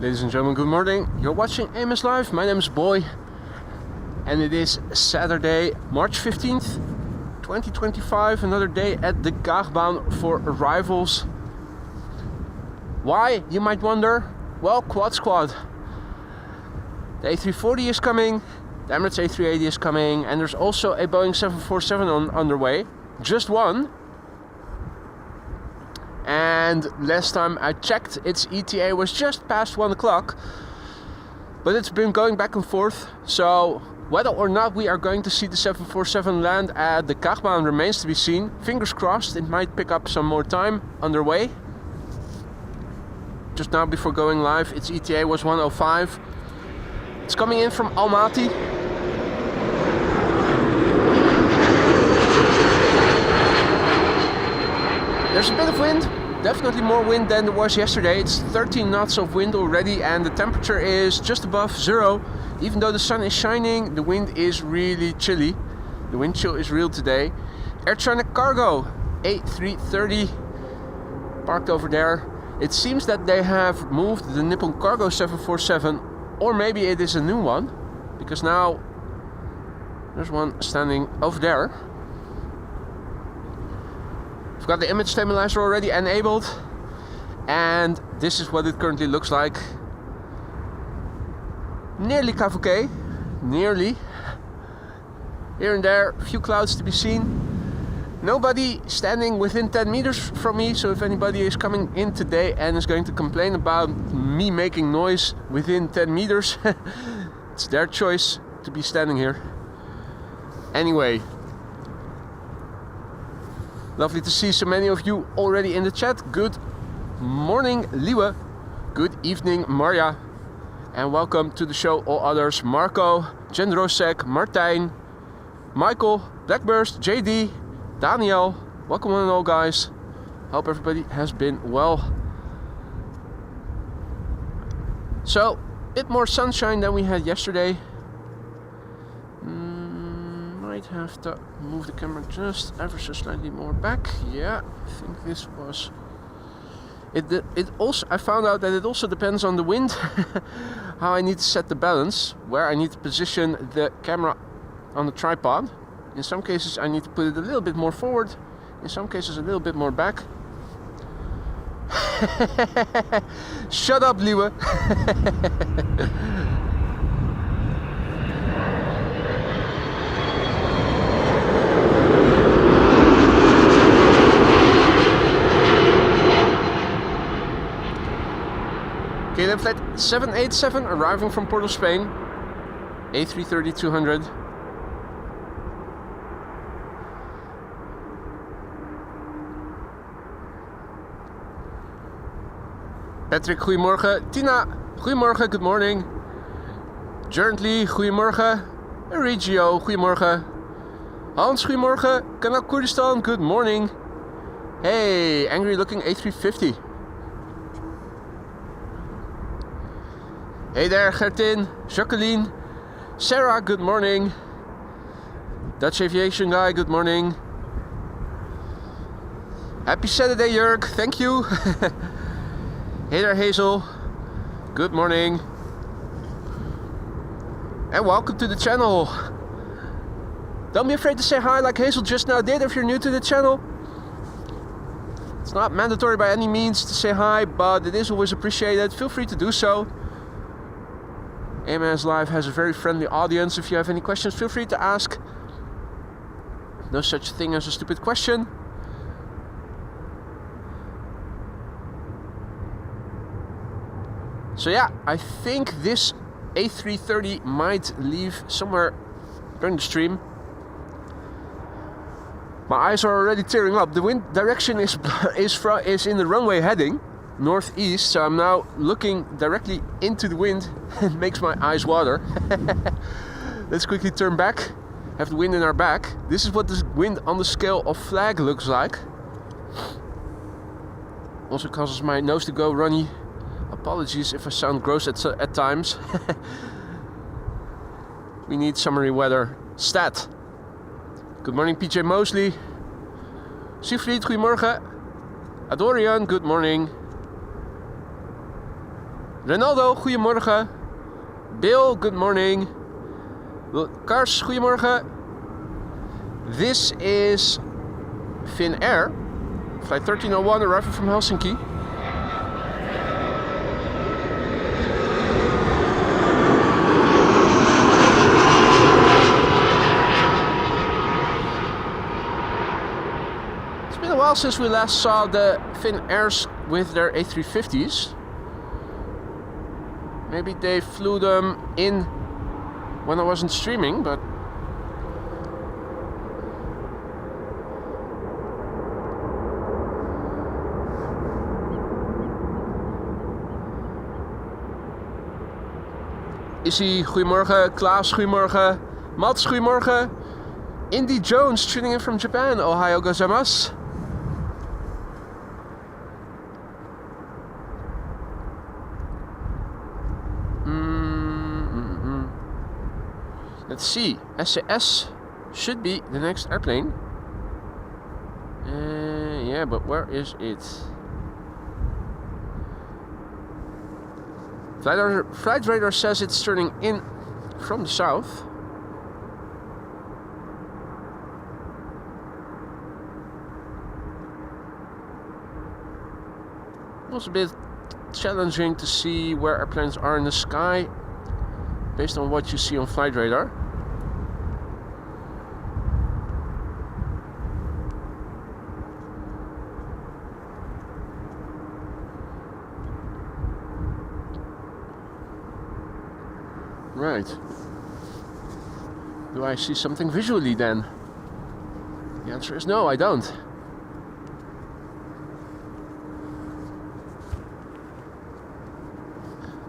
Ladies and gentlemen, good morning. You're watching AMS Live. My name is Boy, and it is Saturday, March 15th, 2025. Another day at the Gaagbaan for arrivals. Why, you might wonder? Well, Quad Squad. The A340 is coming, the Emirates A380 is coming, and there's also a Boeing 747 underway. Just one. And last time I checked, its ETA was just past 1 o'clock. But it's been going back and forth. So whether or not we are going to see the 747 land at the Gaagbaan remains to be seen. Fingers crossed, it might pick up some more time underway. Just now before going live, its ETA was 1:05. It's coming in from Almaty. There's a bit of wind, definitely more wind than there was yesterday. It's 13 knots of wind already and the temperature is just above zero. Even though the sun is shining, the wind is really chilly. The wind chill is real today. Air China Cargo, A330, parked over there. It seems that they have moved the Nippon Cargo 747, or maybe it is a new one, because now there's one standing over there. I've got the image stabilizer already enabled, and this is what it currently looks like. Nearly Cavoquet, nearly. Here and there, a few clouds to be seen. Nobody standing within 10 meters from me, so if anybody is coming in today and is going to complain about me making noise within 10 meters, it's their choice to be standing here. Anyway. Lovely to see so many of you already in the chat. Good morning, Liwe. Good evening, Marja. And welcome to the show, all others. Marco, Jendrosek, Martijn, Michael, Blackburst, JD, Daniel. Welcome one and all, guys. Hope everybody has been well. So, a bit more sunshine than we had yesterday. Might have to move the camera just ever so slightly more back. Yeah, I think this was it also, I found out that it also depends on the wind how I need to set the balance, where I need to position the camera on the tripod. In some cases I need to put it a little bit more forward, in some cases a little bit more back. Shut up, Liwe. KLM Flight 787 arriving from Port of Spain, A330-200. Patrick, goedemorgen. Tina, goedemorgen, good morning. Journey, goedemorgen. Regio, goedemorgen. Hans, goedemorgen. Kanaal Koerdistan, good morning. Hey, angry looking A350. Hey there, Gertin, Jacqueline, Sarah, good morning. Dutch Aviation Guy, good morning. Happy Saturday, Jörg, thank you. Hey there, Hazel, good morning. And welcome to the channel. Don't be afraid to say hi like Hazel just now did if you're new to the channel. It's not mandatory by any means to say hi, but it is always appreciated. Feel free to do so. AMS Live has a very friendly audience. If you have any questions, feel free to ask. No such thing as a stupid question. So yeah, I think this A330 might leave somewhere during the stream. My eyes are already tearing up. The wind direction is in the runway heading northeast, so I'm now looking directly into the wind. It makes my eyes water. Let's quickly turn back, have the wind in our back. This is what the wind on the scale of flag looks like. Also causes my nose to go runny. Apologies if I sound gross at times. We need summery weather. Stat. Good morning, PJ Mosley. Siegfried, goedemorgen. Adorian, good morning. Ronaldo, goedemorgen. Bill, good morning. Kars, goedemorgen. This is Finnair, flight 1301, arriving from Helsinki. It's been a while since we last saw the Finnairs with their A350s. Maybe they flew them in when I wasn't streaming, but Izzy, goedemorgen. Klaas, goedemorgen. Mats, goedemorgen. Indy Jones tuning in from Japan. Ohio gozaimasu. Let's see. SAS should be the next airplane. Yeah, but where is it? Flight radar says it's turning in from the south. It was a bit challenging to see where airplanes are in the sky based on what you see on flight radar. Right. Do I see something visually then? The answer is no, I don't.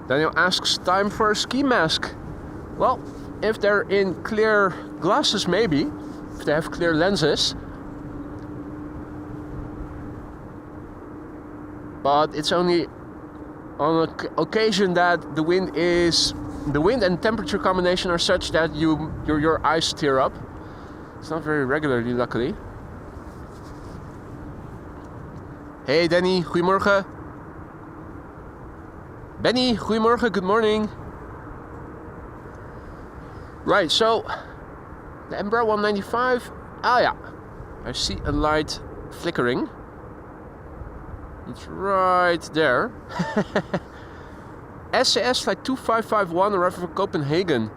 Daniel asks, time for a ski mask. Well, if they're in clear glasses maybe, if they have clear lenses. But it's only on occasion that the wind and temperature combination are such that your eyes tear up. It's not very regularly, luckily. Hey Danny, goedemorgen. Benny, goedemorgen, good morning. Right, so the Embraer 195. Ah yeah, I see a light flickering. It's right there. SAS flight 2551 arriving from Copenhagen.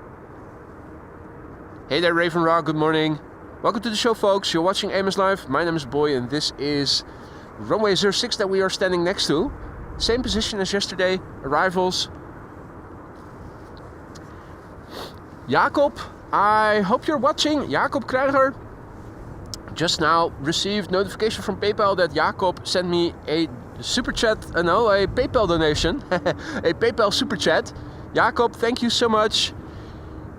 Hey there Raven Ra, good morning. Welcome to the show folks, you're watching Amos Live. My name is Boy and this is runway 06 that we are standing next to. Same position as yesterday, arrivals. Jacob, I hope you're watching. Jacob Krijger. Just now received notification from PayPal that Jacob sent me a super chat, a PayPal donation, a PayPal super chat. Jacob, thank you so much.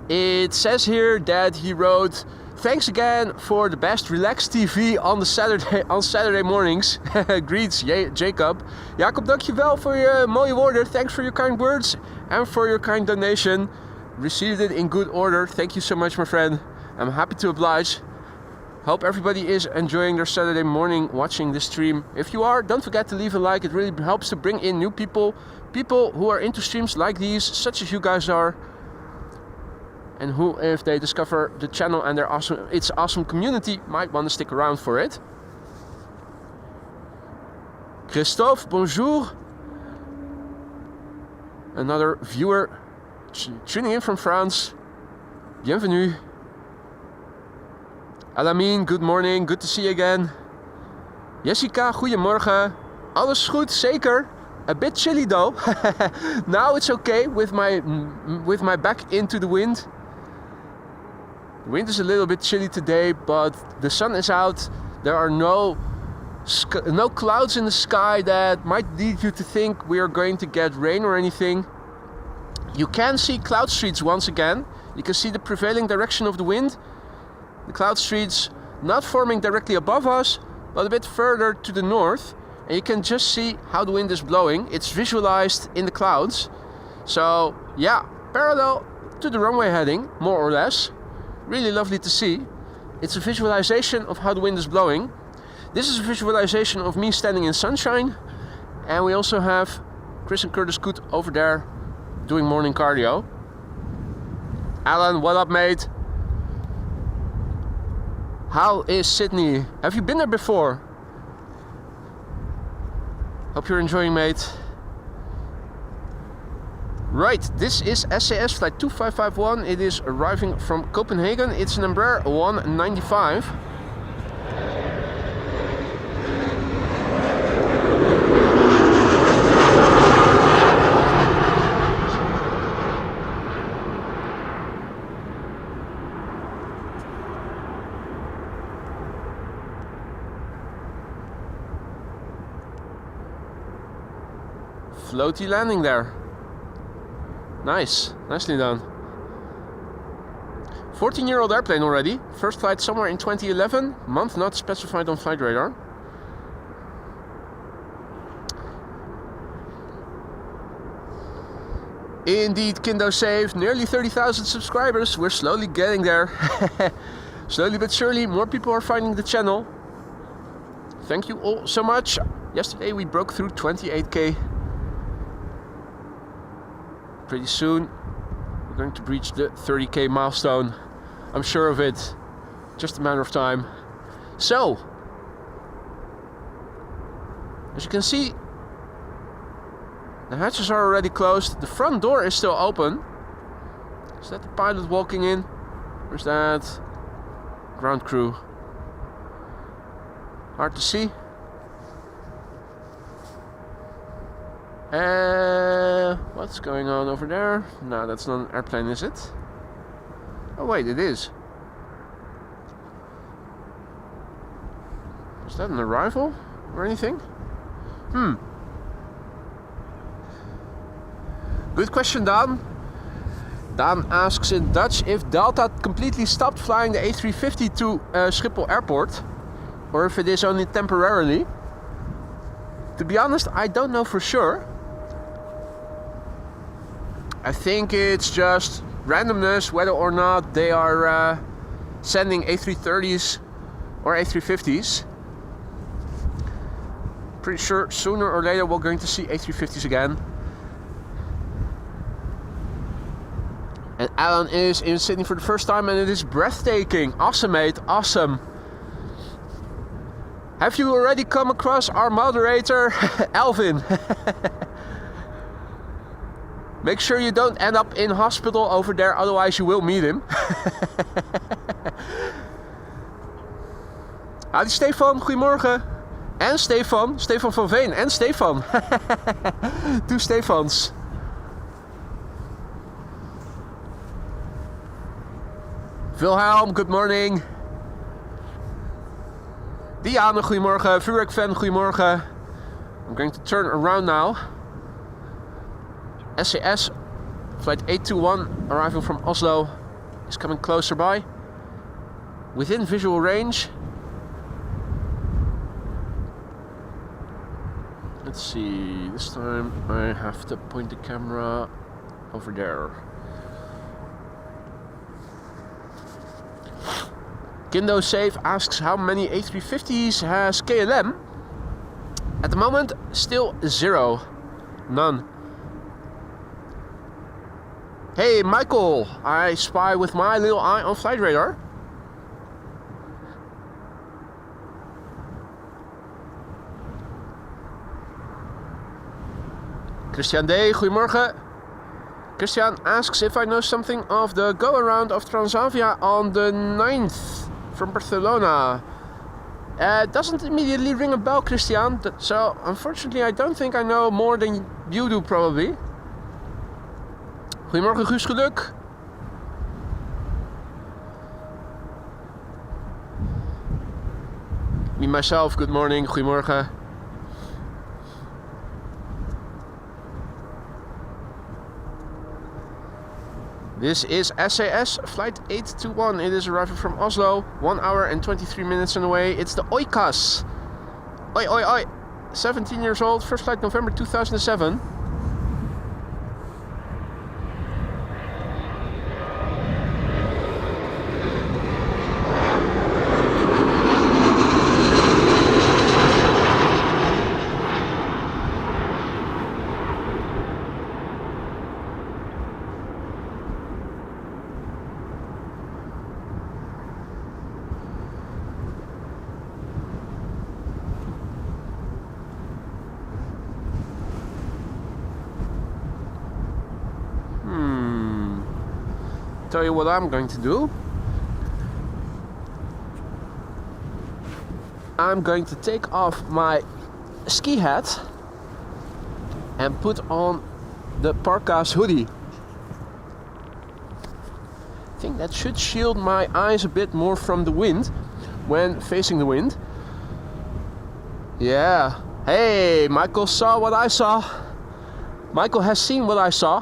It says here that he wrote, thanks again for the best relaxed TV on Saturday mornings. Greets, Jacob. Jacob, dankjewel voor je mooie woorden. Thanks for your kind words and for your kind donation. Received it in good order. Thank you so much, my friend. I'm happy to oblige. Hope everybody is enjoying their Saturday morning watching this stream. If you are, don't forget to leave a like. It really helps to bring in new people who are into streams like these, such as you guys are, and who, if they discover the channel and its awesome community, might want to stick around for it. Christophe, bonjour. Another viewer tuning in from France. Bienvenue. Alameen, good morning, good to see you again. Jessica, goedemorgen. Alles goed, zeker. A bit chilly though. Now it's okay with my back into the wind. The wind is a little bit chilly today, but the sun is out. There are no clouds in the sky that might lead you to think we are going to get rain or anything. You can see cloud streets once again. You can see the prevailing direction of the wind. The cloud streets not forming directly above us, but a bit further to the north. And you can just see how the wind is blowing. It's visualized in the clouds. So yeah, parallel to the runway heading, more or less. Really lovely to see. It's a visualization of how the wind is blowing. This is a visualization of me standing in sunshine. And we also have Chris and Curtis Coot over there doing morning cardio. Alan, what up, mate? How is Sydney? Have you been there before? Hope you're enjoying, mate. Right, this is SAS flight 2551. It is arriving from Copenhagen. It's an Embraer 195. Floaty landing there. Nice, nicely done. 14-year-old airplane already. First flight somewhere in 2011. Month not specified on flight radar. Indeed, Kindo Save. Nearly 30,000 subscribers. We're slowly getting there. Slowly but surely, more people are finding the channel. Thank you all so much. Yesterday we broke through 28k. Pretty soon we're going to reach the 30k milestone. I'm sure of it. Just a matter of time. So, as you can see, the hatches are already closed. The front door is still open. Is that the pilot walking in? Or is that ground crew? Hard to see. What's going on over there? No, that's not an airplane, is it? Oh wait, it is. Is that an arrival or anything? Good question, Dan. Dan asks in Dutch if Delta completely stopped flying the A350 to Schiphol Airport, or if it is only temporarily. To be honest, I don't know for sure. I think it's just randomness whether or not they are sending A330s or A350s. Pretty sure sooner or later we're going to see A350s again. And Alan is in Sydney for the first time and it is breathtaking. Awesome, mate, awesome. Have you already come across our moderator, Alvin? Make sure you don't end up in hospital over there, otherwise you will meet him. Hadi Stefan, goedemorgen. En Stefan, Stefan van Veen en Stefan. Two Stefans. Wilhelm, good morning. Diane, goedemorgen. Vuurwerk-fan, goedemorgen. I'm going to turn around now. SAS flight 821 arriving from Oslo is coming closer by. Within visual range. Let's see, this time I have to point the camera over there. Kindo Safe asks how many A350s has KLM? At the moment, still 0. None. Hey Michael, I spy with my little eye on flight radar. Christian D, goedemorgen. Christian asks if I know something of the go-around of Transavia on the 9th from Barcelona. Doesn't immediately ring a bell, Christian, so unfortunately I don't think I know more than you do probably. Goedemorgen Guus Geluk. Me myself, good morning, goedemorgen. This is SAS flight 821. It is arriving from Oslo, 1 hour and 23 minutes on the way. It's the Oikas. Oi, oi, oi. 17 years old, first flight November 2007. Tell you what I'm going to do. I'm going to take off my ski hat and put on the Pegasus hoodie. I think that should shield my eyes a bit more from the wind when facing the wind. Yeah. Hey, Michael saw what I saw. Michael has seen what I saw.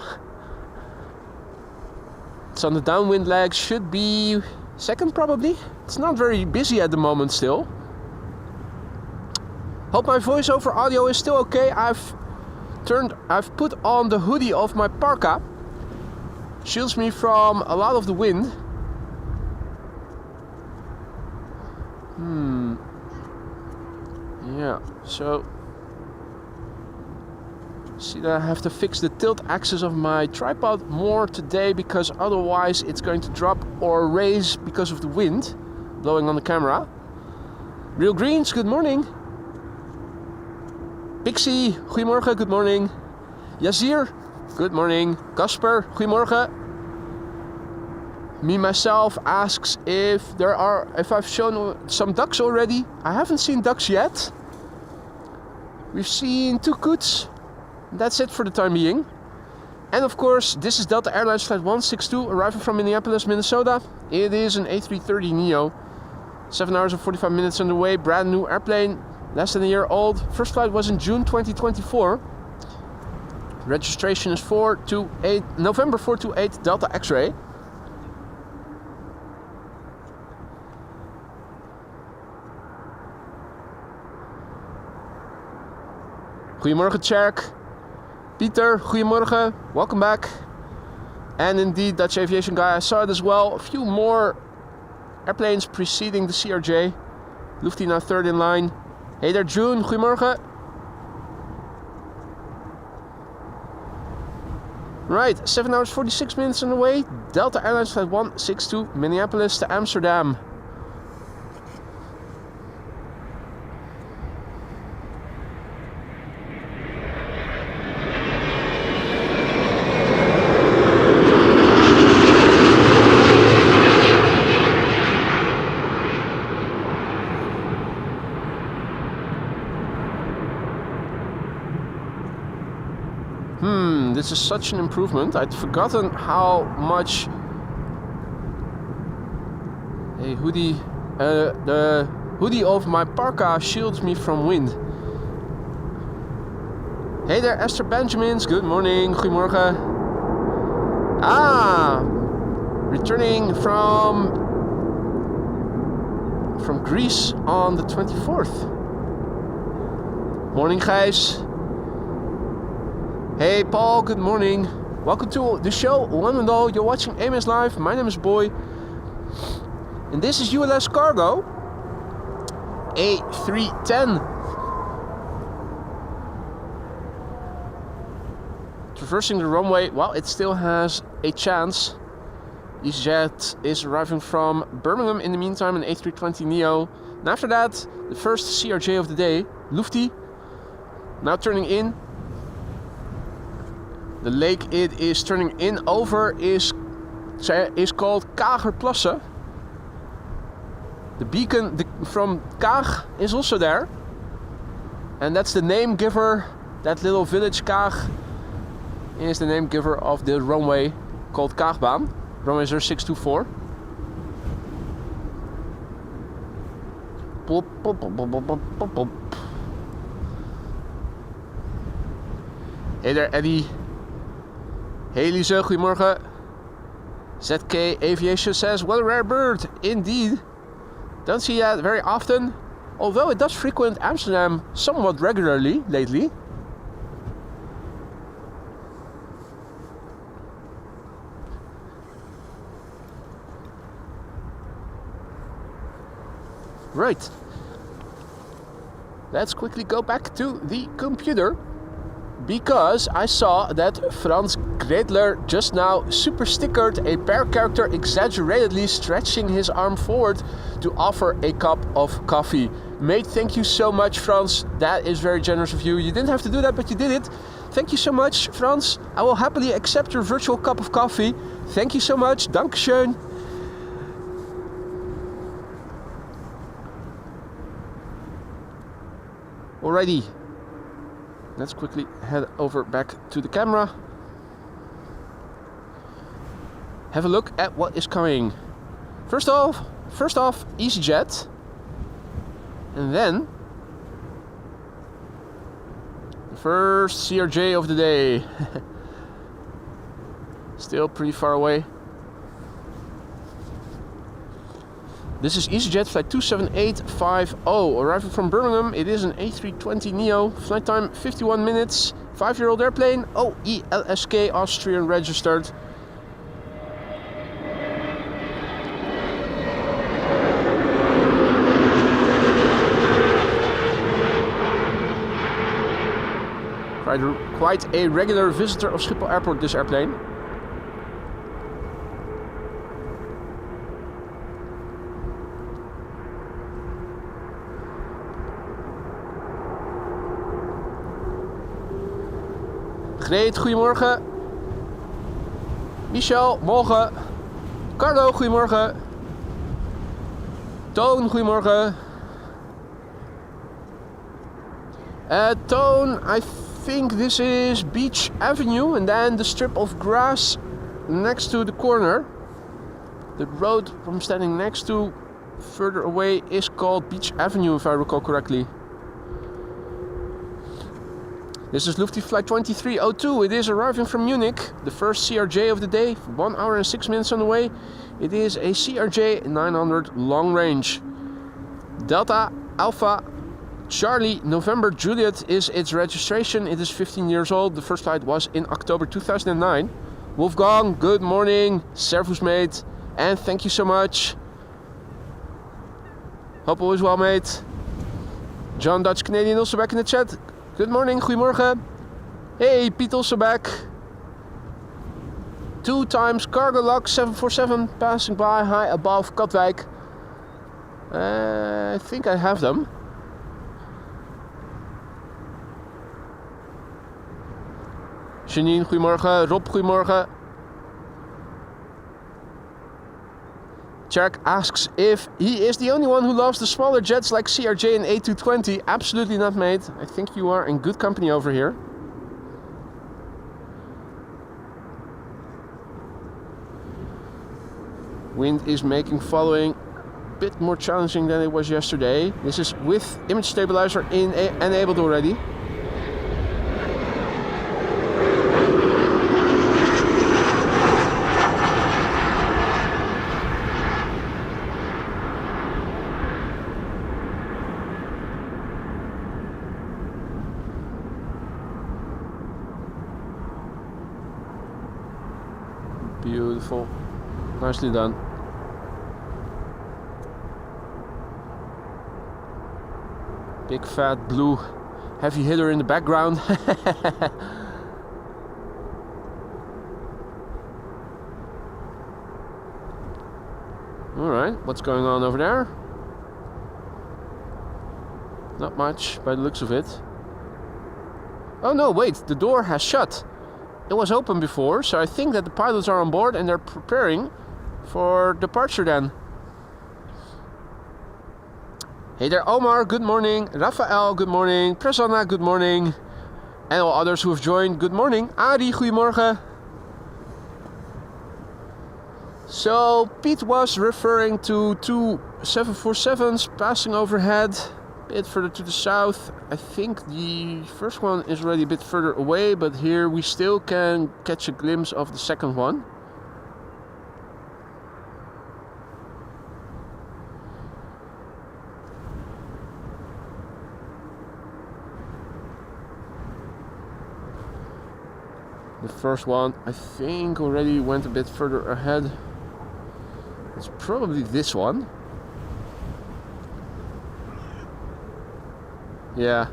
It's on the downwind leg, should be second probably. It's not very busy at the moment still. Hope my voiceover audio is still okay. I've put on the hoodie of my parka. Shields me from a lot of the wind. Yeah, so see that I have to fix the tilt axis of my tripod more today, because otherwise it's going to drop or raise because of the wind blowing on the camera. Real Greens, good morning. Pixie, goedemorgen, good morning. Yazir, good morning. Kasper, goedemorgen. Me myself asks if I've shown some ducks already. I haven't seen ducks yet. We've seen 2 coots. That's it for the time being. And of course, this is Delta Airlines flight 162 arriving from Minneapolis, Minnesota. It is an A330 Neo. 7 hours and 45 minutes on the way. Brand new airplane, less than a year old. First flight was in June 2024. Registration is November 428 Delta X-ray. Goedemorgen Tjerk. Pieter, goedemorgen. Welcome back. And indeed, Dutch aviation guy, I saw it as well. A few more airplanes preceding the CRJ. Lufty now third in line. Hey there June, goedemorgen. Right, 7 hours 46 minutes on the way. Delta Airlines flight 162 Minneapolis to Amsterdam. This is such an improvement. I'd forgotten how much a hoodie, the hoodie of my parka shields me from wind. Hey there, Esther Benjamins. Good morning. Goedemorgen. Returning from Greece on the 24th. Morning, guys. Hey Paul, good morning. Welcome to the show, one and all. You're watching AMS Live. My name is Boy. And this is ULS Cargo. A310. Traversing the runway. Well, it still has a chance. EasyJet is arriving from Birmingham in the meantime, an A320 Neo. And after that, the first CRJ of the day, Lufty. Now turning in. The lake it is turning in over is called Kagerplassen. The beacon from Kaag is also there. And that's the name giver. That little village Kaag is the name giver of the runway called Kaagbaan. Runway 0624. Pop, pop, pop, pop, pop, pop, pop. Hey there Eddie. Hey Lisa, goedemorgen. ZK Aviation says, what a rare bird. Indeed. Don't see that very often. Although it does frequent Amsterdam somewhat regularly lately. Right. Let's quickly go back to the computer. Because I saw that Frans Gredler just now super stickered a pair character exaggeratedly stretching his arm forward to offer a cup of coffee. Mate, thank you so much, Frans. That is very generous of you. You didn't have to do that, but you did it. Thank you so much, Frans. I will happily accept your virtual cup of coffee. Thank you so much. Dankeschön. Alrighty. Let's quickly head over back to the camera. Have a look at what is coming. First off, EasyJet. And then the first CRJ of the day. Still pretty far away. This is EasyJet flight 27850, arriving from Birmingham. It is an A320 Neo, flight time 51 minutes, 5-year-old airplane, OELSK, Austrian registered. Quite a regular visitor of Schiphol Airport, this airplane. Greet, goedemorgen. Michel, morgen. Carlo, goedemorgen. Toon, goedemorgen. Toon, I think this is Beach Avenue and then the strip of grass next to the corner. The road I'm standing next to further away is called Beach Avenue, if I recall correctly. This is Lufthansa flight 2302. It is arriving from Munich, the first CRJ of the day, 1 hour and 6 minutes on the way. It is a CRJ 900 long range. Delta Alpha Charlie November Juliet is its registration. It is 15 years old. The first flight was in October 2009. Wolfgang, good morning. Servus, mate. And thank you so much. Hope all is well, mate. John Dutch Canadian also back in the chat. Good morning, goedemorgen. Hey, Piet also back. 2 times cargo lock 747 passing by high above Katwijk. I think I have them. Janine, goedemorgen. Rob, goedemorgen. Jack asks if he is the only one who loves the smaller jets like CRJ and A220. Absolutely not, mate. I think you are in good company over here. Wind is making following a bit more challenging than it was yesterday. This is with image stabilizer enabled already. Beautiful. Nicely done. Big fat blue heavy hitter in the background. Alright, what's going on over there? Not much by the looks of it. Oh no, wait, the door has shut. It was open before, so I think that the pilots are on board and they're preparing for departure then. Hey there, Omar, good morning. Rafael, good morning. Prasanna, good morning. And all others who have joined, good morning. Ari, goedemorgen. So, Pete was referring to 2 747s passing overhead. A bit further to the south. I think the first one is already a bit further away, but here we still can catch a glimpse of the second one. The first one, I think, already went a bit further ahead. It's probably this one. Yeah.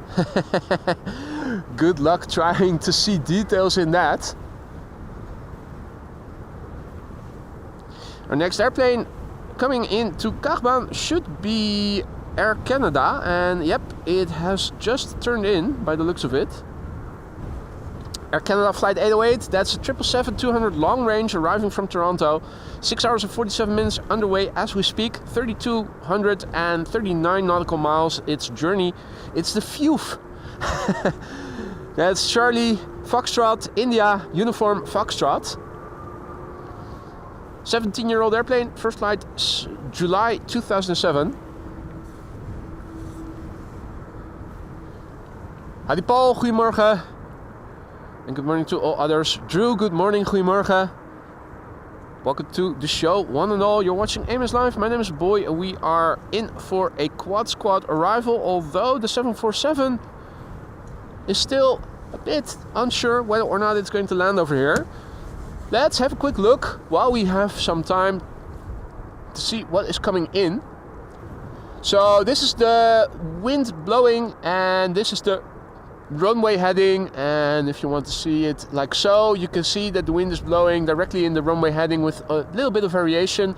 Good luck trying to see details in that. Our next airplane coming into Kachbaan should be Air Canada, and yep, it has just turned in by the looks of it. Air Canada Flight 808, that's a 777-200 long range arriving from Toronto. 6 hours and 47 minutes underway as we speak. 3,239 nautical miles. Its journey, it's the FUF. That's Charlie Foxtrot, India, Uniform Foxtrot. 17-year-old airplane, first flight July 2007. Howdy Paul, goedemorgen. And good morning to all others. Drew, good morning, goedemorgen. Welcome to the show, one and all. You're watching Amos Live. My name is Boy, and we are in for a quad squad arrival. Although the 747 is still a bit unsure whether or not it's going to land over here. Let's have a quick look while we have some time to see what is coming in. So this is the wind blowing, and this is the runway heading, and if you want to see it like so, you can see that the wind is blowing directly in the runway heading with a little bit of variation.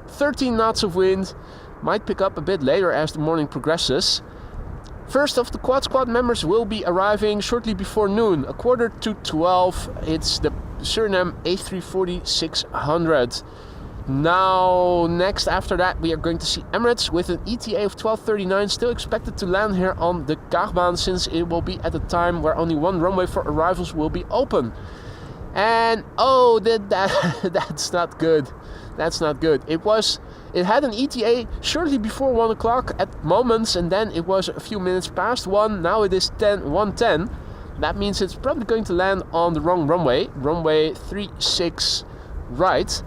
13 knots of wind, might pick up a bit later as the morning progresses. First of the quad squad members will be arriving shortly before noon, 11:45. It's the Suriname A340 600. Now, next after that, we are going to see Emirates with an ETA of 12:39, still expected to land here on the Kaagbaan, since it will be at a time where only one runway for arrivals will be open. And oh, that's not good. That's not good. It had an ETA shortly before 1 o'clock at moments, and then it was a few minutes past 1. Now it is 1:10. That means it's probably going to land on the wrong runway, runway 36 right.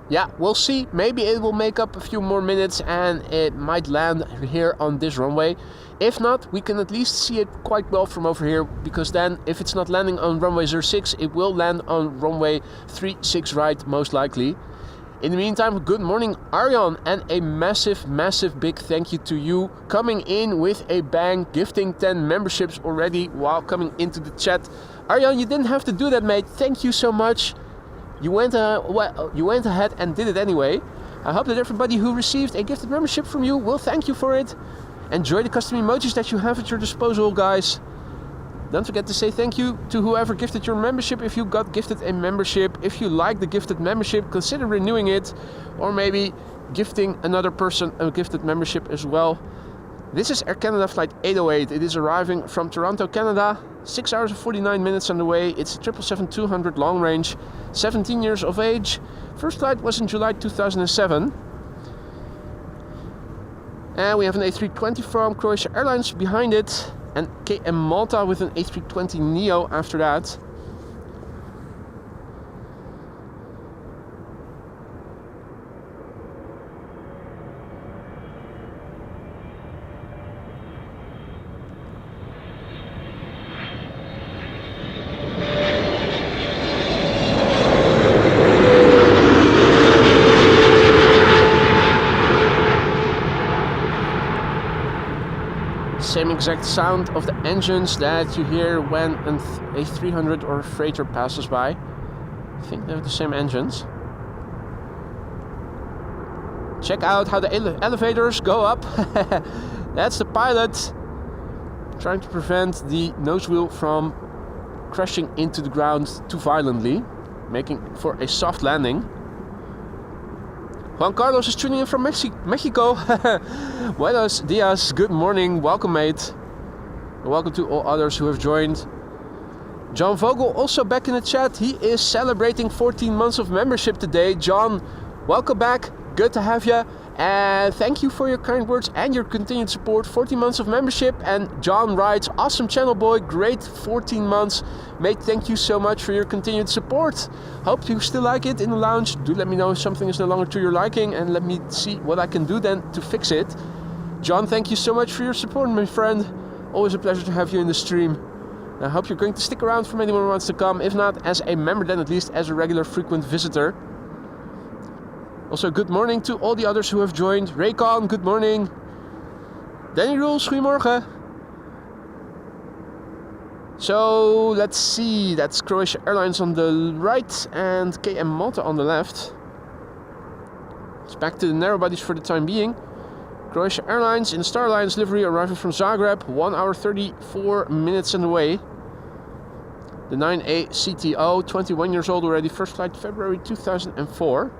Yeah, we'll see. Maybe it will make up a few more minutes and it might land here on this runway. If not, we can at least see it quite well from over here, because then if it's not landing on runway 06, it will land on runway 36 right, most likely. In the meantime, good morning Arjan, and a massive big thank you to you coming in with a bang, gifting 10 memberships already while coming into the chat. Arjan, you didn't have to do that, mate. Thank you so much. You went ahead and did it anyway. I hope that everybody who received a gifted membership from you will thank you for it. Enjoy the custom emojis that you have at your disposal, guys. Don't forget to say thank you to whoever gifted your membership if you got gifted a membership. If you like the gifted membership, consider renewing it, or maybe gifting another person a gifted membership as well. This is Air Canada Flight 808. It is arriving from Toronto, Canada. 6 hours and 49 minutes on the way. It's a 777-200 long range. 17 years of age. First flight was in July 2007. And we have an A320 from Croatia Airlines behind it. And KLM Malta with an A320 Neo after that. Same exact sound of the engines that you hear when an A300 or a freighter passes by. I think they have the same engines. Check out how the elevators go up. That's the pilot trying to prevent the nose wheel from crashing into the ground too violently, making for a soft landing. Juan Carlos is tuning in from Mexico. Buenos dias, good morning, welcome mate. And welcome to all others who have joined. John Vogel also back in the chat. He is celebrating 14 months of membership today. John, welcome back, good to have you. And thank you for your kind words and your continued support. 14 months of membership, and John writes, awesome channel boy, great 14 months. Mate, thank you so much for your continued support. Hope you still like it in the lounge. Do let me know if something is no longer to your liking, and let me see what I can do then to fix it. John, thank you so much for your support, my friend. Always a pleasure to have you in the stream. I hope you're going to stick around for anyone who wants to come. If not as a member, then at least as a regular frequent visitor. Also, good morning to all the others who have joined. Raycon, good morning. Danny Rules, goedemorgen. So, let's see. That's Croatia Airlines on the right and KLM Malta on the left. It's back to the narrow bodies for the time being. Croatia Airlines in the Star Alliance livery, arriving from Zagreb, 1 hour 34 minutes on the way. The 9A CTO, 21 years old already, first flight February 2004.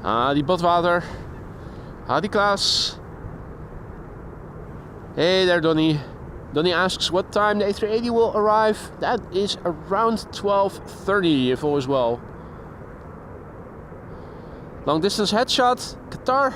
Adi Botwater. Adi Klaas. Hey there, Donny. Donny asks what time the A380 will arrive. That is around 12:30 if all is well. Long distance headshot, Qatar.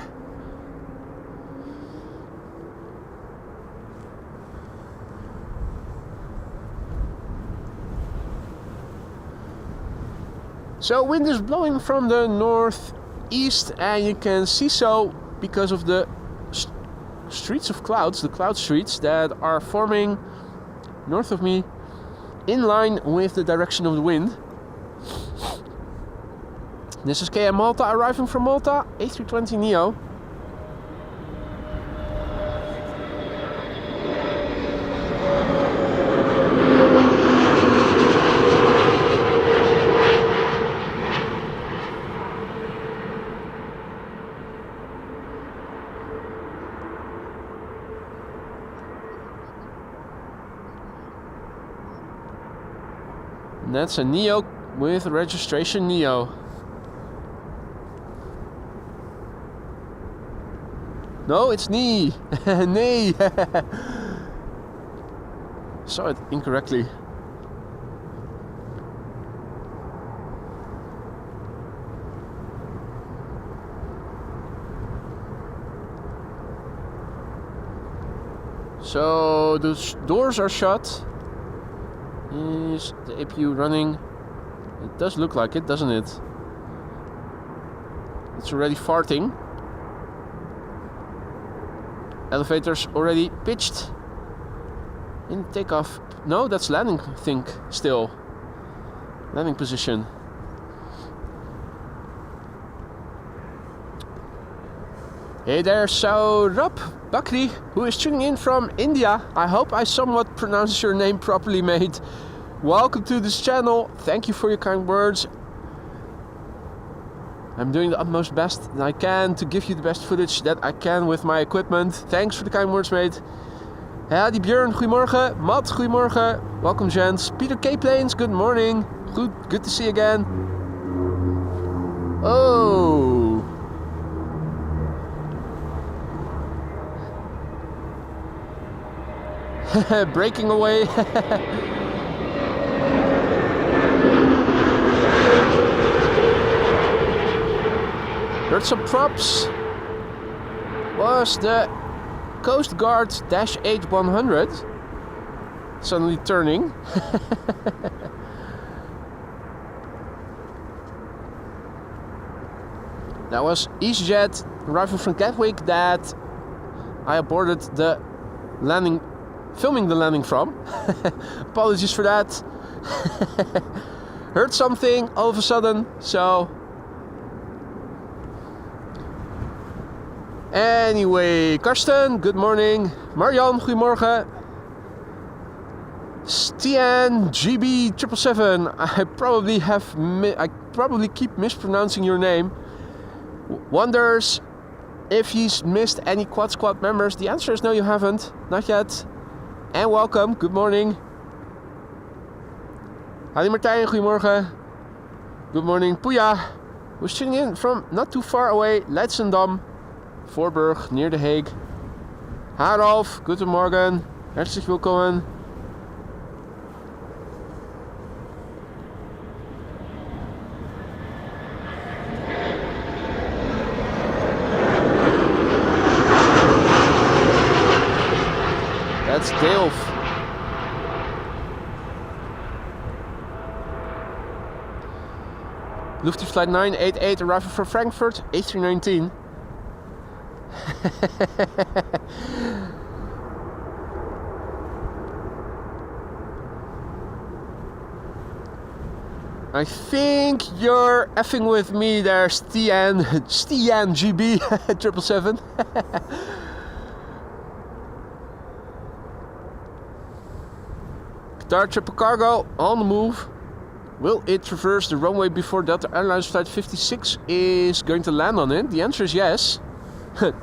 So wind is blowing from the northeast, and you can see so because of the streets of clouds, the cloud streets that are forming north of me in line with the direction of the wind. This is KLM Malta arriving from Malta, A320 Neo. And that's a Neo with registration Neo. No, it's knee. Nee. Saw it incorrectly. So the doors are shut. Is the APU running? It does look like it, doesn't it? It's already farting. Elevators already pitched in takeoff. No, that's landing, I think, still. Landing position. Hey there, Saurabh Bakri, who is tuning in from India. I hope I somewhat pronounced your name properly, mate. Welcome to this channel. Thank you for your kind words. I'm doing the utmost best that I can to give you the best footage that I can with my equipment. Thanks for the kind words, mate. Ja, die Björn, goedemorgen. Matt, goedemorgen. Welcome, gents. Peter K. Plains, good morning. Good to see you again. Oh. Breaking away. Heard some props. Was the Coast Guard Dash 8-100 suddenly turning? That was EasyJet arriving from Gatwick that I aborted the landing, filming the landing from. Apologies for that. Heard something all of a sudden, so anyway, Karsten, good morning. Marian, goedemorgen. Stian GB777, I probably keep mispronouncing your name. Wonders if he's missed any Quad Squad members. The answer is no, you haven't, not yet. And welcome, good morning. Hadi Martijn, goedemorgen. Good morning, Puya, who's tuning in from not too far away, Leidschendam, Voorburg, near The Hague. Harolf, guten Morgen, herzlich willkommen. That's Delf. Lufthansa flight 988 arriving from Frankfurt, A319. I think you're effing with me there, Stian GB 777. Qatar triple cargo on the move. Will it traverse the runway before Delta Airlines flight 56 is going to land on it? The answer is yes.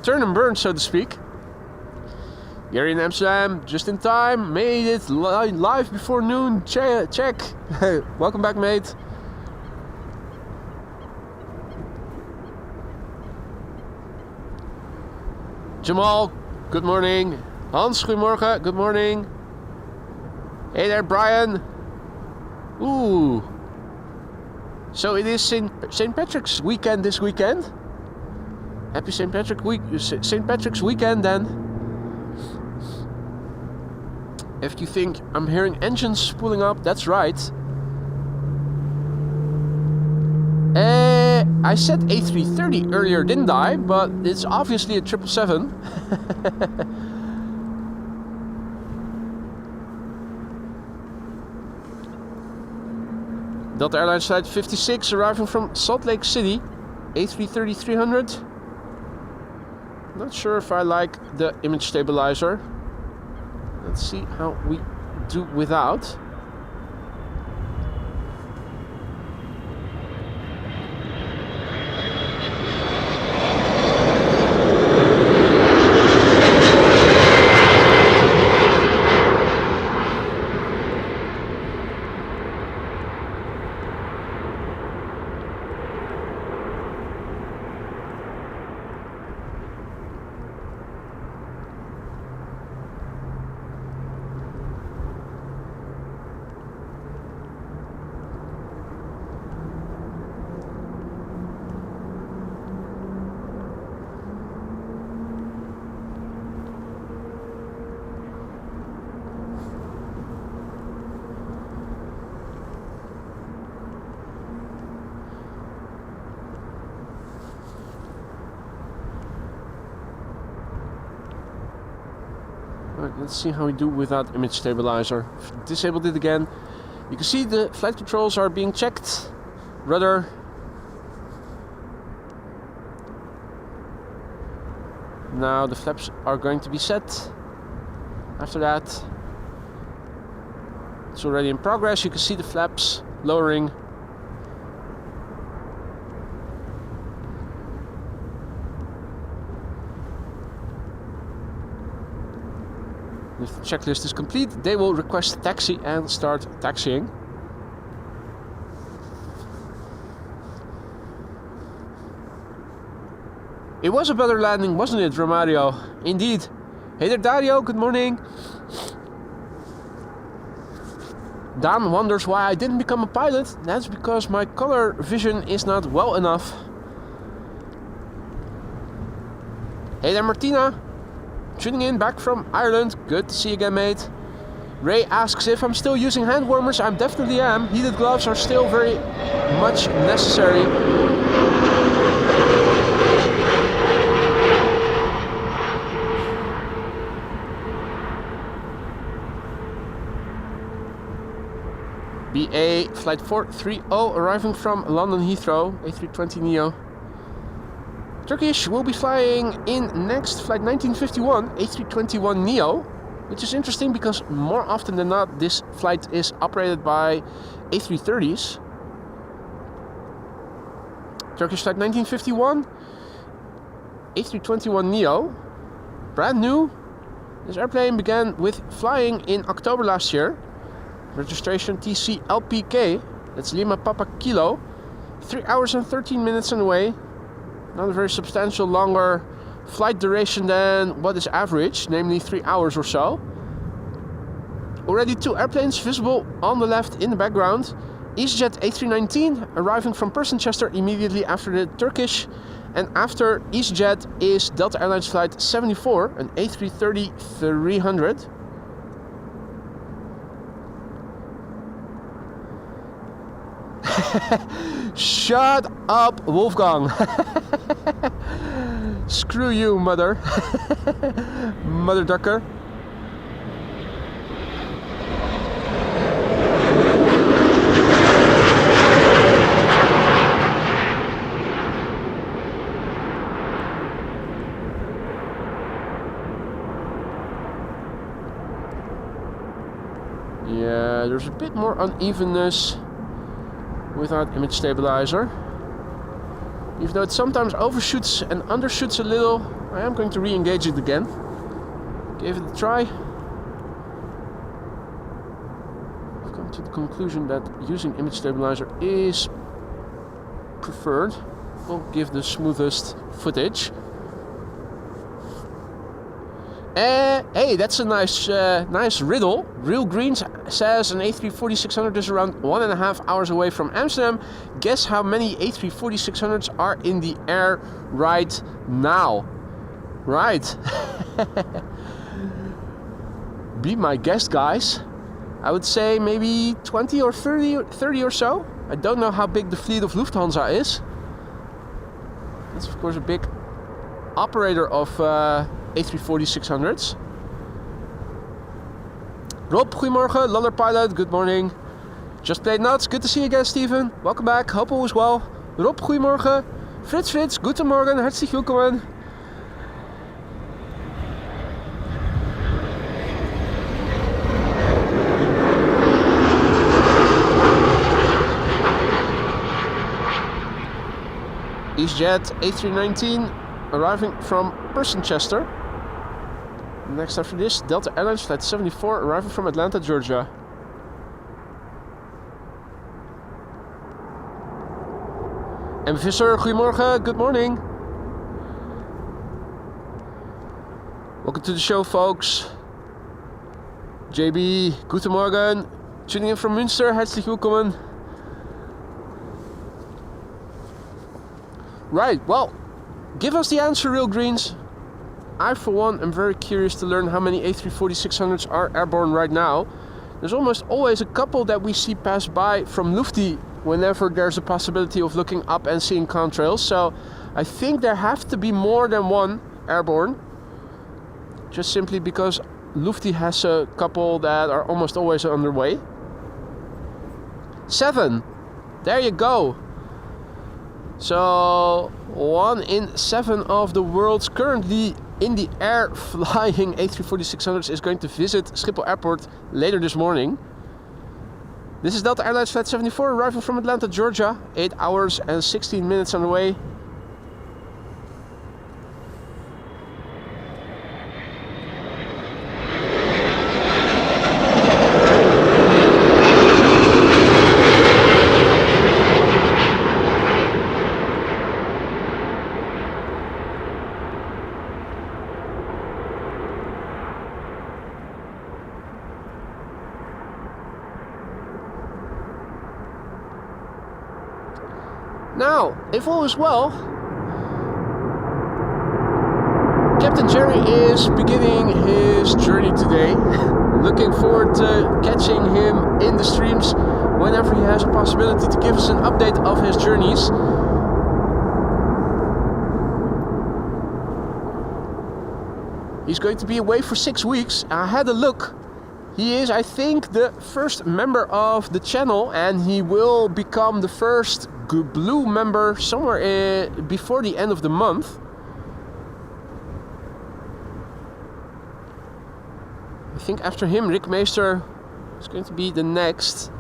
Turn and burn, so to speak. Gary in Amsterdam, just in time, made it live before noon. Check. Welcome back, mate. Jamal, good morning. Hans, goedemorgen, good morning. Hey there, Brian. Ooh. So it is St. Patrick's weekend this weekend. Happy St. Patrick's weekend then. If you think I'm hearing engines spooling up, that's right. I said A330 earlier, didn't I? But it's obviously a 777. Delta Airlines flight 56 arriving from Salt Lake City, A330-300. Not sure if I like the image stabilizer. Let's see how we do without. Right, let's see how we do without image stabilizer. Disabled it again. You can see the flight controls are being checked. Rudder. Now the flaps are going to be set. After that, it's already in progress. You can see the flaps lowering. If the checklist is complete, they will request taxi and start taxiing. It was a better landing, wasn't it, Romario? Indeed. Hey there, Dario, good morning. Dan wonders why I didn't become a pilot. That's because my color vision is not well enough. Hey there, Martina. Tuning in back from Ireland. Good to see you again, mate. Ray asks if I'm still using hand warmers. I definitely am. Heated gloves are still very much necessary. BA flight 430 arriving from London Heathrow, A320neo. Turkish will be flying in next flight 1951, A321neo, which is interesting because more often than not this flight is operated by A330s. Turkish flight 1951, A321neo, brand new. This airplane began with flying in October last year. Registration TC-LPK, that's Lima Papa Kilo, 3 hours and 13 minutes on the way. Not a very substantial longer flight duration than what is average, namely 3 hours or so. Already 2 airplanes visible on the left in the background. EasyJet A319 arriving from Persenchester immediately after the Turkish, and after EasyJet is Delta Airlines flight 74, an A330-300. Shut up, Wolfgang. Screw you, mother. Mother ducker. Yeah, there's a bit more unevenness without image stabilizer. Even though it sometimes overshoots and undershoots a little, I am going to re-engage it again. Give it a try. I've come to the conclusion that using image stabilizer is preferred. Will give the smoothest footage. Hey, that's a nice riddle. Real Greens says an A340-600 is around 1.5 hours away from Amsterdam. Guess how many A340-600s are in the air right now? Right. Be my guest, guys. I would say maybe 20 or 30 or so. I don't know how big the fleet of Lufthansa is. That's of course a big operator of A340-600s. Rob, goedemorgen. Lander Pilot, good morning. Just played nuts. Good to see you again, Steven. Welcome back. Hope all is well. Rob, goedemorgen. Fritz, guten Morgen. Herzlich willkommen. EasyJet A319 arriving from Manchester. Next after this, Delta Airlines Flight 74 arriving from Atlanta, Georgia. M. Visser, goedemorgen, good morning. Welcome to the show, folks. JB, guten Morgen. Tuning in from Münster, herzlich willkommen. Right, well, give us the answer, Real Greens. I, for one, am very curious to learn how many A340-600s are airborne right now. There's almost always a couple that we see pass by from Lufti whenever there's a possibility of looking up and seeing contrails. So I think there have to be more than one airborne. Just simply because Lufti has a couple that are almost always underway. 7. There you go. So 1 in 7 of the world's currently in the air flying A340-600s is going to visit Schiphol Airport later this morning. This is Delta Airlines Flight 74 arriving from Atlanta, Georgia. 8 hours and 16 minutes on the way. Now, if all is well, Captain Jerry is beginning his journey today. Looking forward to catching him in the streams whenever he has a possibility to give us an update of his journeys. He's going to be away for 6 weeks. I had a look. He is, I think, the first member of the channel, and he will become the first Blue member somewhere before the end of the month. I think after him, Rick Meester is going to be the next.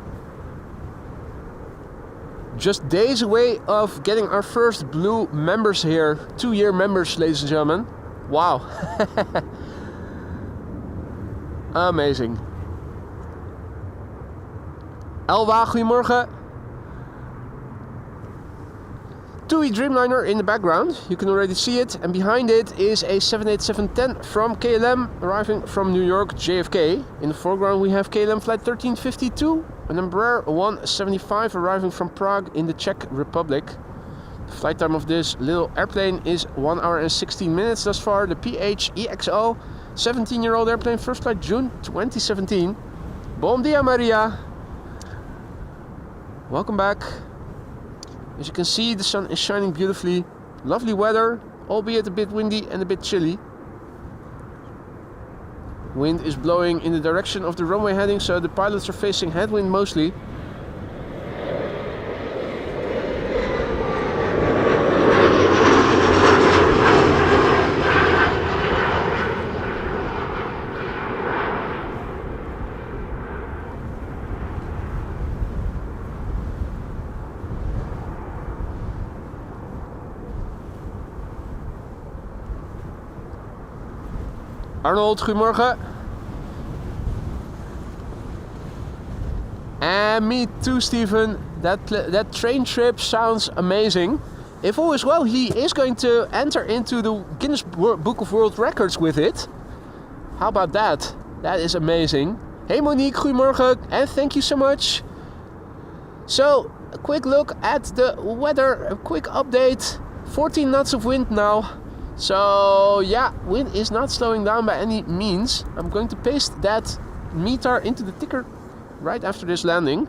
Just days away of getting our first Blue members here. 2-year members, ladies and gentlemen. Wow. Amazing. Elva, goedemorgen. TUI Dreamliner in the background, you can already see it, and behind it is a 787-10 from KLM arriving from New York JFK. In the foreground we have KLM flight 1352, an Embraer 175 arriving from Prague in the Czech Republic. The flight time of this little airplane is 1 hour and 16 minutes thus far. The PHEXO, 17-year-old airplane, first flight June 2017. Bom dia, Maria. Welcome back. As you can see, the sun is shining beautifully. Lovely weather, albeit a bit windy and a bit chilly. Wind is blowing in the direction of the runway heading, so the pilots are facing headwind mostly. Arnold, goedemorgen. And me too, Stephen. That train trip sounds amazing. If all is well, he is going to enter into the Guinness Book of World Records with it. How about that? That is amazing. Hey Monique, goedemorgen, and thank you so much. So, a quick look at the weather, a quick update. 14 knots of wind now. So yeah, wind is not slowing down by any means. I'm going to paste that meter into the ticker right after this landing.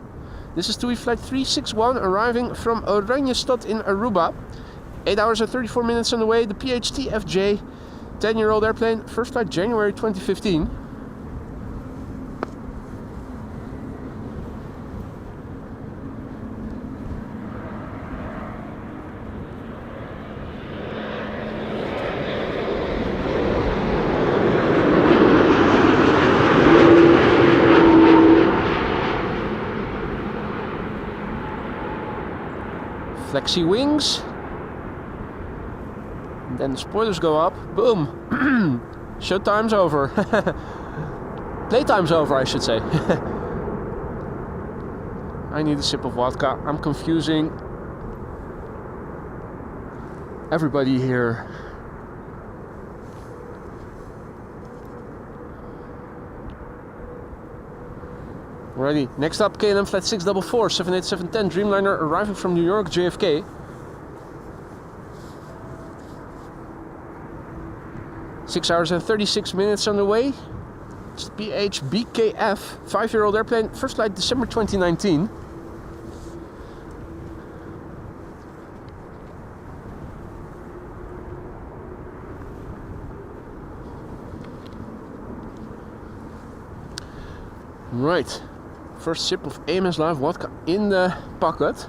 This is TUI flight 361 arriving from Oranjestad in Aruba. 8 hours and 34 minutes on the way. The PHTFJ, 10-year-old airplane, first flight January 2015. Flexi wings, and then the spoilers go up. Boom! Showtime's over. Playtime's over, I should say. I need a sip of vodka. I'm confusing everybody here. Alrighty, next up KLM flight 644, 787-10 Dreamliner arriving from New York, JFK. Six hours and 36 minutes on the way. It's the PHBKF, 5-year-old airplane, first flight December 2019. Right. First sip of AMS Live vodka in the pocket.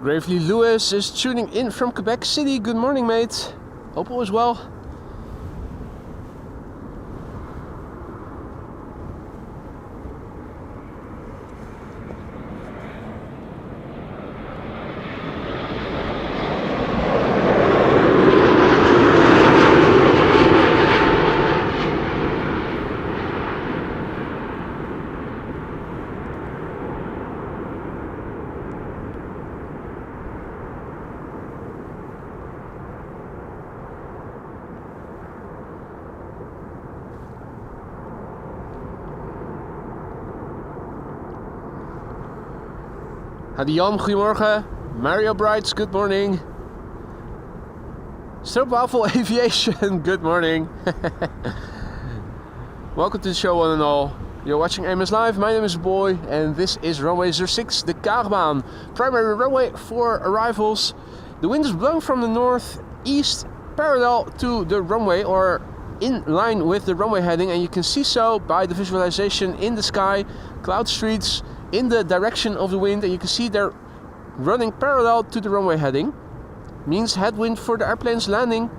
Gravely Lewis is tuning in from Quebec City. Good morning, mate. Hope all is well. Hadi Jan, goedemorgen. Mario Brights, good morning. Stroopwafel Aviation, good morning. Welcome to the show, one and all. You're watching AMS Live. My name is Boy, and this is runway 06, the Kaagbaan. Primary runway for arrivals. The wind is blowing from the northeast, parallel to the runway, or in line with the runway heading, and you can see so by the visualization in the sky. Cloud streets in the direction of the wind, and you can see they're running parallel to the runway heading. Means headwind for the airplanes landing.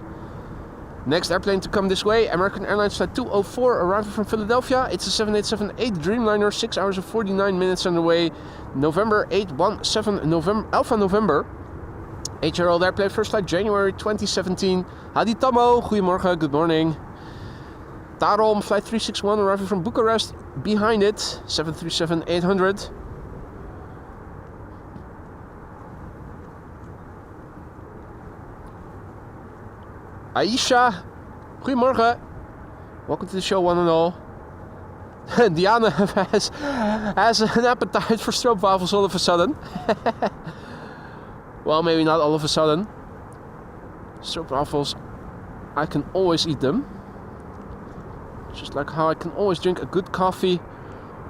Next airplane to come this way, American Airlines flight 204 arriving from Philadelphia. It's a 787-8 Dreamliner, 6 hours and 49 minutes on the way. November 817 Alpha November. 8-year-old airplane, first flight January 2017. Hadi Tammo, goedemorgen, good morning. Tarom flight 361 arriving from Bucharest. Behind it, 737-800. Aisha, goedemorgen. Welcome to the show, one and all. Diana has an appetite for stroopwafels all of a sudden. Well, maybe not all of a sudden. Stroopwafels, I can always eat them. Just like how I can always drink a good coffee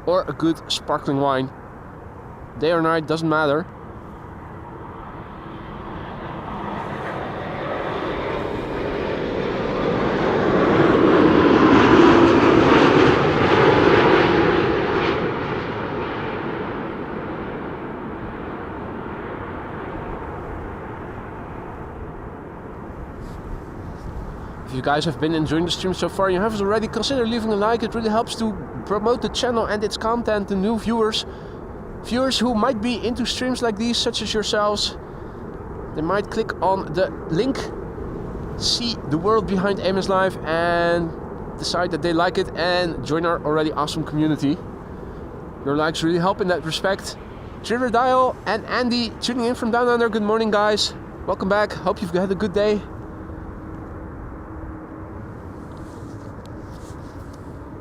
or a good sparkling wine. day or night, doesn't matter. If you guys have been enjoying the stream so far and you haven't already, consider leaving a like. It really helps to promote the channel and its content to new viewers. Viewers who might be into streams like these, such as yourselves. They might click on the link, see the world behind AMS Live and decide that they like it and join our already awesome community. Your likes really help in that respect. Trigger Dial and Andy tuning in from down under. Good morning, guys. Welcome back. Hope you've had a good day.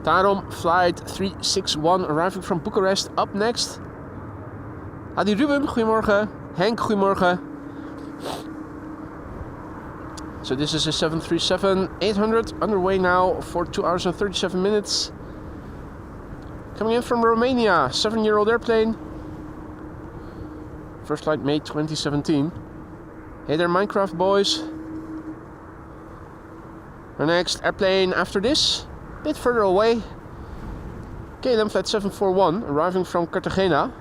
Tarom flight 361 arriving from Bucharest. Up next. Adi Ruben, goedemorgen. Henk, goedemorgen. So this is a 737-800 underway now for 2 hours and 37 minutes. Coming in from Romania, 7-year-old airplane. First flight May 2017. Hey there, Minecraft boys. Our next airplane after this, a bit further away. KLM flight 741 arriving from Cartagena.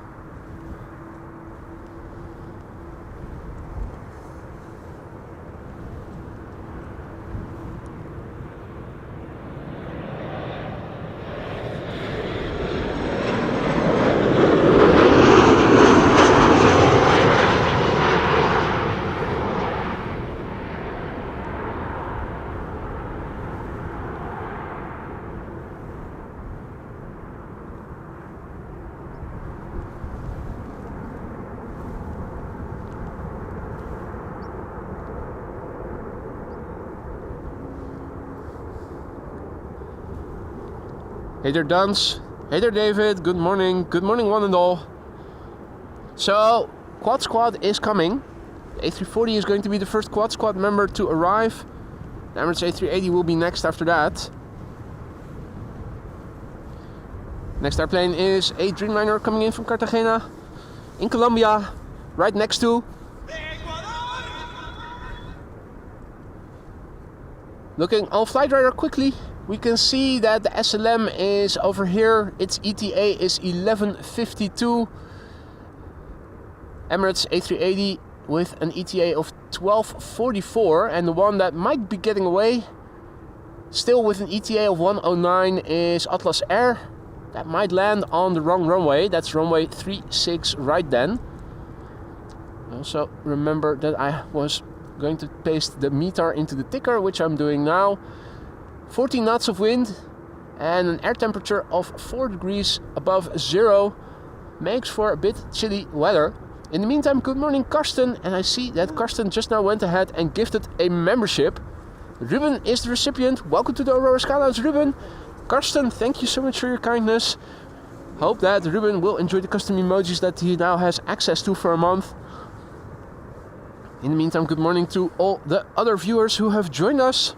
Hey there, Duns. Hey there, David. Good morning. Good morning, one and all. So, Quad Squad is coming. The A340 is going to be the first Quad Squad member to arrive. The Emirates A380 will be next after that. Next airplane is a Dreamliner coming in from Cartagena in Colombia, right next to. Looking on Flight Radar quickly, we can see that the SLM is over here. Its ETA is 11:52. Emirates A380 with an ETA of 12:44, and the one that might be getting away, still with an ETA of 1:09, is Atlas Air. That might land on the wrong runway. That's runway 36 right then. Also remember that I was going to paste the METAR into the ticker, which I'm doing now. 14 knots of wind and an air temperature of 4 degrees above zero makes for a bit chilly weather. In the meantime, good morning, Karsten, and I see that Karsten just now went ahead and gifted a membership. Ruben is the recipient. Welcome to the Aurora Skylands, Ruben. Karsten, thank you so much for your kindness. Hope that Ruben will enjoy the custom emojis that he now has access to for a month. In the meantime, good morning to all the other viewers who have joined us.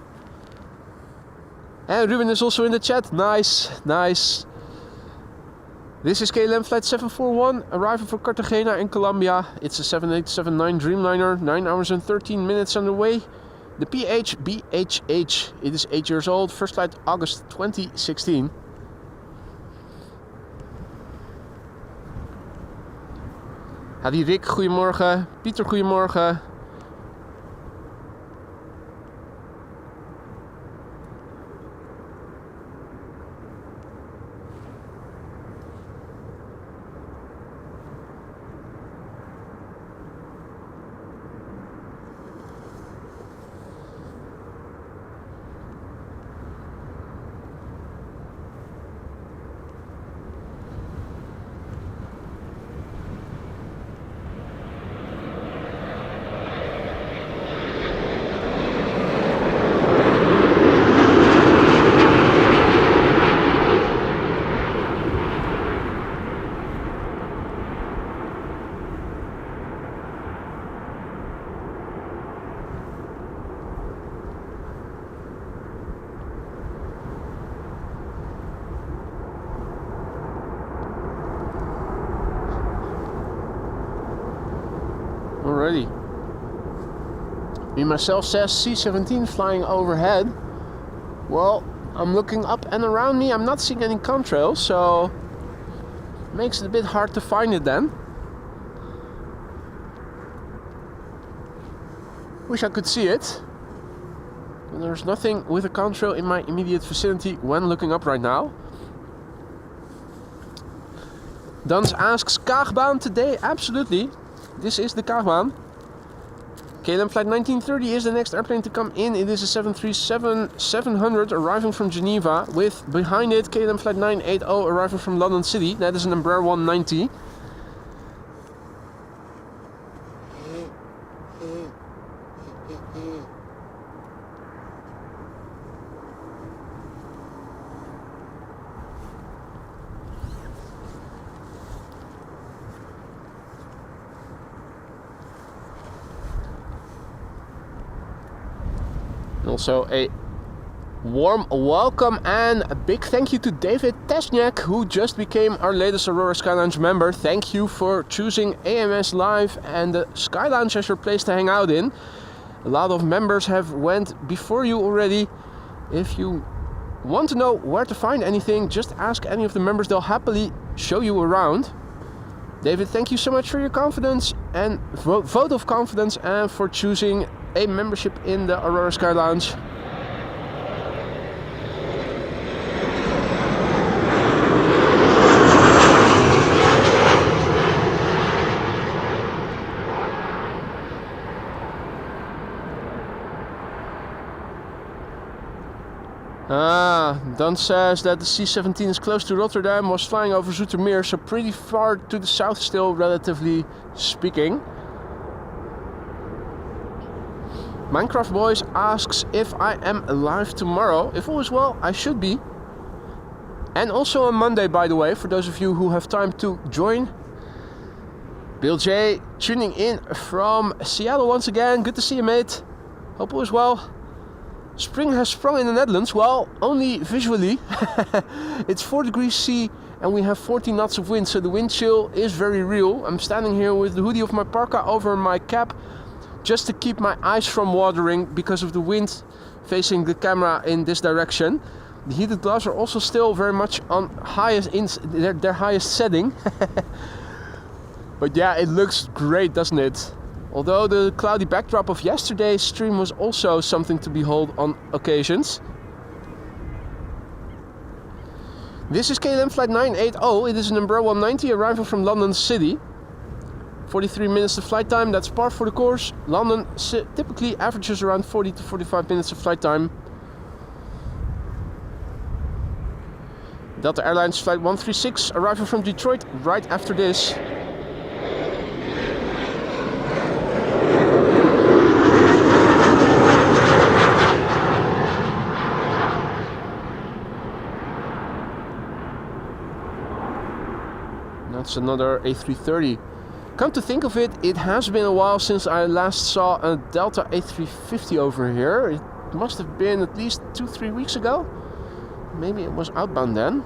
And Ruben is also in the chat. Nice, nice. This is KLM flight 741 arriving from Cartagena in Colombia. It's a 7879 Dreamliner, 9 hours and 13 minutes on the way. The PHBHH. It is 8 years old. First flight August 2016. Hadi Rick, goedemorgen. Pieter, goedemorgen. Me myself says C-17 flying overhead. Well, I'm looking up and around me. I'm not seeing any contrails, so makes it a bit hard to find it then. Wish I could see it. But there's nothing with a contrail in my immediate vicinity when looking up right now. Dans asks, Kaagbaan today? Absolutely. This is the Kaagbaan. KLM flight 1930 is the next airplane to come in. It is a 737-700 arriving from Geneva, with behind it KLM flight 980 arriving from London City. That is an Embraer 190. Also a warm welcome and a big thank you to David Tesniak, who just became our latest Aurora Sky Lounge member. Thank you for choosing AMS Live and the Sky Lounge as your place to hang out in. A lot of members have went before you already. If you want to know where to find anything, just ask any of the members. They'll happily show you around. David, thank you so much for your confidence and vote of confidence and for choosing a membership in the Aurora Sky Lounge. Don says that the C-17 is close to Rotterdam, was flying over Zoetermeer, so pretty far to the south still, relatively speaking. Minecraft Boys asks if I am live tomorrow. If all is well, I should be. And also on Monday, by the way, for those of you who have time to join. Bill J tuning in from Seattle once again. Good to see you, mate. Hope all is well. Spring has sprung in the Netherlands. Well, only visually. It's 4 degrees C and we have 14 knots of wind, so the wind chill is very real. I'm standing here with the hoodie of my parka over my cap, just to keep my eyes from watering because of the wind facing the camera in this direction. The heated gloves are also still very much on their highest setting. But yeah, it looks great, doesn't it? Although the cloudy backdrop of yesterday's stream was also something to behold on occasions. This is KLM flight 980. It is an Embraer 190 arriving from London City. 43 minutes of flight time, that's par for the course. London typically averages around 40 to 45 minutes of flight time. Delta Airlines flight 136 arriving from Detroit right after this. That's another A330. Come to think of it, it has been a while since I last saw a Delta A350 over here. It must have been at least 2-3 weeks ago. Maybe it was outbound then.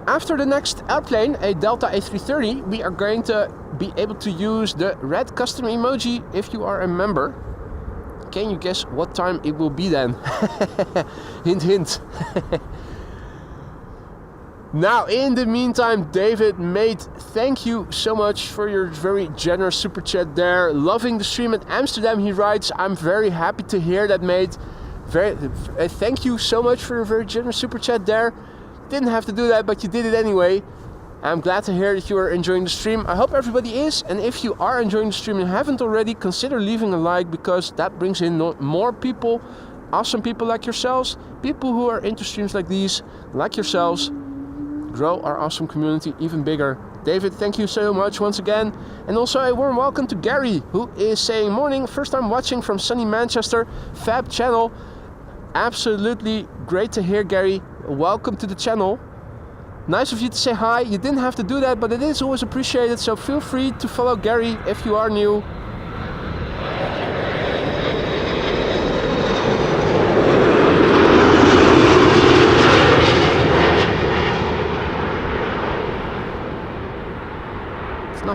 After the next airplane, a Delta A330, we are going to be able to use the red custom emoji if you are a member. Can you guess what time it will be then? Hint, hint. Now, in the meantime, David, mate, thank you so much for your very generous super chat there. Loving the stream at Amsterdam, he writes. I'm very happy to hear that, mate. Thank you so much for your very generous super chat there. Didn't have to do that, but you did it anyway. I'm glad to hear that you are enjoying the stream. I hope everybody is, and if you are enjoying the stream and haven't already, consider leaving a like, because that brings in more people, awesome people like yourselves, people who are into streams like these, like yourselves. Grow our awesome community even bigger. David, thank you so much once again. And also a warm welcome to Gary, who is saying, morning, first time watching from sunny Manchester, fab channel. Absolutely great to hear, Gary. Welcome to the channel. Nice of you to say hi. You didn't have to do that, but it is always appreciated, so feel free to follow Gary if you are new.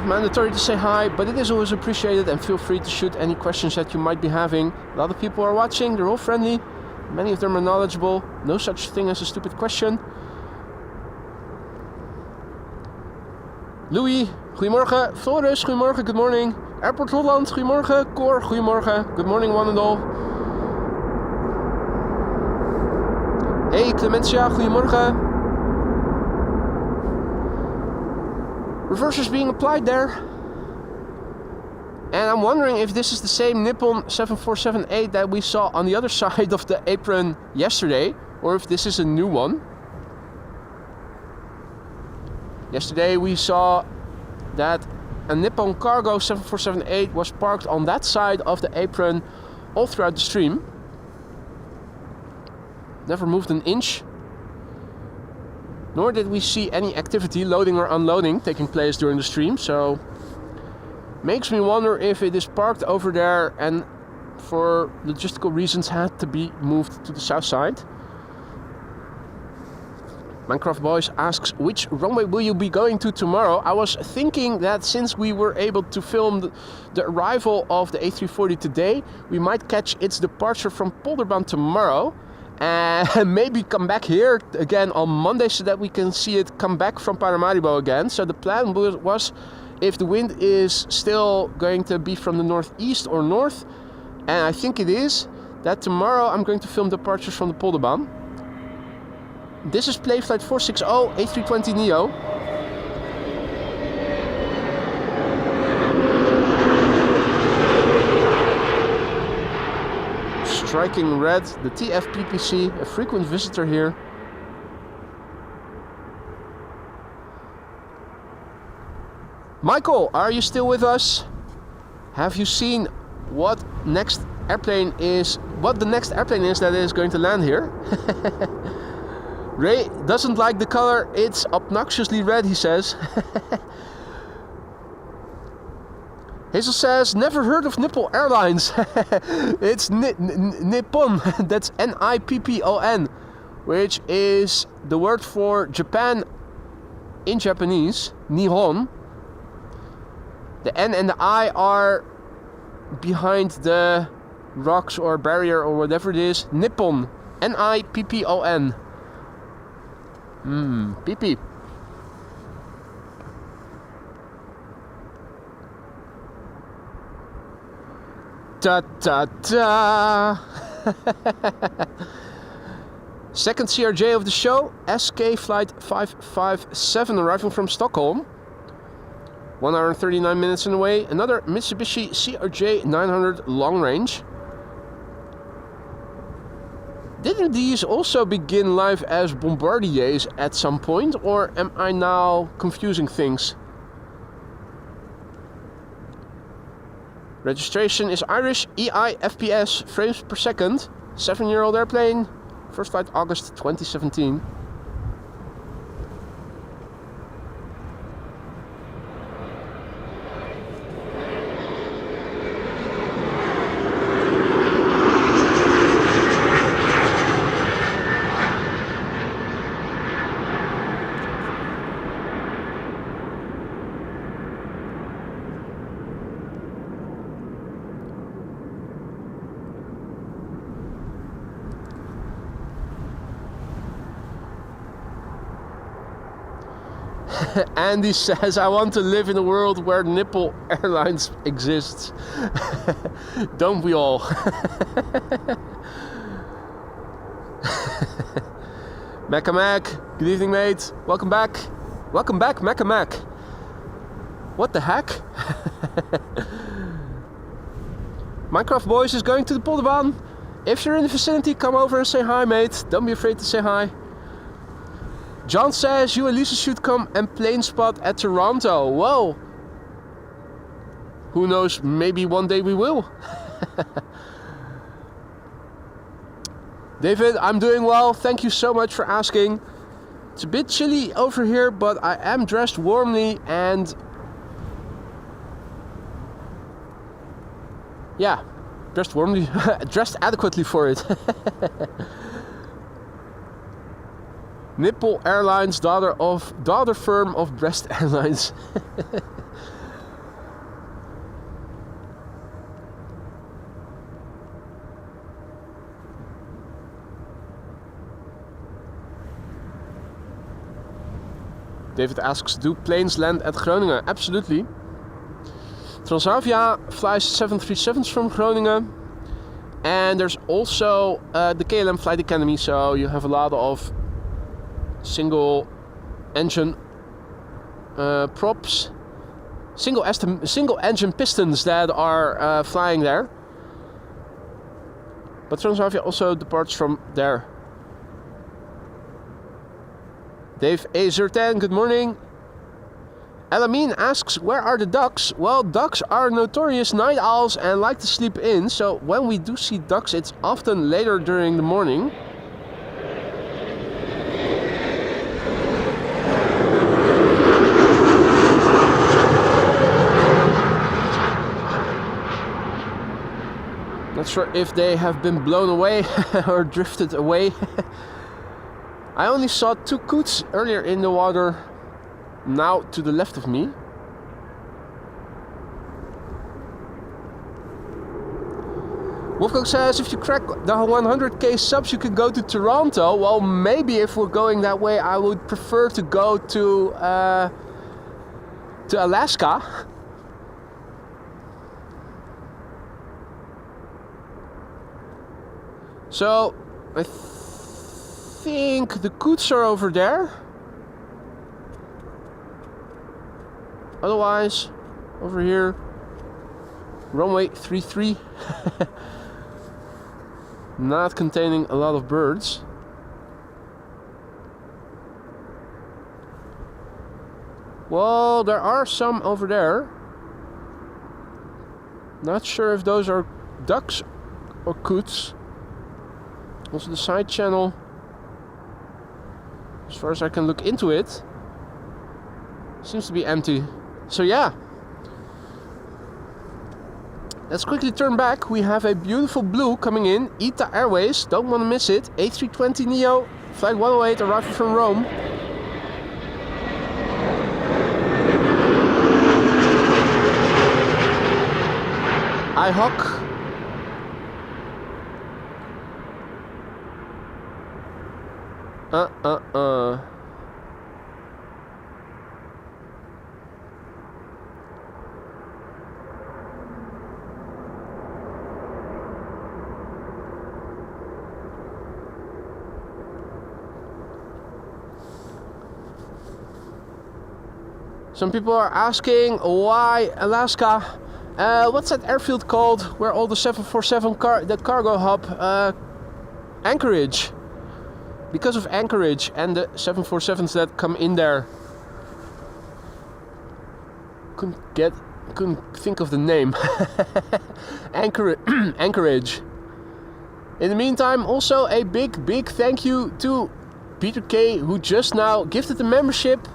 mandatory to say hi, but it is always appreciated, and feel free to shoot any questions that you might be having. A lot of people are watching, they're all friendly, many of them are knowledgeable, no such thing as a stupid question. Louis, goedemorgen. Floris, goedemorgen, good morning. Airport Holland, goedemorgen. Cor, goedemorgen. Good morning one and all. Hey Clementia, goedemorgen. Reverse is being applied there. And I'm wondering if this is the same Nippon 747-8 that we saw on the other side of the apron yesterday, or if this is a new one. Yesterday we saw that a Nippon Cargo 747-8 was parked on that side of the apron all throughout the stream. Never moved an inch. Nor did we see any activity, loading or unloading, taking place during the stream. So makes me wonder if it is parked over there and for logistical reasons had to be moved to the south side. Minecraft Boys asks, which runway will you be going to tomorrow? I was thinking that since we were able to film the arrival of the A340 today, we might catch its departure from Polderbaan tomorrow and maybe come back here again on Monday so that we can see it come back from Paramaribo again. So the plan was, if the wind is still going to be from the northeast or north, and I think it is, that tomorrow I'm going to film departures from the Polderbaan. This is Playflight 460 A320neo. Striking red, the TFPPC, a frequent visitor here. Michael, are you still with us? Have you seen what the next airplane is that is going to land here? Ray doesn't like the color, it's obnoxiously red, he says. Hazel says, never heard of Nippon Airlines. It's Nippon, that's Nippon, which is the word for Japan in Japanese, Nihon. The N and the I are behind the rocks or barrier or whatever it is. Nippon, Nippon. Pee-pee. Ta-ta-ta. Second CRJ of the show, SK Flight 557, arriving from Stockholm. 1 hour and 39 minutes on the way. Another Mitsubishi CRJ 900 long range. Didn't these also begin live as Bombardiers at some point, or am I now confusing things? Registration is Irish, EI FPS, frames per second, 7-year-old airplane, first flight August 2017. Andy says, I want to live in a world where Nippon Airlines exists. Don't we all? Macca Mac, good evening mate. Welcome back. Welcome back, Macca Mac. What the heck? Minecraft Boys is going to the Polderbaan. If you're in the vicinity, come over and say hi mate. Don't be afraid to say hi. John says, you and Lisa should come and plane spot at Toronto. Whoa. Who knows, maybe one day we will. David, I'm doing well. Thank you so much for asking. It's a bit chilly over here, but I am dressed warmly and... yeah, dressed warmly, dressed adequately for it. Nippon Airlines, daughter firm of Brest Airlines. David asks, do planes land at Groningen? Absolutely. Transavia flies 737s from Groningen. And there's also the KLM Flight Academy, so you have a lot of single engine props, single engine pistons that are flying there. But Transavia also departs from there. Dave A010, good morning. Elamine asks, where are the ducks? Well, ducks are notorious night owls and like to sleep in, so when we do see ducks, it's often later during the morning. Not sure if they have been blown away or drifted away. I only saw 2 coots earlier in the water. Now to the left of me. Wolfgang says, if you crack the 100k subs you can go to Toronto. Well, maybe if we're going that way I would prefer to go to Alaska. So I think the coots are over there. Otherwise, over here, runway 33, not containing a lot of birds. Well, there are some over there. Not sure if those are ducks or coots. Also the side channel, as far as I can look into it, seems to be empty. So yeah, let's quickly turn back. We have a beautiful blue coming in, ITA Airways, don't want to miss it. A320neo, flight 108, arriving from Rome. IHOC. Some people are asking why Alaska. What's that airfield called where all the 747 that cargo hub? Anchorage. Because of Anchorage and the 747s that come in there. Couldn't think of the name. Anchorage. In the meantime, also a big thank you to Peter K, who just now gifted the membership.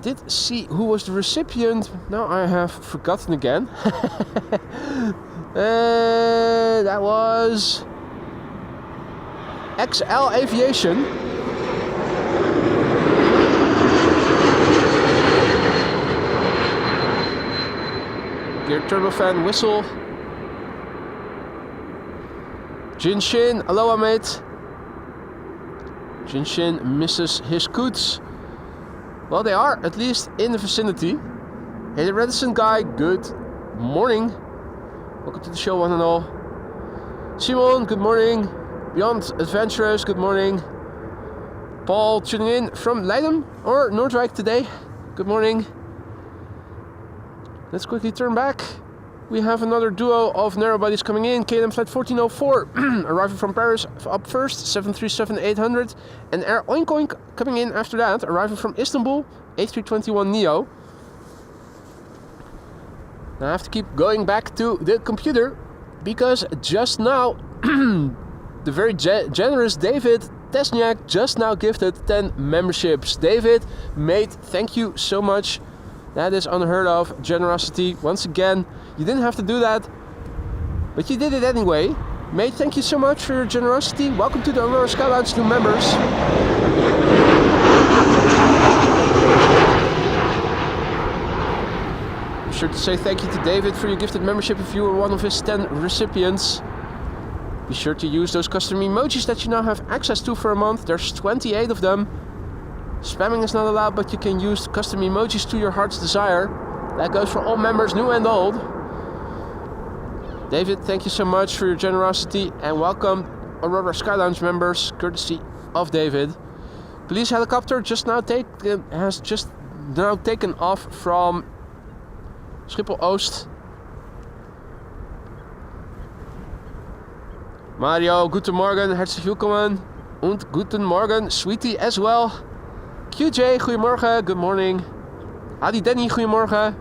Did see who was the recipient. Now I have forgotten again. That was XL Aviation. Gear turbofan whistle. Jinshin, aloha mate. Jinshin misses his coots. Well, they are at least in the vicinity. Hey, the reticent guy, good morning. Welcome to the show, one and all. Simon, good morning. Beyond Adventurous, good morning. Paul tuning in from Leiden or Noordwijk today. Good morning. Let's quickly turn back. We have another duo of narrowbodies coming in. KLM flight 1404 arriving from Paris up first, 737-800. And Air Oink Oink coming in after that, arriving from Istanbul, A321neo. Now I have to keep going back to the computer because just now the very generous David Tesniak just now gifted 10 memberships. David, mate, thank you so much. That is unheard of generosity. Once again, you didn't have to do that, but you did it anyway. Mate, thank you so much for your generosity. Welcome to the Aurora Sky Lounge new members. Be sure to say thank you to David for your gifted membership if you were one of his 10 recipients. Be sure to use those custom emojis that you now have access to for a month. There's 28 of them. Spamming is not allowed, but you can use custom emojis to your heart's desire. That goes for all members, new and old. David, thank you so much for your generosity, and welcome Aurora Sky Lounge members, courtesy of David. Police helicopter has just now taken off from Schiphol Oost. Mario, guten Morgen, herzlich willkommen. Und guten Morgen, Sweetie as well. QJ, goedemorgen, good morning. Adi Denny, goedemorgen.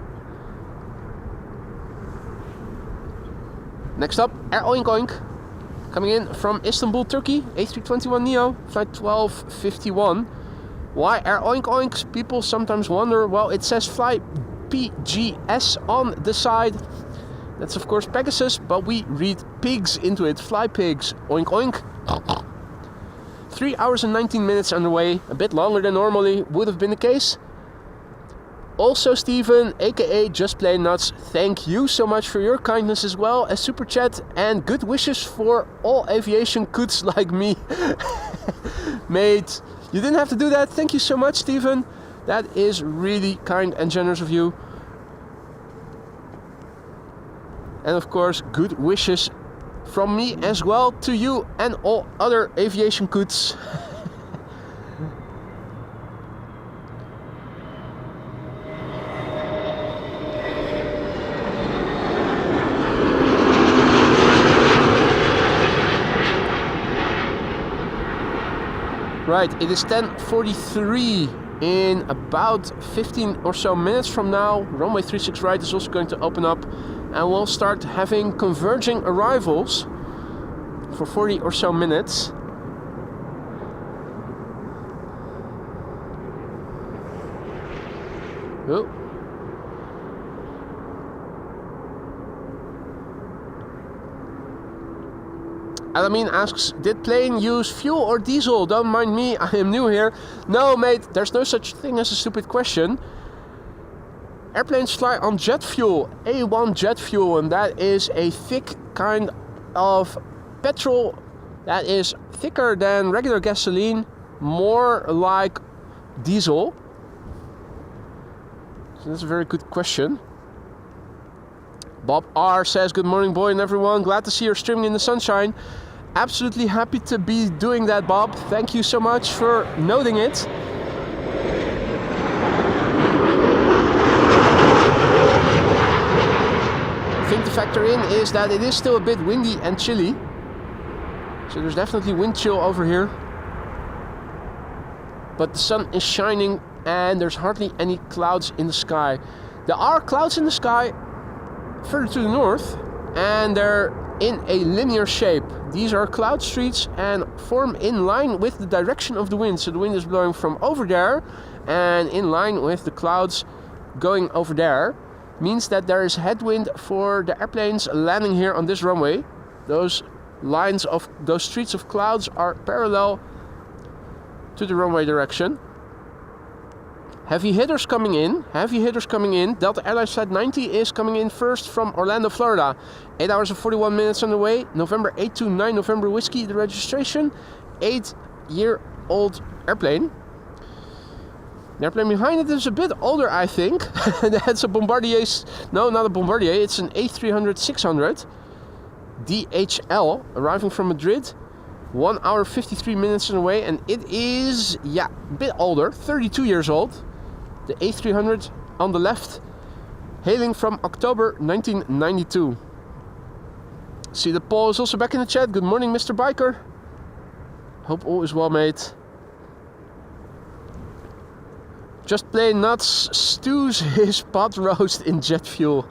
Next up, Air Oink Oink. Coming in from Istanbul, Turkey, A321neo, flight 1251. Why Air Oink Oink? People sometimes wonder. Well, it says fly PGS on the side. That's of course Pegasus, but we read pigs into it. Fly pigs. Oink oink. 3 hours and 19 minutes underway. A bit longer than normally would have been the case. Also Steven, aka Just Plain Nuts, thank you so much for your kindness as well as super chat and good wishes for all aviation coots like me. Mate, you didn't have to do that. Thank you so much, Steven. That is really kind and generous of you. And of course, good wishes from me as well to you and all other aviation coots. Right, it is 10:43. In about 15 or so minutes from now, runway 36 right is also going to open up, and we'll start having converging arrivals for 40 or so minutes. Oh. Alamine asks, did plane use fuel or diesel? Don't mind me, I am new here. No, mate, there's no such thing as a stupid question. Airplanes fly on jet fuel, A1 jet fuel, and that is a thick kind of petrol that is thicker than regular gasoline, more like diesel. So that's a very good question. Bob R says, good morning, boy and everyone. Glad to see you're streaming in the sunshine. Absolutely happy to be doing that, Bob. Thank you so much for noting it. I think the factor in is that it is still a bit windy and chilly. So there's definitely wind chill over here. But the sun is shining and there's hardly any clouds in the sky. There are clouds in the sky further to the north, and they're in a linear shape. These are cloud streets and form in line with the direction of the wind. So the wind is blowing from over there and in line with the clouds going over there. Means that there is headwind for the airplanes landing here on this runway. Those lines of those streets of clouds are parallel to the runway direction. Heavy hitters coming in. Delta Airlines Flight 90 is coming in first from Orlando, Florida. 8 hours and 41 minutes on the way. November 829, November Whiskey, the registration. 8-year-old airplane. The airplane behind it is a bit older, I think. That's a Bombardier. No, not a Bombardier. It's an A300-600 DHL arriving from Madrid. 1 hour 53 minutes on the way, and it is, a bit older, 32 years old. The A300 on the left, hailing from October 1992. See, the Paul is also back in the chat. Good morning, Mr. Biker. Hope all is well, mate. Just Plain Nuts stews his pot roast in jet fuel.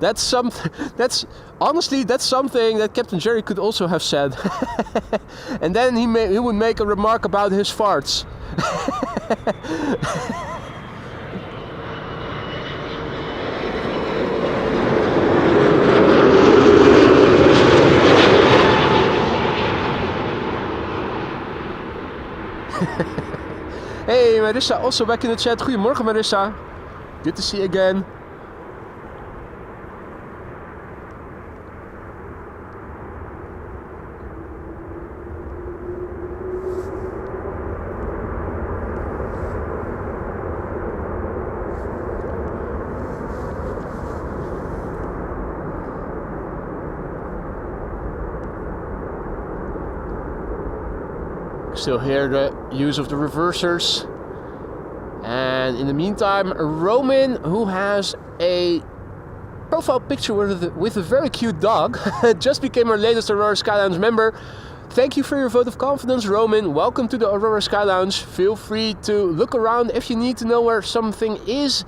That's something that Captain Jerry could also have said. And then he would make a remark about his farts. Hey, Marissa, also back in the chat. Goedemorgen, Marissa. Good to see you again. Still hear the use of the reversers. And in the meantime, Roman, who has a profile picture with a very cute dog, just became our latest Aurora Sky Lounge member. Thank you for your vote of confidence, Roman. Welcome to the Aurora Sky Lounge. Feel free to look around if you need to know where something is.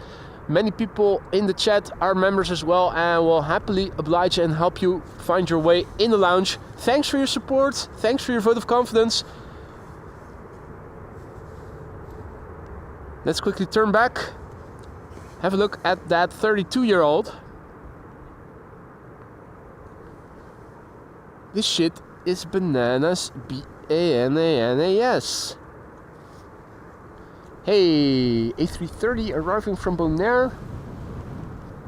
Many people in the chat are members as well and will happily oblige and help you find your way in the lounge. Thanks for your support. Thanks for your vote of confidence. Let's quickly turn back. Have a look at that 32-year-old. This shit is bananas. B-A-N-A-N-A-S. Hey, A330 arriving from Bonaire.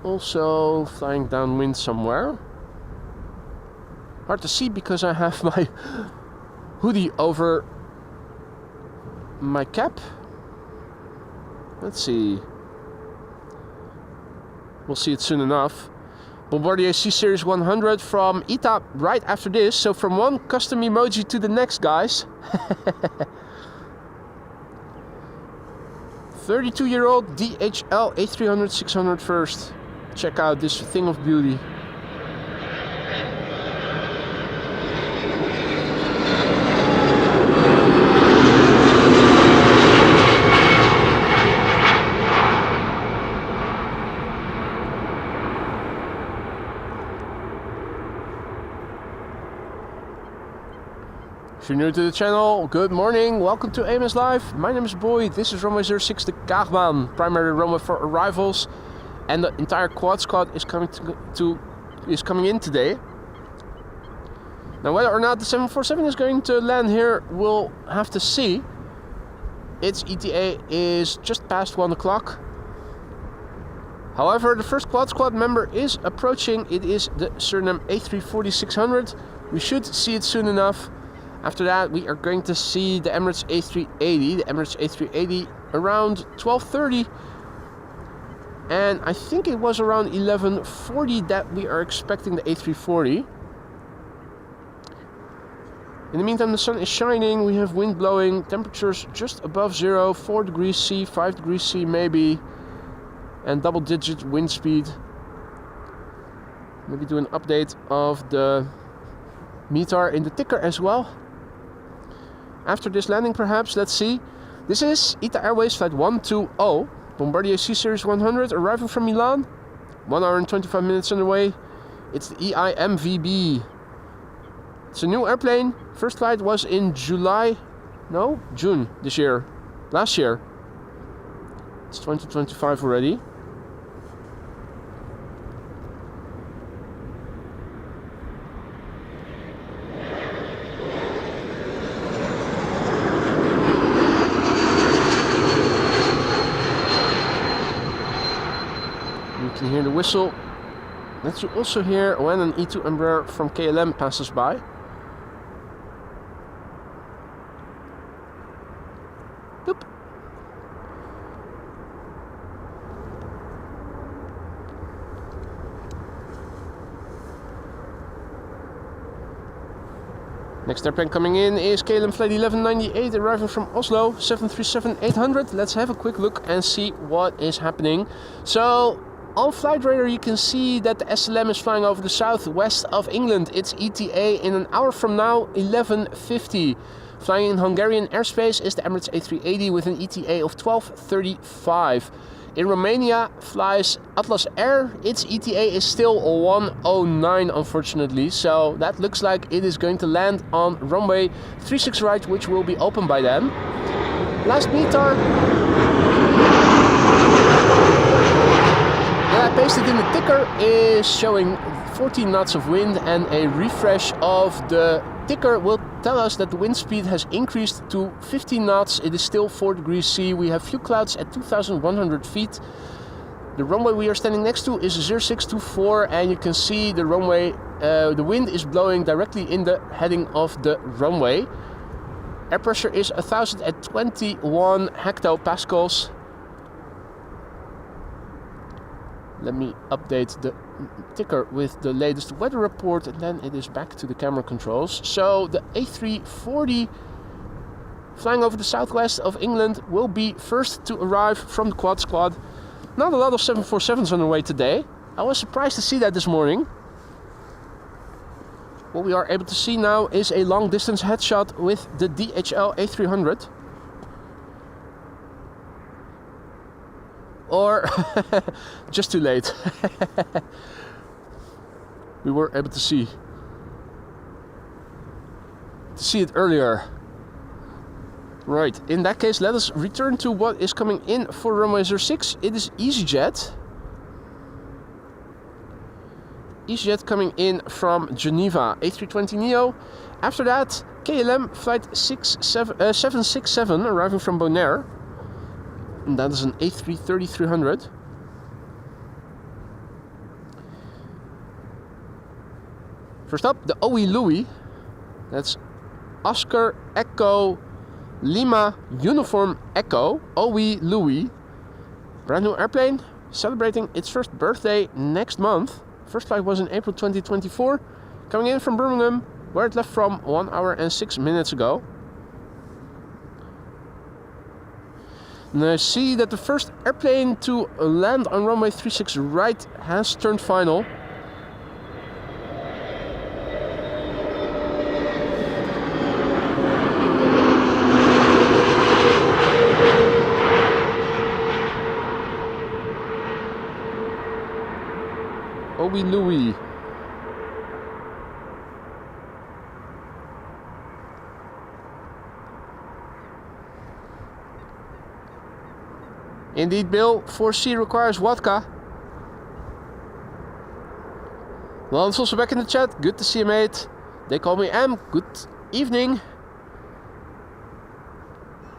Also flying downwind somewhere. Hard to see because I have my hoodie over my cap. Let's see. We'll see it soon enough. Bombardier C Series 100 from ITA right after this. So from one custom emoji to the next, guys. 32-year-old DHL A300 600 first. Check out this thing of beauty. If you're new to the channel, good morning, welcome to AMS Live. My name is Boy, this is runway 06, the Kaagbaan, primary runway for arrivals, and the entire quad squad is coming in today. Now whether or not the 747 is going to land here, we'll have to see. Its ETA is just past 1 o'clock. However, the first quad squad member is approaching. It is the Suriname A340 600. We should see it soon enough. After that, we are going to see the Emirates A380. The Emirates A380 around 12:30. And I think it was around 11:40 that we are expecting the A340. In the meantime, the sun is shining. We have wind blowing. Temperatures just above zero. 4 degrees C, 5 degrees C maybe. And double-digit wind speed. Maybe do an update of the meter in the ticker as well. After this landing perhaps, let's see. This is ITA Airways flight 120, Bombardier C Series 100, arriving from Milan. 1 hour and 25 minutes on the way. It's the EIMVB. It's a new airplane. First flight was in June this year. Last year. It's 2025 already. You can hear the whistle. Let's also hear when an E2 Embraer from KLM passes by. Boop. Next airplane coming in is KLM flight 1198 arriving from Oslo, 737-800. Let's have a quick look and see what is happening. So on flight radar you can see that the SLM is flying over the southwest of England. Its ETA in an hour from now, 11:50. Flying in Hungarian airspace is the Emirates A380 with an ETA of 12:35. In Romania flies Atlas Air. Its ETA is still 1:09 unfortunately, so that looks like it is going to land on runway 36 right, which will be open by then. Last meter. I pasted in the ticker is showing 14 knots of wind, and a refresh of the ticker will tell us that the wind speed has increased to 15 knots. It is still 4 degrees C. We have few clouds at 2,100 feet. The runway we are standing next to is 0624, and you can see the runway, the wind is blowing directly in the heading of the runway. Air pressure is 1,021 hectopascals. Let me update the ticker with the latest weather report, and then it is back to the camera controls. So the A340 flying over the southwest of England, will be first to arrive from the Quad Squad. Not a lot of 747s on the way today. I was surprised to see that this morning. What we are able to see now is a long distance headshot with the DHL A300. Or just too late. We were able to see it earlier. Right, in that case, let us return to what is coming in for runway 06. It is EasyJet. EasyJet coming in from Geneva, A320neo. After that, KLM flight 767 arriving from Bonaire. And that is an A330-300. First up, the OE Louis. That's Oscar Echo Lima Uniform Echo, OE Louis. Brand new airplane, celebrating its first birthday next month. First flight was in April 2024. Coming in from Birmingham, where it left from 1 hour and 6 minutes ago. And I see that the first airplane to land on runway 36 right has turned final. OE Louis. Indeed, Bill, 4C requires vodka. Lance also back in the chat. Good to see you, mate. They call me M. Good evening.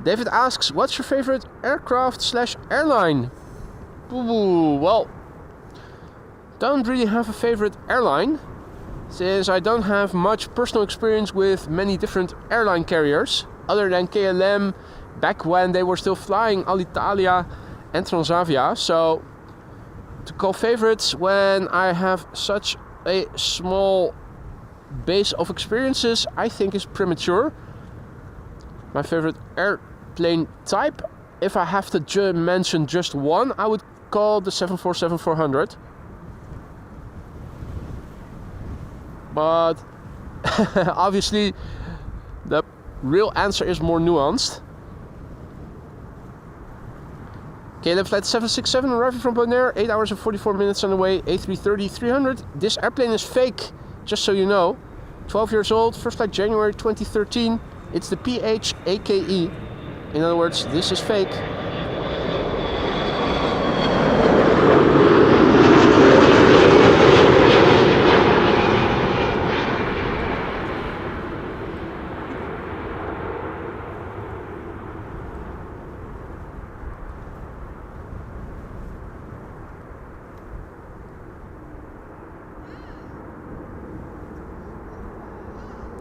David asks, what's your favorite aircraft/airline? Ooh, well, don't really have a favorite airline, since I don't have much personal experience with many different airline carriers, other than KLM, back when they were still flying Alitalia and Transavia. So to call favorites when I have such a small base of experiences, I think is premature. My favorite airplane type, if I have to mention just one, I would call the 747-400. But obviously the real answer is more nuanced. KLM flight 767 arriving from Bonaire, 8 hours and 44 minutes on the way, A330-300. This airplane is fake, just so you know. 12 years old, first flight January 2013. It's the PHAKE. In other words, this is fake.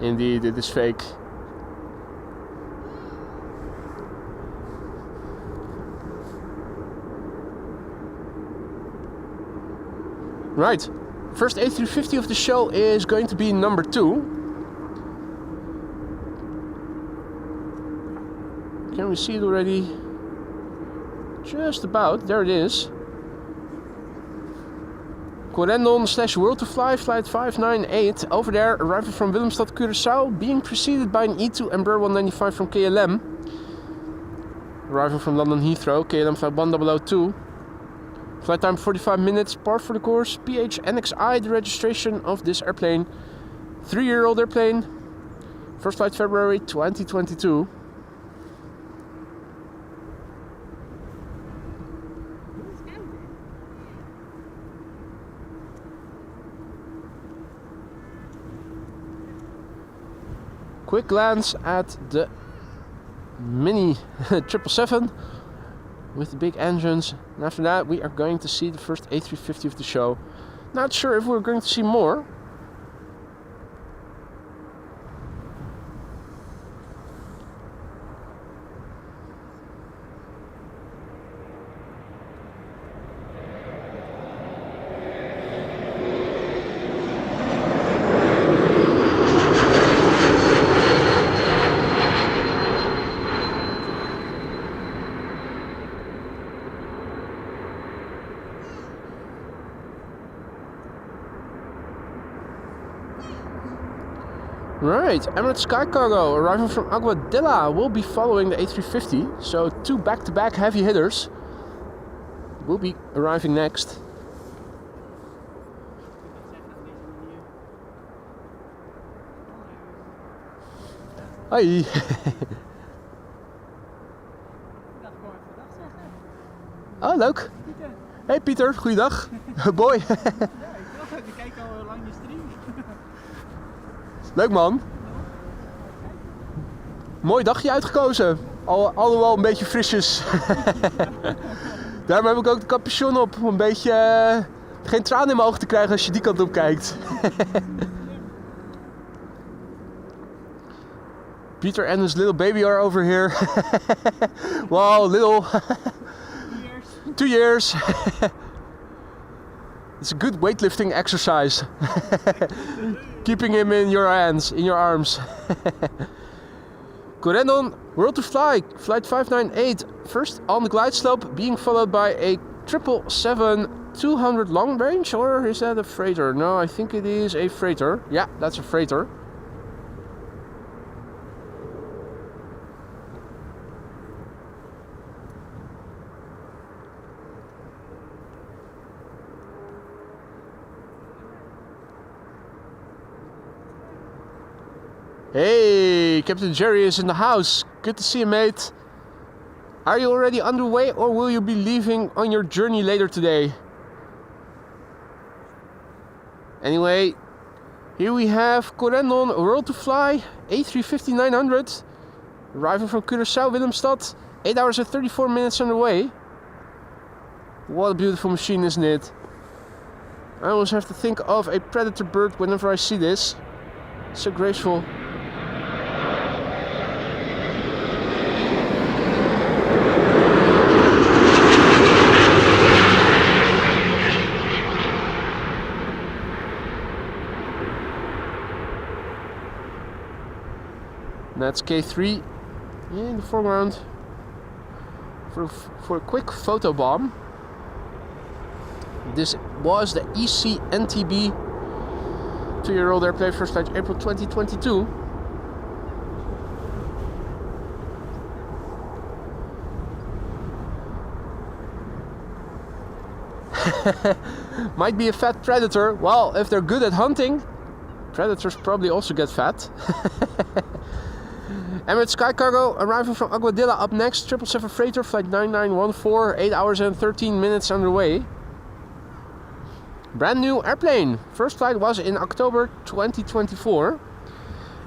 Indeed, it is fake. Right, first A350 of the show is going to be number 2. Can we see it already? Just about, there it is. Corendon/World to Fly, flight 598, over there, arriving from Willemstad, Curaçao, being preceded by an E2 Embraer 195 from KLM. Arriving from London Heathrow, KLM flight 1002. Flight time 45 minutes, par for the course, PHNXI, the registration of this airplane. 3-year-old airplane, first flight February 2022. Quick glance at the mini 777 with the big engines, and after that we are going to see the first A350 of the show. Not sure if we're going to see more. Right, Emirates Sky Cargo arriving from Aguadilla will be following the A350. So 2 back-to-back heavy hitters will be arriving next. Hoi. Oh, leuk. Hey Pieter, goeiedag. Boy. Ja, ik kijk al lang je stream. Leuk man. Mooi dagje uitgekozen. Alhoewel een beetje frisjes. Daarom heb ik ook de capuchon op. Om een beetje geen tranen in mijn ogen te krijgen als je die kant op kijkt. Peter and his little baby are over here. Wow, little. 2 years. It's a good weightlifting exercise. Keeping him in your hands, in your arms. Corendon, World to Fly, flight 598, first on the glide slope, being followed by a 777-200 long range, or is that a freighter? No, I think it is a freighter. Yeah, that's a freighter. Hey, Captain Jerry is in the house. Good to see you, mate. Are you already underway or will you be leaving on your journey later today? Anyway, here we have Corendon, World to Fly, A350-900, arriving from Curaçao, Willemstad, 8 hours and 34 minutes underway. What a beautiful machine, isn't it? I always have to think of a predator bird whenever I see this. So graceful. That's K3 in the foreground for a quick photo bomb. This was the ECNTB 2-year-old airplane, first flight April 2022. Might be a fat predator. Well, if they're good at hunting, predators probably also get fat. Emirates Sky Cargo arriving from Aguadilla up next. 777 freighter, flight 9914, 8 hours and 13 minutes underway. Brand new airplane. First flight was in October 2024.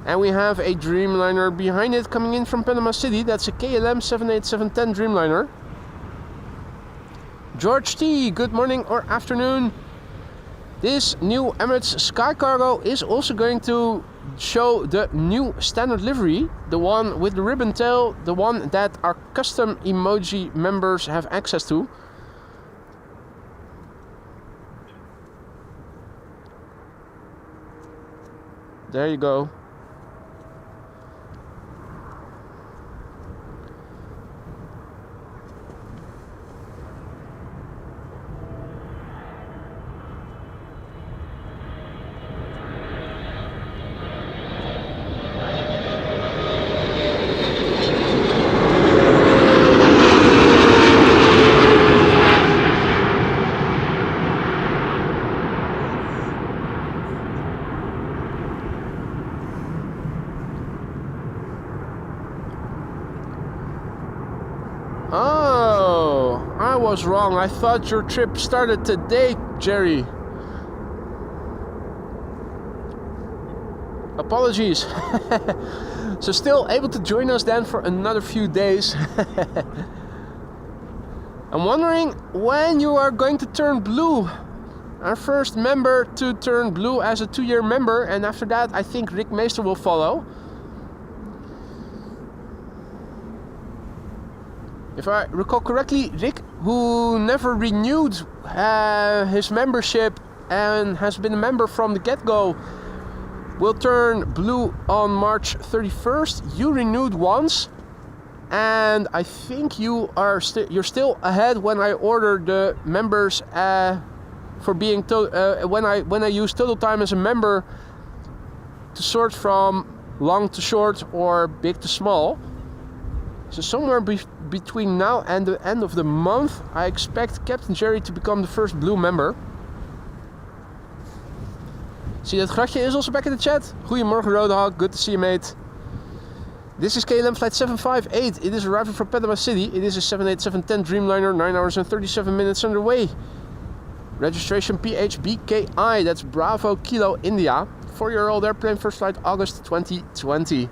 And we have a Dreamliner behind it coming in from Panama City. That's a KLM 787-10 Dreamliner. George T, good morning or afternoon. This new Emirates Sky Cargo is also going to show the new standard livery, the one with the ribbon tail, the one that our custom emoji members have access to. There you go. Oh, I was wrong. I thought your trip started today, Jerry. Apologies. So still able to join us then for another few days. I'm wondering when you are going to turn blue. Our first member to turn blue as a 2-year member, and after that I think Rick Meester will follow. If I recall correctly, Rick, who never renewed his membership and has been a member from the get-go, will turn blue on March 31st. You renewed once, and I think you're still ahead when I order the members for being when I use total time as a member. to sort from long to short or big to small. So somewhere between now and the end of the month, I expect Captain Jerry to become the first blue member. See that Gratje is also back in the chat. Goedemorgen Roadhog, good to see you, mate. This is KLM flight 758. It is arriving from Panama City. It is a 787-10 Dreamliner, 9 hours and 37 minutes underway. Registration PHBKI, that's Bravo Kilo India. 4-year-old airplane, first flight August 2020.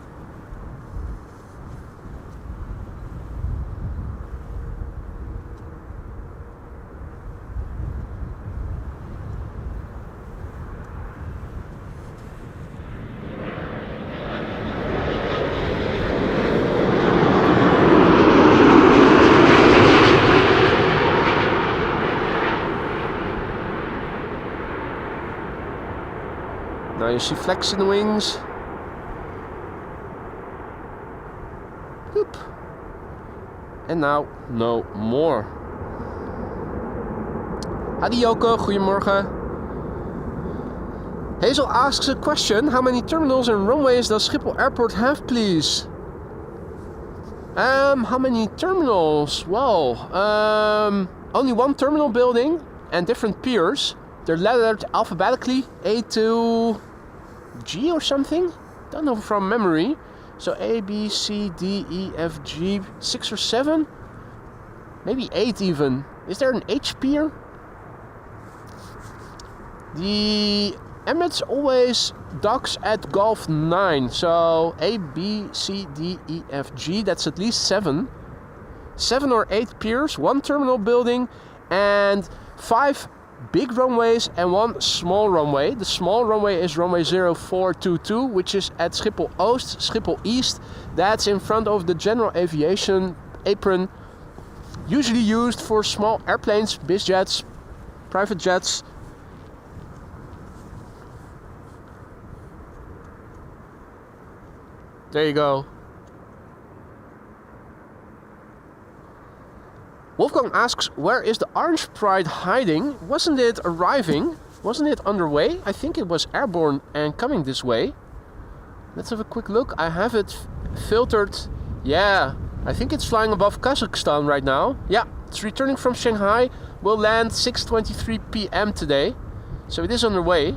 Now you see flex in the wings. Boop. And now no more. Hadi Joko, goedemorgen. Hazel asks a question. How many terminals and runways does Schiphol Airport have, please? How many terminals? Well, only one terminal building and different piers. They're lettered alphabetically, A to G or something? Don't know from memory. So A, B, C, D, E, F, G, 6 or 7? Maybe 8 even. Is there an H pier? The Emirates always docks at Gulf 9. So A, B, C, D, E, F, G. That's at least 7. 7 or 8 piers, 1 terminal building, and 5 big runways and 1 small runway. The small runway is runway 0422, which is at Schiphol Oost, Schiphol East. That's in front of the general aviation apron, usually used for small airplanes, biz jets, private jets. There you go. Wolfgang asks, where is the Orange Pride hiding? Wasn't it arriving? Wasn't it underway? I think it was airborne and coming this way. Let's have a quick look. I have it filtered. Yeah, I think it's flying above Kazakhstan right now. Yeah, it's returning from Shanghai. Will land 6:23 p.m. today. So it is underway.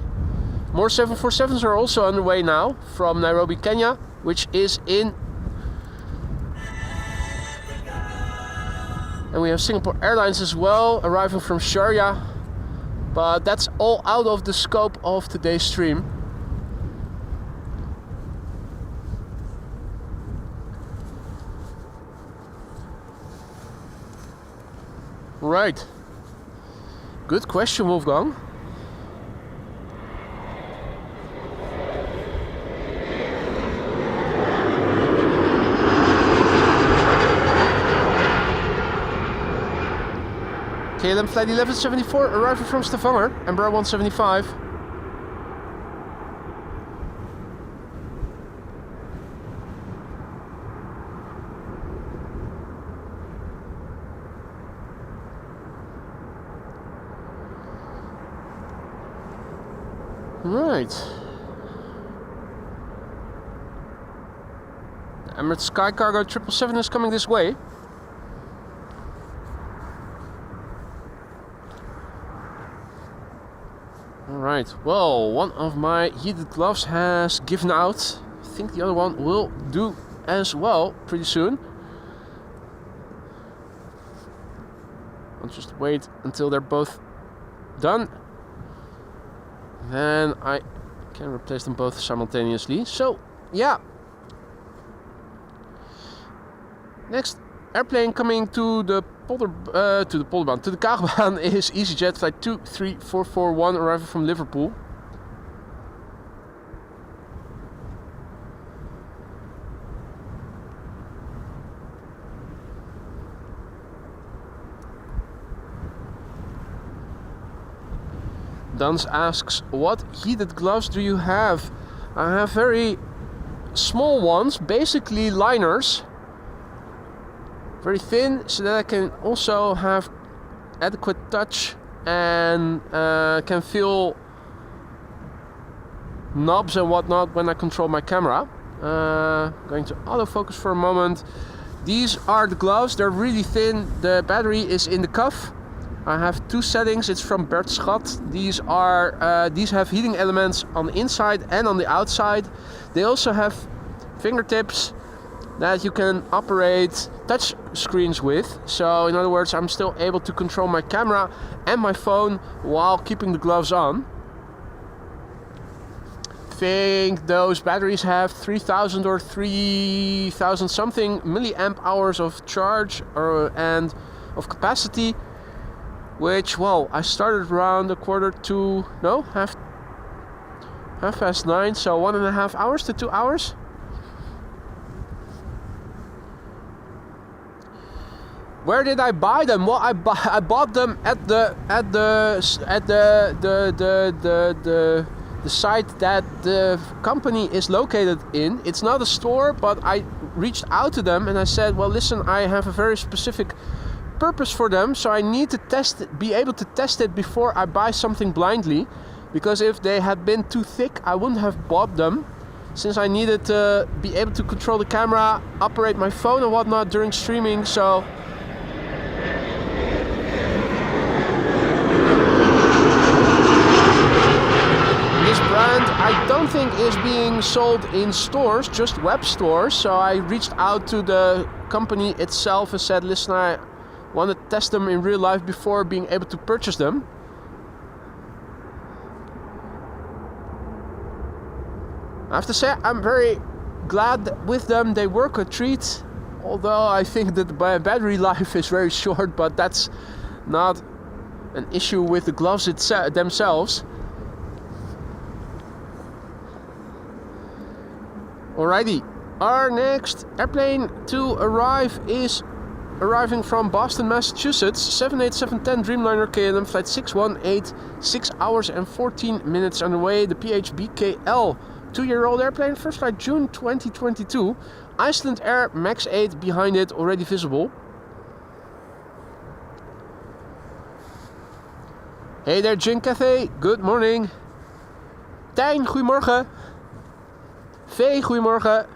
More 747s are also underway now from Nairobi, Kenya, which is in. And we have Singapore Airlines as well, arriving from Sharjah. But that's all out of the scope of today's stream. Right. Good question, Wolfgang. KLM flight 1174 arriving from Stavanger, Embraer 175. Right. The Emirates Sky Cargo 777 is coming this way. Alright, well, one of my heated gloves has given out. I think the other one will do as well pretty soon. I'll just wait until they're both done. Then I can replace them both simultaneously. So, yeah. Next airplane coming to the Kaagbaan is EasyJet flight 23441 arriving from Liverpool. Dans asks, what heated gloves do you have? I have very small ones, basically liners. Very thin, so that I can also have adequate touch and can feel knobs and whatnot when I control my camera. Going to autofocus for a moment. These are the gloves. They're really thin. The battery is in the cuff. I have two settings. It's from Bert Schat. These have heating elements on the inside and on the outside. They also have fingertips that you can operate touch screens with. So in other words, I'm still able to control my camera and my phone while keeping the gloves on. I think those batteries have 3000 or 3000 something milliamp hours of charge and of capacity, which, well, I started around half past 9, so 1.5 hours to 2 hours. Where did I buy them? Well, I bought them at the site that the company is located in. It's not a store, but I reached out to them and I said, well, listen, I have a very specific purpose for them, so I need to be able to test it before I buy something blindly, because if they had been too thick, I wouldn't have bought them, since I needed to be able to control the camera, operate my phone and whatnot during streaming. So brand I don't think is being sold in stores, just web stores. So I reached out to the company itself and said, listen, I want to test them in real life before being able to purchase them. I have to say, I'm very glad with them. They work a treat, although I think that the battery life is very short, but that's not an issue with the gloves themselves. Alrighty, our next airplane to arrive is arriving from Boston, Massachusetts, 787-10 Dreamliner KLM flight 618, 6 hours and 14 minutes on the way. The PHBKL, 2-year-old airplane, first flight June 2022. Iceland Air Max 8 behind it, already visible. Hey there, Gin Cafe, good morning. Tijn, goedemorgen. Vee, goedemorgen.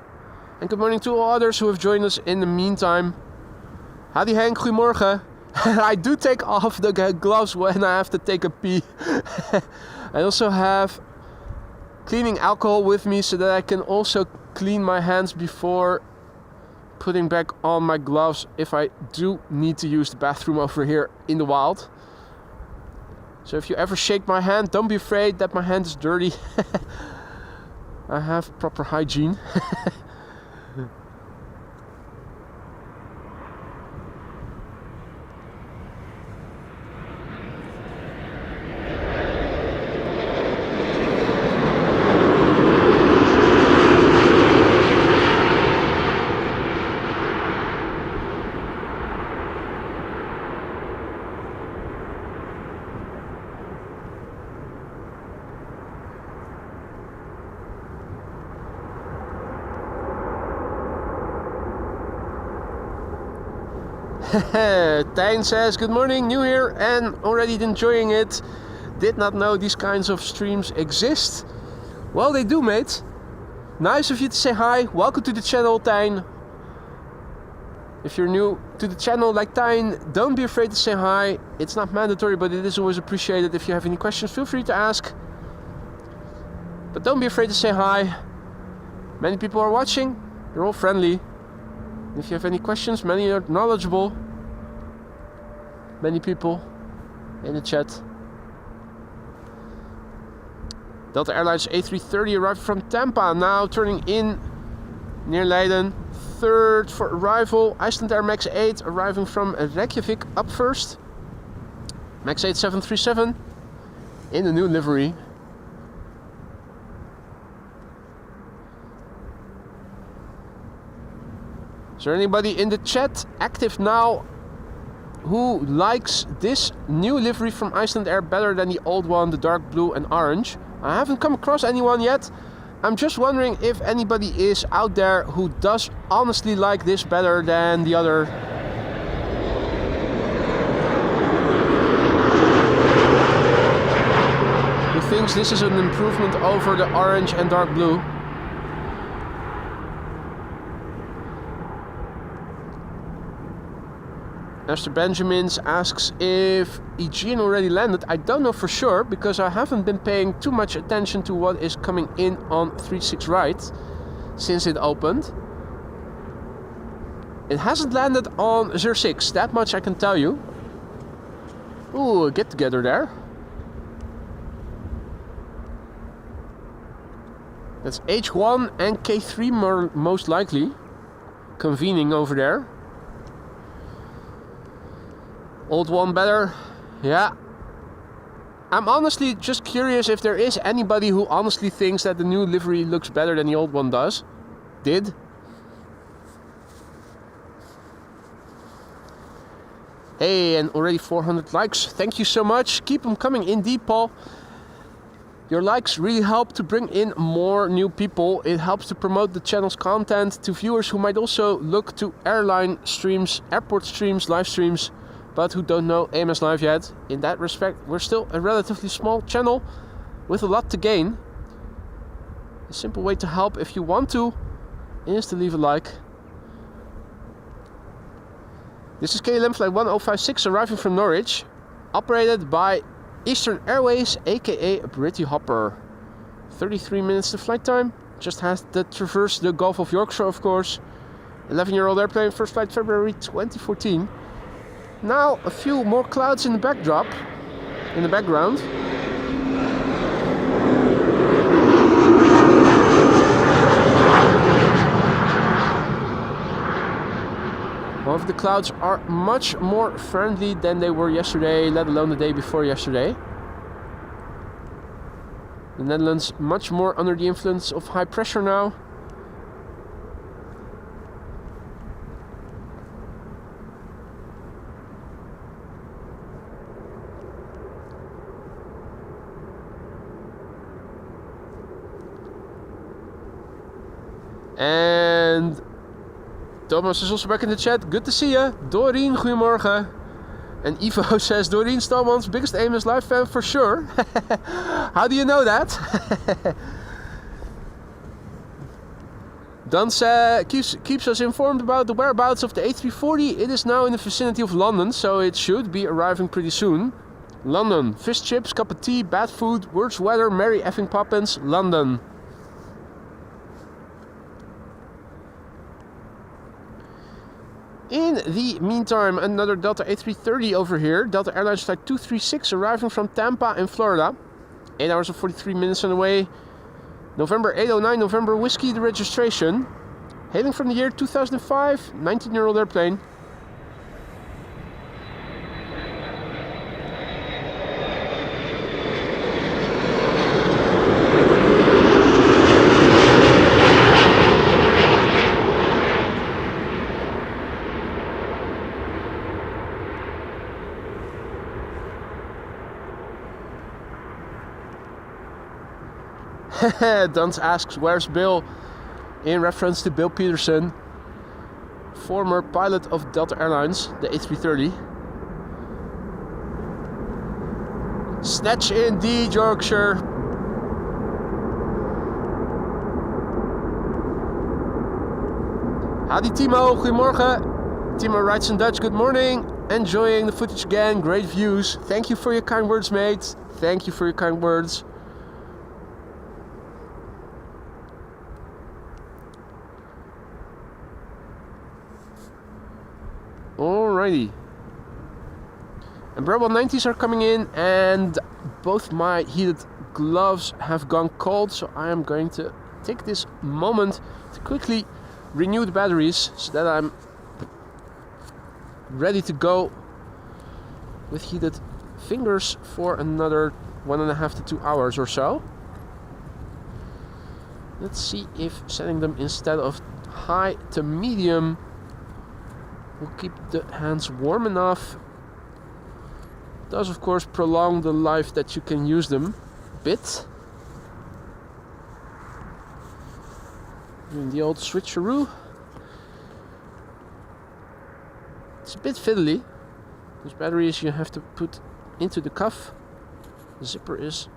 And good morning to all others who have joined us in the meantime. Howdy Henk, goedemorgen. I do take off the gloves when I have to take a pee. I also have cleaning alcohol with me so that I can also clean my hands before putting back on my gloves if I do need to use the bathroom over here in the wild. So if you ever shake my hand, don't be afraid that my hand is dirty. I have proper hygiene. Tijn says, good morning, new here and already enjoying it. Did not know these kinds of streams exist. Well, they do, mate. Nice of you to say hi. Welcome to the channel, Tijn. If you're new to the channel like Tijn, don't be afraid to say hi. It's not mandatory, but it is always appreciated. If you have any questions, feel free to ask. But don't be afraid to say hi. Many people are watching. They're all friendly. If you have any questions, many are knowledgeable. Many people in the chat. Delta Airlines A330 arrived from Tampa, now turning in near Leiden. Third for arrival. Iceland Air Max 8 arriving from Reykjavik up first. Max 8 737 in the new livery. Is there anybody in the chat active now who likes this new livery from Iceland Air better than the old one, the dark blue and orange? I haven't come across anyone yet. I'm just wondering if anybody is out there who does honestly like this better than the other. The thinks this is an improvement over the orange and dark blue. Mr. Benjamins asks if Aegean already landed. I don't know for sure because I haven't been paying too much attention to what is coming in on 36 right since it opened. It hasn't landed on 06, that much I can tell you. Ooh, a get together there. That's H1 and K3 most likely convening over there. Old one better, yeah. I'm honestly just curious if there is anybody who honestly thinks that the new livery looks better than the old one did. Hey, and already 400 likes. Thank you so much. Keep them coming indeed, Paul. Your likes really help to bring in more new people. It helps to promote the channel's content to viewers who might also look to airline streams, airport streams, live streams, but who don't know AMS Live yet. In that respect, we're still a relatively small channel with a lot to gain. A simple way to help if you want to is to leave a like. This is KLM flight 1056 arriving from Norwich, operated by Eastern Airways, aka Britty Hopper. 33 minutes to flight time, just has to traverse the Gulf of Yorkshire, of course. 11-year-old airplane, first flight February 2014. Now a few more clouds in the backdrop, in the background. However, the clouds are much more friendly than they were yesterday, let alone the day before yesterday. The Netherlands much more under the influence of high pressure now. And Thomas is also back in the chat. Good to see you. Doreen, goedemorgen. And Ivo says, Doreen Stalman's biggest AMS Live fan for sure. How do you know that? Dans keeps us informed about the whereabouts of the A340. It is now in the vicinity of London, so it should be arriving pretty soon. London. Fish chips, cup of tea, bad food, worse weather, merry effing poppins, London. In the meantime, another Delta A330 over here. Delta Airlines flight 236 arriving from Tampa in Florida. 8 hours and 43 minutes on the way. November 809, November Whiskey, the registration. Hailing from the year 2005, 19-year-old airplane. Duns asks, where's Bill? In reference to Bill Peterson, former pilot of Delta Airlines, the A330. Snatch indeed, Yorkshire. Howdy Timo, goedemorgen. Timo writes in Dutch, good morning. Enjoying the footage again, great views. Thank you for your kind words, mate. Thank you for your kind words. Alrighty. And Brabant 90s are coming in, and both my heated gloves have gone cold, so I am going to take this moment to quickly renew the batteries so that I'm ready to go with heated fingers for another 1.5 to 2 hours or so. Let's see if setting them instead of high to medium will keep the hands warm enough. Does of course prolong the life that you can use them a bit. Doing the old switcheroo. It's a bit fiddly. Those batteries you have to put into the cuff. The zipper is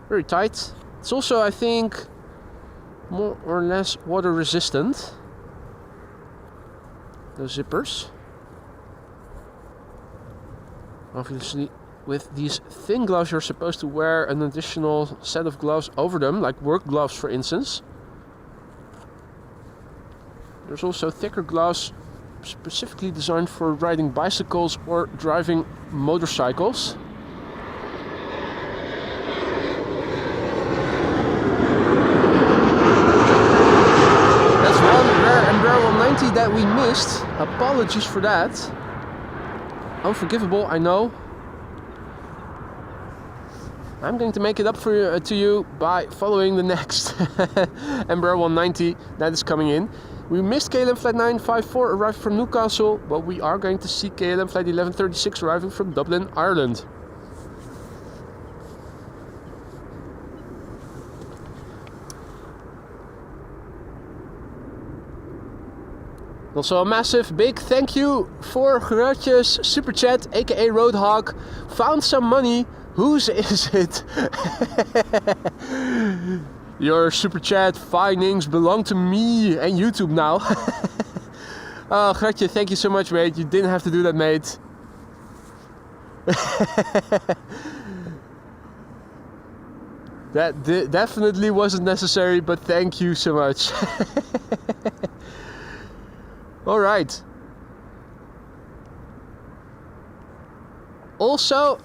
Very tight. It's also, I think, more or less water resistant. Those zippers. Obviously, with these thin gloves, you're supposed to wear an additional set of gloves over them, like work gloves, for instance. There's also thicker gloves specifically designed for riding bicycles or driving motorcycles. That's one rare Embraer 190 that we missed. Apologies for that. Unforgivable, I know. I'm going to make it up to you by following the next Embraer 190 that is coming in. We missed KLM Flight 954 arriving from Newcastle, but we are going to see KLM Flight 1136 arriving from Dublin, Ireland. Also a massive big thank you for Gerardje's super chat, aka Roadhog. Found some money. Whose is it? Your super chat findings belong to me and YouTube now. Oh, Gerardje, thank you so much, mate. You didn't have to do that, mate. That definitely wasn't necessary, but thank you so much. All right. Also,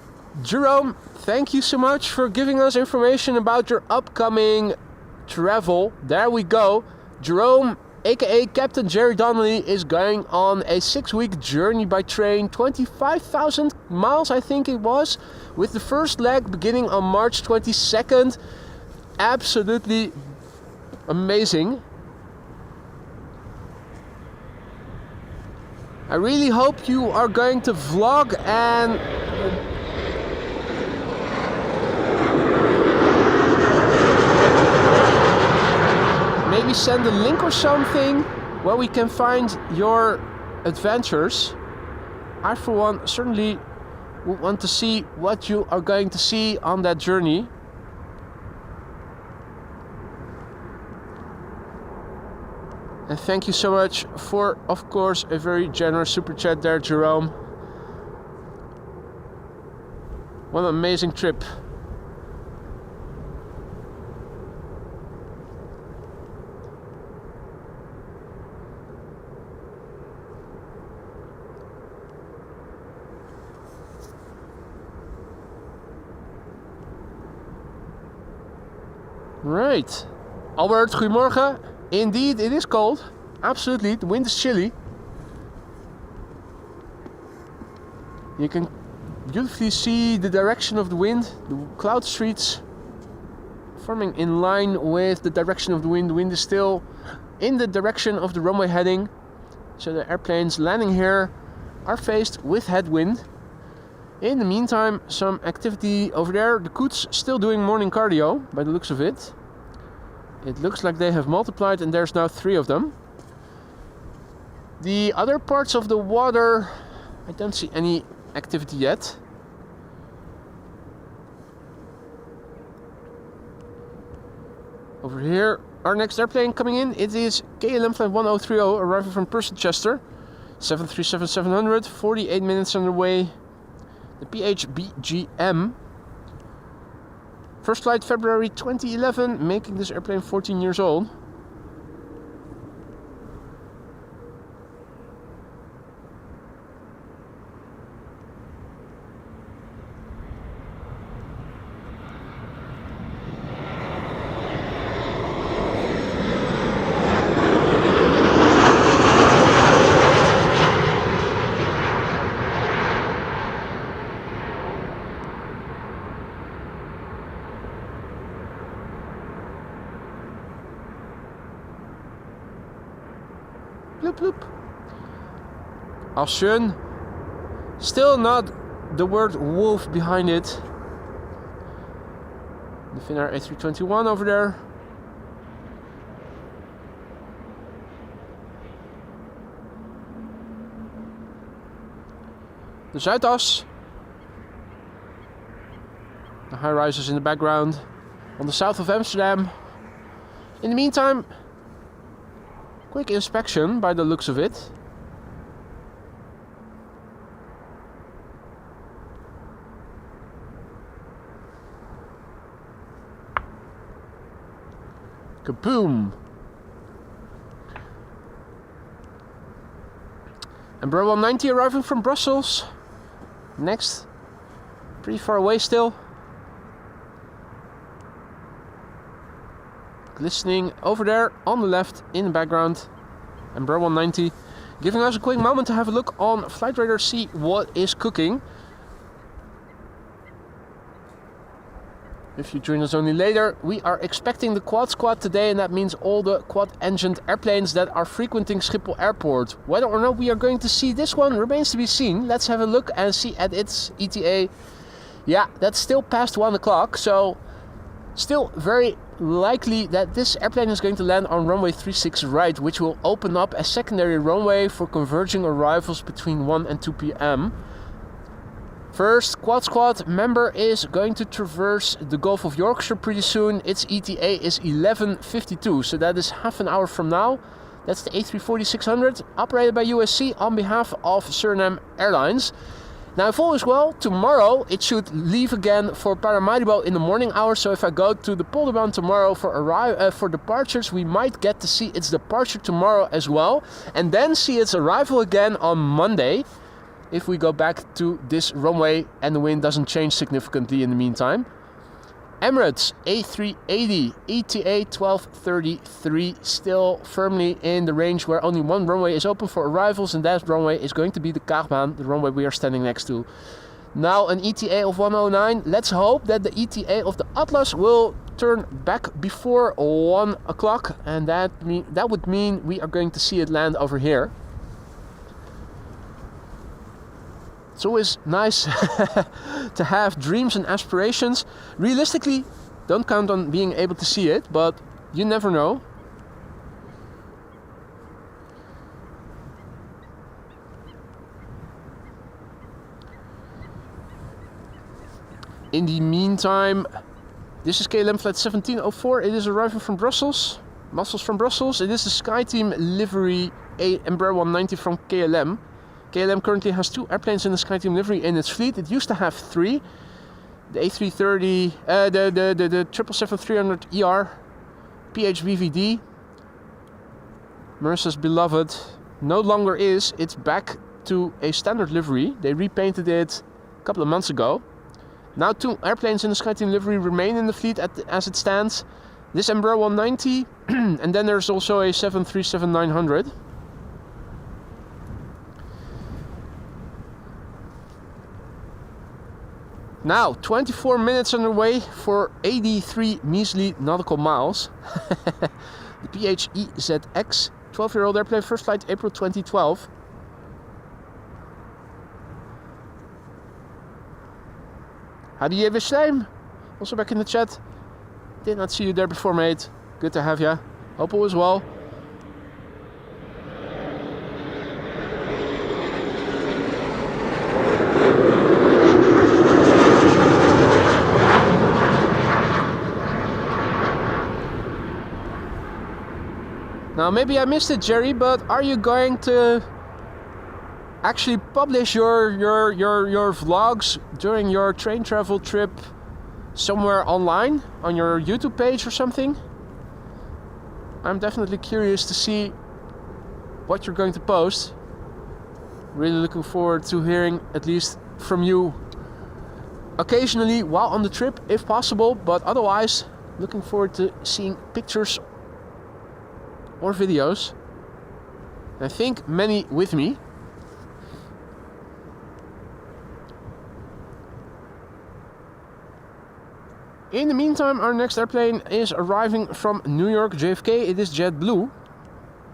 Jerome, thank you so much for giving us information about your upcoming travel. There we go. Jerome, aka Captain Jerry Donnelly, is going on a 6-week journey by train, 25,000 miles I think it was, with the first leg beginning on March 22nd. Absolutely amazing. I really hope you are going to vlog and maybe send a link or something where we can find your adventures. I, for one, certainly would want to see what you are going to see on that journey. And thank you so much for, of course, a very generous super chat there, Jerome. What an amazing trip. Right. Albert, goedemorgen. Indeed, it is cold. Absolutely, the wind is chilly. You can beautifully see the direction of the wind, the cloud streets forming in line with the direction of the wind. The wind is still in the direction of the runway heading, so the airplanes landing here are faced with headwind. In the meantime, some activity over there. The Coots still doing morning cardio by the looks of it. It looks like they have multiplied and there's now 3 of them. The other parts of the water, I don't see any activity yet. Over here, our next airplane coming in, it is KLM Flight 1030 arriving from Chester. 737-700, 48 minutes on the way. The PHBGM. First flight February 2011, making this airplane 14 years old. Bloop bloop. All schön. Still not the word wolf behind it. The Finnair A321 over there. The Zuidas. The high rises in the background. on the south of Amsterdam. In the meantime, quick inspection by the looks of it. Kaboom! Embraer 190 arriving from Brussels. Next, pretty far away still. Glistening over there on the left in the background. Embraer 190 giving us a quick moment to have a look on Flight Radar, see what is cooking. If you join us only later, we are expecting the quad squad today, and that means all the quad-engined airplanes that are frequenting Schiphol Airport. Whether or not we are going to see this one remains to be seen. Let's have a look and see at its ETA. Yeah, that's still past 1 o'clock, so still very likely that this airplane is going to land on runway 36 right, which will open up a secondary runway for converging arrivals between 1 and 2 p.m. First quad squad member is going to traverse the Gulf of Yorkshire pretty soon. Its ETA is 11:52, so that is half an hour from now. That's the A340-600, operated by USC on behalf of Suriname Airlines. Now, if all is well, tomorrow it should leave again for Paramaribo in the morning hours. So if I go to the Polderbaan tomorrow for departures, we might get to see its departure tomorrow as well, and then see its arrival again on Monday, if we go back to this runway and the wind doesn't change significantly in the meantime. Emirates A380 ETA 1233, still firmly in the range where only one runway is open for arrivals, and that runway is going to be the Kaagbaan, the runway we are standing next to. Now an ETA of 109. Let's hope that the ETA of the Atlas will turn back before 1 o'clock, and that would mean we are going to see it land over here. It's always nice to have dreams and aspirations. Realistically, don't count on being able to see it, but you never know. In the meantime, this is KLM flight 1704. It is arriving from Brussels. Muscles from Brussels. It is the SkyTeam livery Embraer 190 from KLM. KLM currently has 2 airplanes in the SkyTeam livery in its fleet. It used to have 3. The A330, the 777-300ER, PHVVD, Marissa's beloved, no longer is. It's back to a standard livery. They repainted it a couple of months ago. Now 2 airplanes in the SkyTeam livery remain in the fleet as it stands. This Embraer 190, and then there's also a 737-900. Now, 24 minutes underway for 83 measly nautical miles. The PHEZX, 12-year-old airplane, first flight April 2012. How do you have a time? Also back in the chat. Did not see you there before, mate. Good to have you. Hope all is well. Now, maybe I missed it, Jerry, but are you going to actually publish your vlogs during your train travel trip somewhere online on your YouTube page or something? I'm definitely curious to see what you're going to post. Really looking forward to hearing at least from you occasionally while on the trip, if possible, but otherwise looking forward to seeing pictures or videos. I think many with me. In the meantime, our next airplane is arriving from New York JFK. It is JetBlue.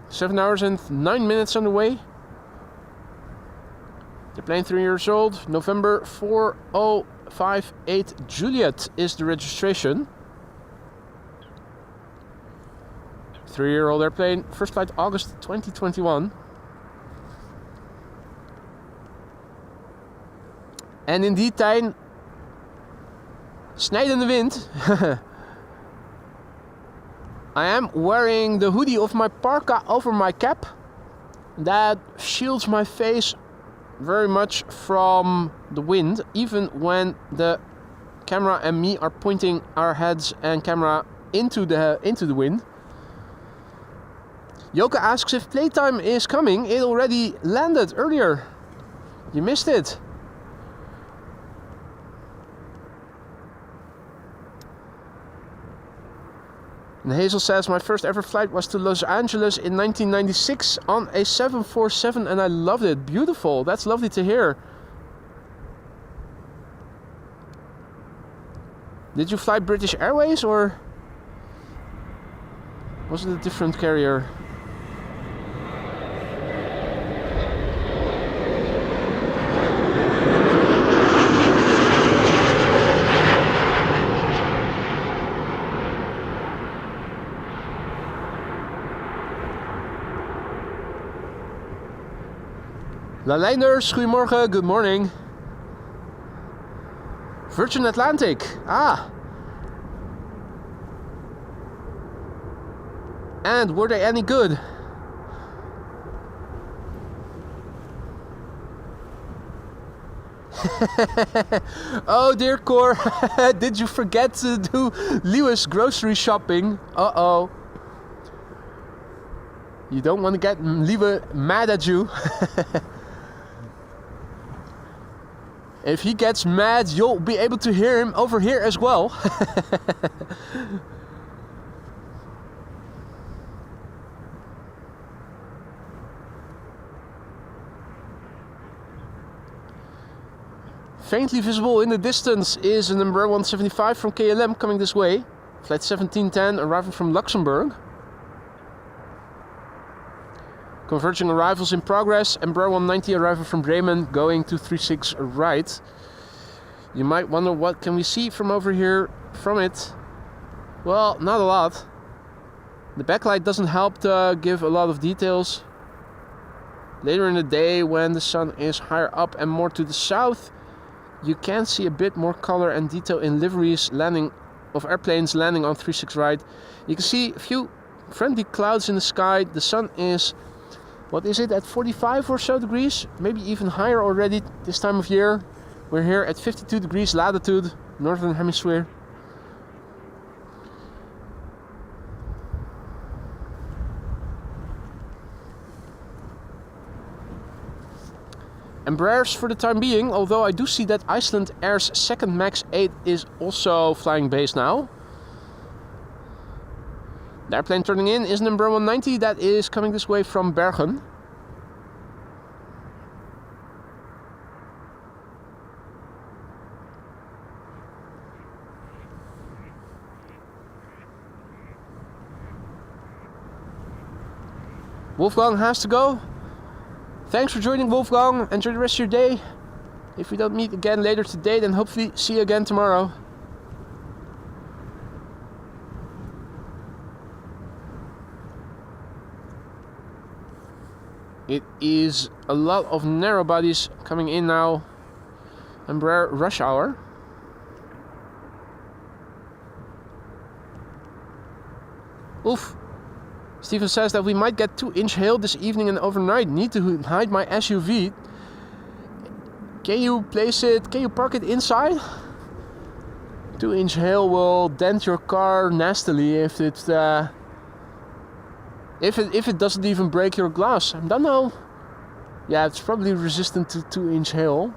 7 hours and 9 minutes on the way. The plane 3 years old. November 4058 Juliet is the registration. 3-year-old airplane, first flight August 2021. En indeed, Tijn, snijdende wind. I am wearing the hoodie of my parka over my cap. That shields my face very much from the wind, even when the camera and me are pointing our heads and camera into the wind. Yoka asks if playtime is coming. It already landed earlier. You missed it. And Hazel says, my first ever flight was to Los Angeles in 1996 on a 747 and I loved it. Beautiful. That's lovely to hear. Did you fly British Airways or was it a different carrier? Laleiners, goedemorgen, good morning. Virgin Atlantic, And were they any good? Oh dear Cor, did you forget to do Lewis grocery shopping? Uh-oh. You don't want to get Lieve mad at you. If he gets mad, you'll be able to hear him over here as well. Faintly visible in the distance is a number 175 from KLM coming this way. Flight 1710 arriving from Luxembourg. Converging arrivals in progress. Embraer 190 arriving from Bremen going to 36 right. You might wonder what can we see from over here from it. Well, not a lot. The backlight doesn't help to give a lot of details. Later in the day when the sun is higher up and more to the south, you can see a bit more color and detail in liveries landing of airplanes landing on 36 right. You can see a few friendly clouds in the sky. The sun is, what is it, at 45 or so degrees? Maybe even higher already this time of year. We're here at 52 degrees latitude, northern hemisphere. Embraers for the time being, although I do see that Iceland Air's second MAX 8 is also flying base now. The airplane turning in is number 190 that is coming this way from Bergen. Wolfgang has to go. Thanks for joining, Wolfgang. Enjoy the rest of your day. If we don't meet again later today, then hopefully see you again tomorrow. It is a lot of narrow bodies coming in now. Embraer rush hour. Oof. Steven says that we might get 2-inch hail this evening and overnight. Need to hide my SUV. Can you place it? Can you park it inside? 2-inch hail will dent your car nastily if it doesn't even break your glass. I don't know. Yeah, it's probably resistant to 2-inch hail.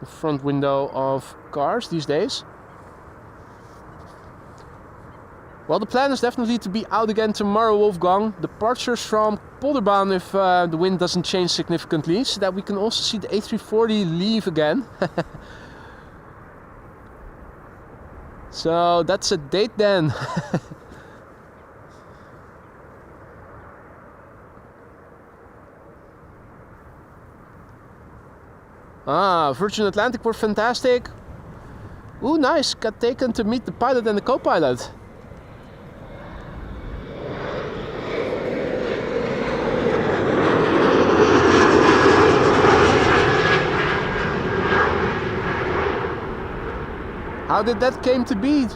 The front window of cars these days. Well, the plan is definitely to be out again tomorrow, Wolfgang. Departures from Polderbaan if the wind doesn't change significantly, so that we can also see the A340 leave again. So that's a date then. Virgin Atlantic were fantastic. Ooh, nice. Got taken to meet the pilot and the co-pilot. How did that came to be?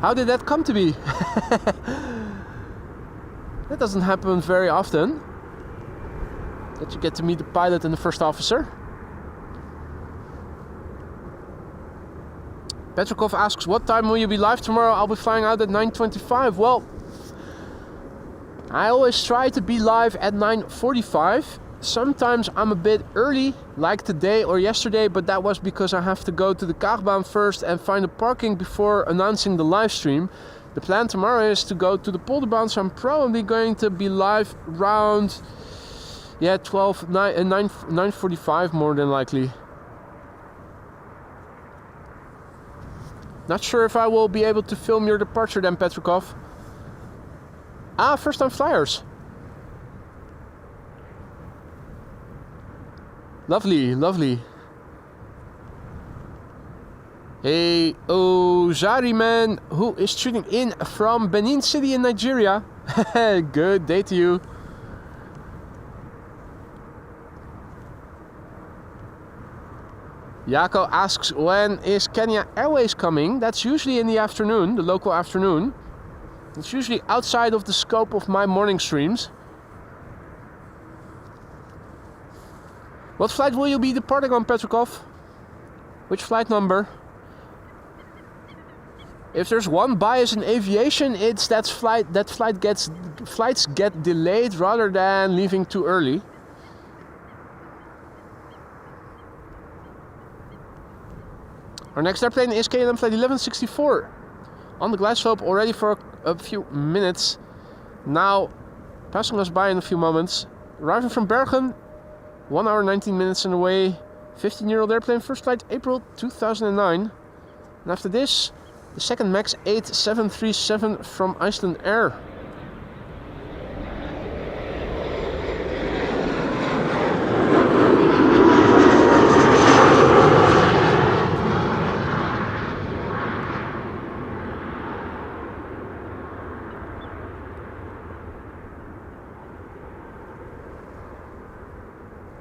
How did that come to be? That doesn't happen very often, that you get to meet the pilot and the first officer. Petrikov asks, what time will you be live tomorrow? I'll be flying out at 9:25. Well, I always try to be live at 9:45. Sometimes I'm a bit early, like today or yesterday, but that was because I have to go to the Kaagbaan first and find a parking before announcing the live stream. The plan tomorrow is to go to the Polderbaan, so I'm probably going to be live around 9:45 more than likely. Not sure if I will be able to film your departure then, Petrikov. First time flyers. Lovely, lovely. Hey, Ozari man, who is tuning in from Benin City in Nigeria. Good day to you. Jaco asks, when is Kenya Airways coming? That's usually in the afternoon, the local afternoon. It's usually outside of the scope of my morning streams. What flight will you be departing on, Petrikov? Which flight number? If there's one bias in aviation, it's that flights get delayed rather than leaving too early. Our next airplane is KLM flight 1164. On the glass slope already for a few minutes. Now passing us by in a few moments. Arriving from Bergen, 1 hour 19 minutes and away. 15-year-old airplane, first flight April 2009. And after this, the second MAX 8737 from Iceland Air.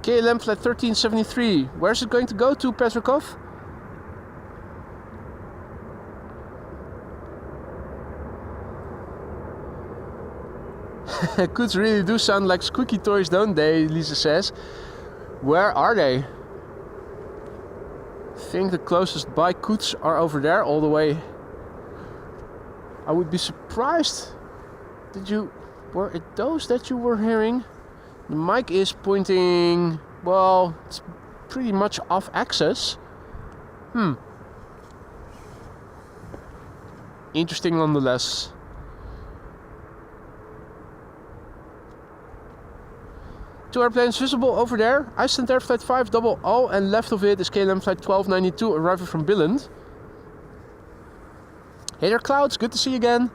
KLM flight 1373. Where's it going to go to, Petrikov? Coots really do sound like squeaky toys, don't they? Lisa says. Where are they? I think the closest by Coots are over there, all the way. I would be surprised. Were it those that you were hearing? The mic is pointing, well, it's pretty much off axis. Interesting nonetheless. Two airplanes visible over there. Iceland Air flight 500, and left of it is KLM flight 1292 arriving from Billund. Hey there, Clouds, good to see you again.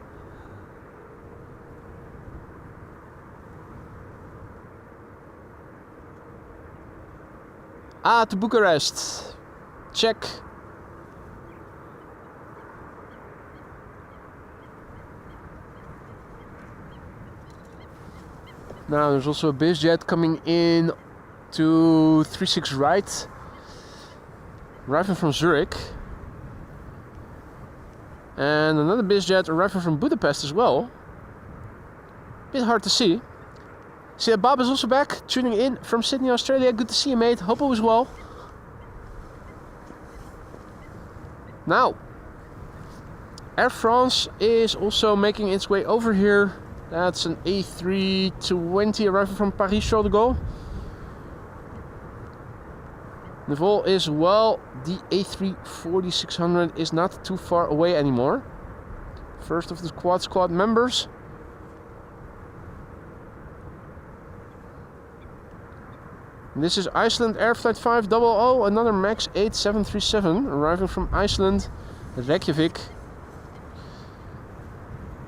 To Bucharest. Check. Now there's also a BizJet coming in to 36 right, arriving from Zurich. And another BizJet arriving from Budapest as well. Bit hard to see. See that Bob is also back, tuning in from Sydney, Australia. Good to see you, mate. Hope all is well. Now, Air France is also making its way over here. That's an A320 arriving from Paris-Charles de Gaulle. The vol is, well, the A340-600 is not too far away anymore. First of the Quad Squad members. This is Iceland Air Flight 500, another MAX 8737 arriving from Iceland, Reykjavik.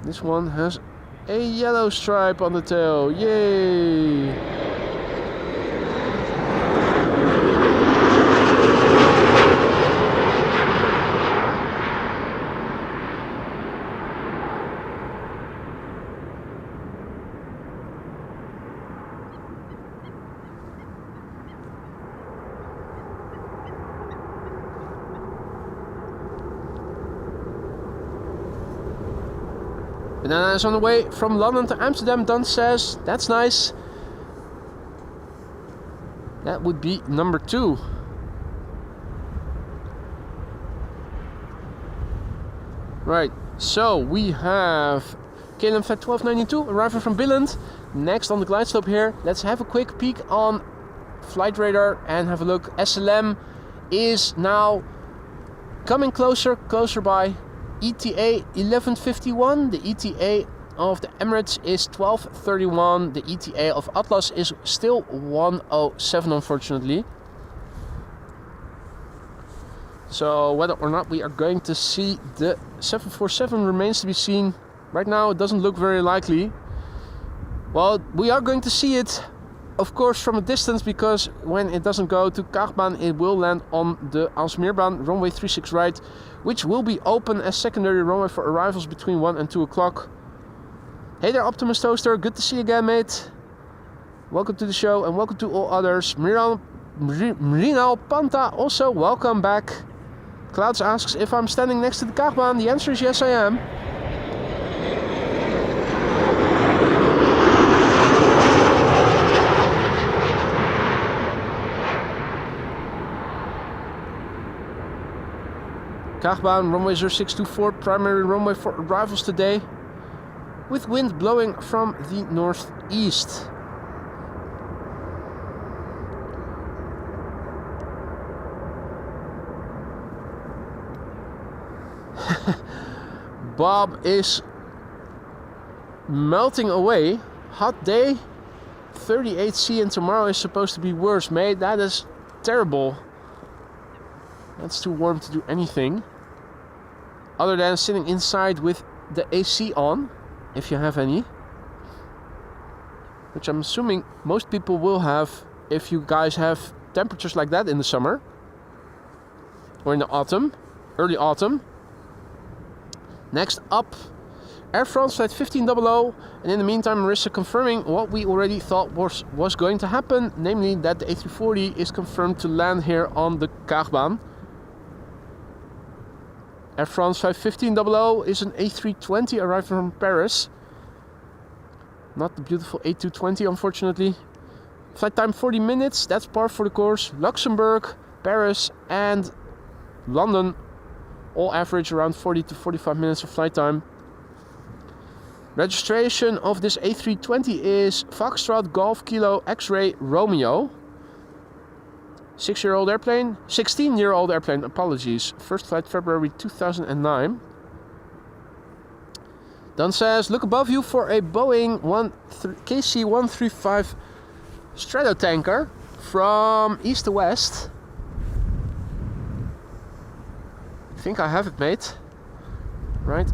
This one has a yellow stripe on the tail, yay! Banana is on the way from London to Amsterdam, Don says. That's nice. That would be number 2. Right, so we have KLM Flight 1292 arriving from Billund. Next on the glide slope here, let's have a quick peek on Flight Radar and have a look. SLM is now coming closer by. ETA 1151, the ETA of the Emirates is 1231, the ETA of Atlas is still 107 unfortunately. So whether or not we are going to see the 747 remains to be seen. Right now it doesn't look very likely. Well, we are going to see it, of course, from a distance, because when it doesn't go to Kaagbaan, it will land on the Aalsmeerbaan, runway 36 right, which will be open as secondary runway for arrivals between 1 and 2 o'clock. Hey there, Optimus Toaster, good to see you again, mate. Welcome to the show and welcome to all others. Mrinal Panta, also welcome back. Clouds asks if I'm standing next to the Kaagbaan. The answer is yes, I am. Kaagbaan, runway 0624, primary runway for arrivals today, with wind blowing from the northeast. Bob is melting away. Hot day, 38°C, and tomorrow is supposed to be worse, mate. That is terrible. That's too warm to do anything other than sitting inside with the AC on, if you have any, which I'm assuming most people will have if you guys have temperatures like that in the summer or in the autumn, early autumn. Next up, Air France Flight 1500, and in the meantime Marissa confirming what we already thought was going to happen, namely that the A340 is confirmed to land here on the Kaagbaan. Air France Flight 1500 is an A320 arriving from Paris. Not the beautiful A220, unfortunately. Flight time 40 minutes, that's par for the course. Luxembourg, Paris and London all average around 40 to 45 minutes of flight time. Registration of this A320 is Foxtrot Golf Kilo X-Ray Romeo. 16-year-old airplane, apologies. First flight February 2009. Don says, look above you for a Boeing KC-135 Stratotanker from east to west. I think I have it, mate. Right.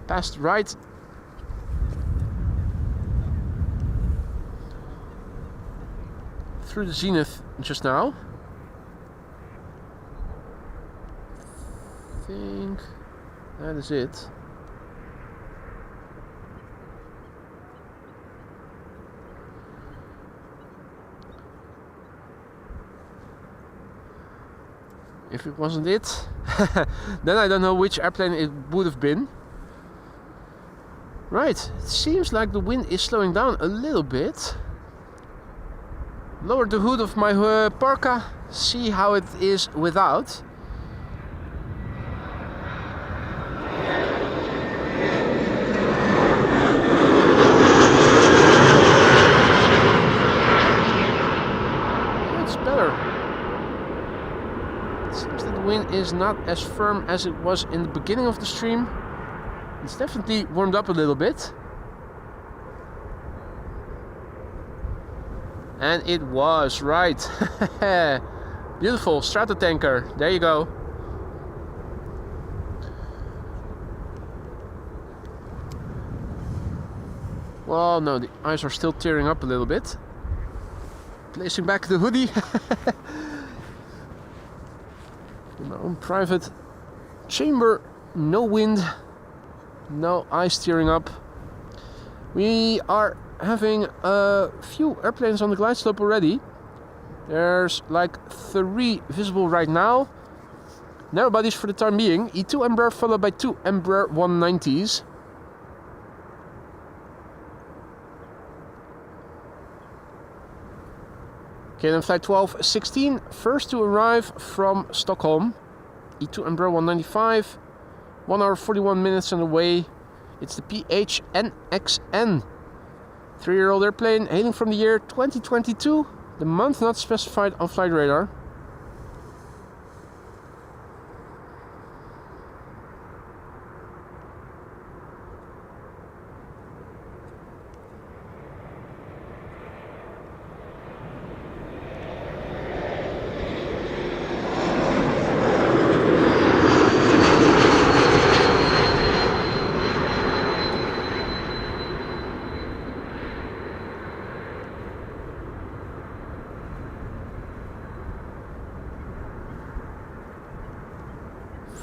Past right. Through the zenith just now. I think that is it. If it wasn't it, then I don't know which airplane it would have been. Right, it seems like the wind is slowing down a little bit. Lower the hood of my parka, see how it is without. It's better. It seems that the wind is not as firm as it was in the beginning of the stream. It's definitely warmed up a little bit. And it was, right. Beautiful, Stratotanker, there you go. Well, no, the eyes are still tearing up a little bit. Placing back the hoodie. In my own private chamber, no wind, no eyes tearing up. We are having a few airplanes on the glide slope already. There's like 3 visible right now. Narrow bodies for the time being. E2 Embraer followed by 2 Embraer 190s. KLM flight 1216, first to arrive from Stockholm. E2 Embraer 195, 1 hour 41 minutes on the way. It's the PHNXN. 3-year-old airplane, hailing from the year 2022, the month not specified on flight radar.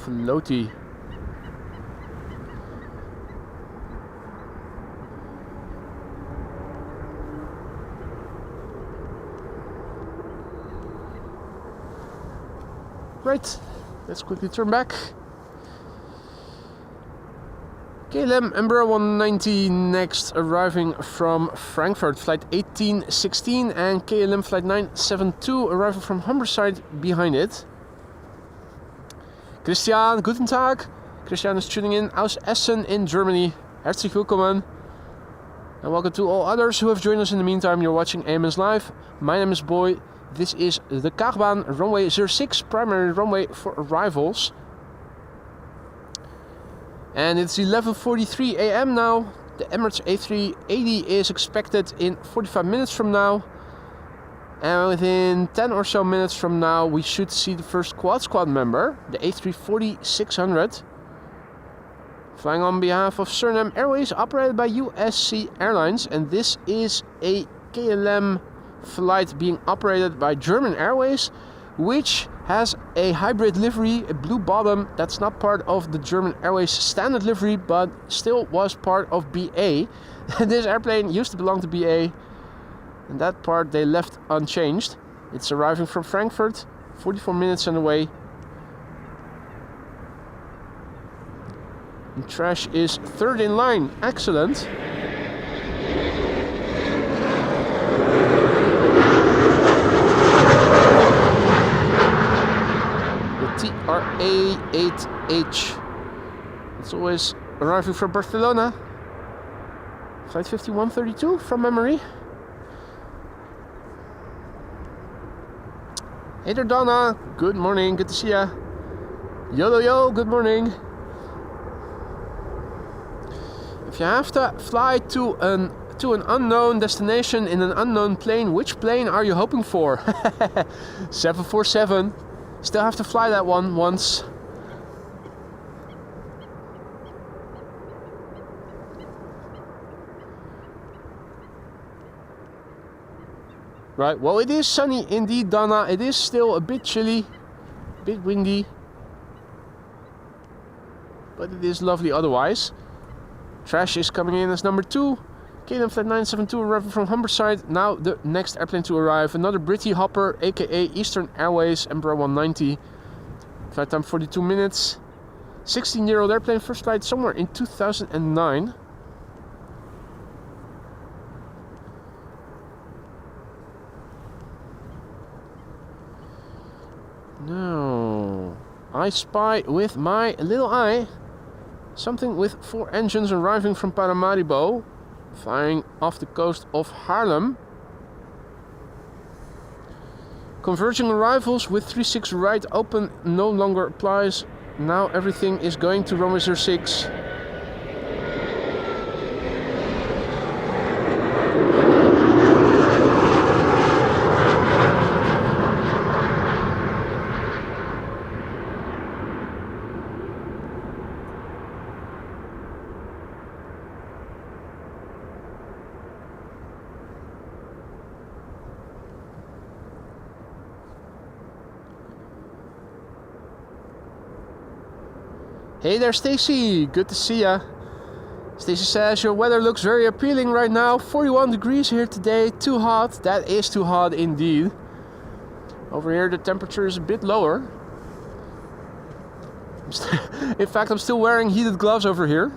Floaty. Right, let's quickly turn back. KLM Embraer 190 next, arriving from Frankfurt, flight 1816, and KLM flight 972 arriving from Humberside behind it. Christian, guten Tag. Christian is tuning in aus Essen in Germany. Herzlich willkommen. And welcome to all others who have joined us in the meantime. You're watching AMS Live. My name is Boy. This is the Kaagbaan runway 06, primary runway for arrivals. And it's 11:43 a.m. now. The Emirates A380 is expected in 45 minutes from now. And within 10 or so minutes from now, we should see the first Quad Squad member, the A340 600. Flying on behalf of Suriname Airways, operated by USC Airlines. And this is a KLM flight being operated by German Airways, which has a hybrid livery, a blue bottom. That's not part of the German Airways standard livery, but still was part of BA. This airplane used to belong to BA. And that part they left unchanged. It's arriving from Frankfurt, 44 minutes on the way. And Trash is third in line, excellent. The TRA8H. It's always arriving from Barcelona. Flight 5132 from memory. Hey there, Donna. Good morning. Good to see ya. Yo, good morning. If you have to fly to an unknown destination in an unknown plane, which plane are you hoping for? 747. Still have to fly that one once. Right, well, it is sunny indeed, Donna. It is still a bit chilly, a bit windy, but it is lovely otherwise. Trash is coming in as number 2. KLM flight 972 arriving from Humberside. Now the next airplane to arrive, another Britty Hopper, aka Eastern Airways Embraer 190. Flight time 42 minutes. 16-year-old airplane, first flight somewhere in 2009. Now, I spy with my little eye something with 4 engines arriving from Paramaribo, flying off the coast of Haarlem. Converging arrivals with 36 right open no longer applies. Now everything is going to runway 06. Hey there, Stacy. Good to see ya. Stacy says your weather looks very appealing right now. 41 degrees here today. Too hot. That is too hot indeed. Over here the temperature is a bit lower. In fact, I'm still wearing heated gloves over here.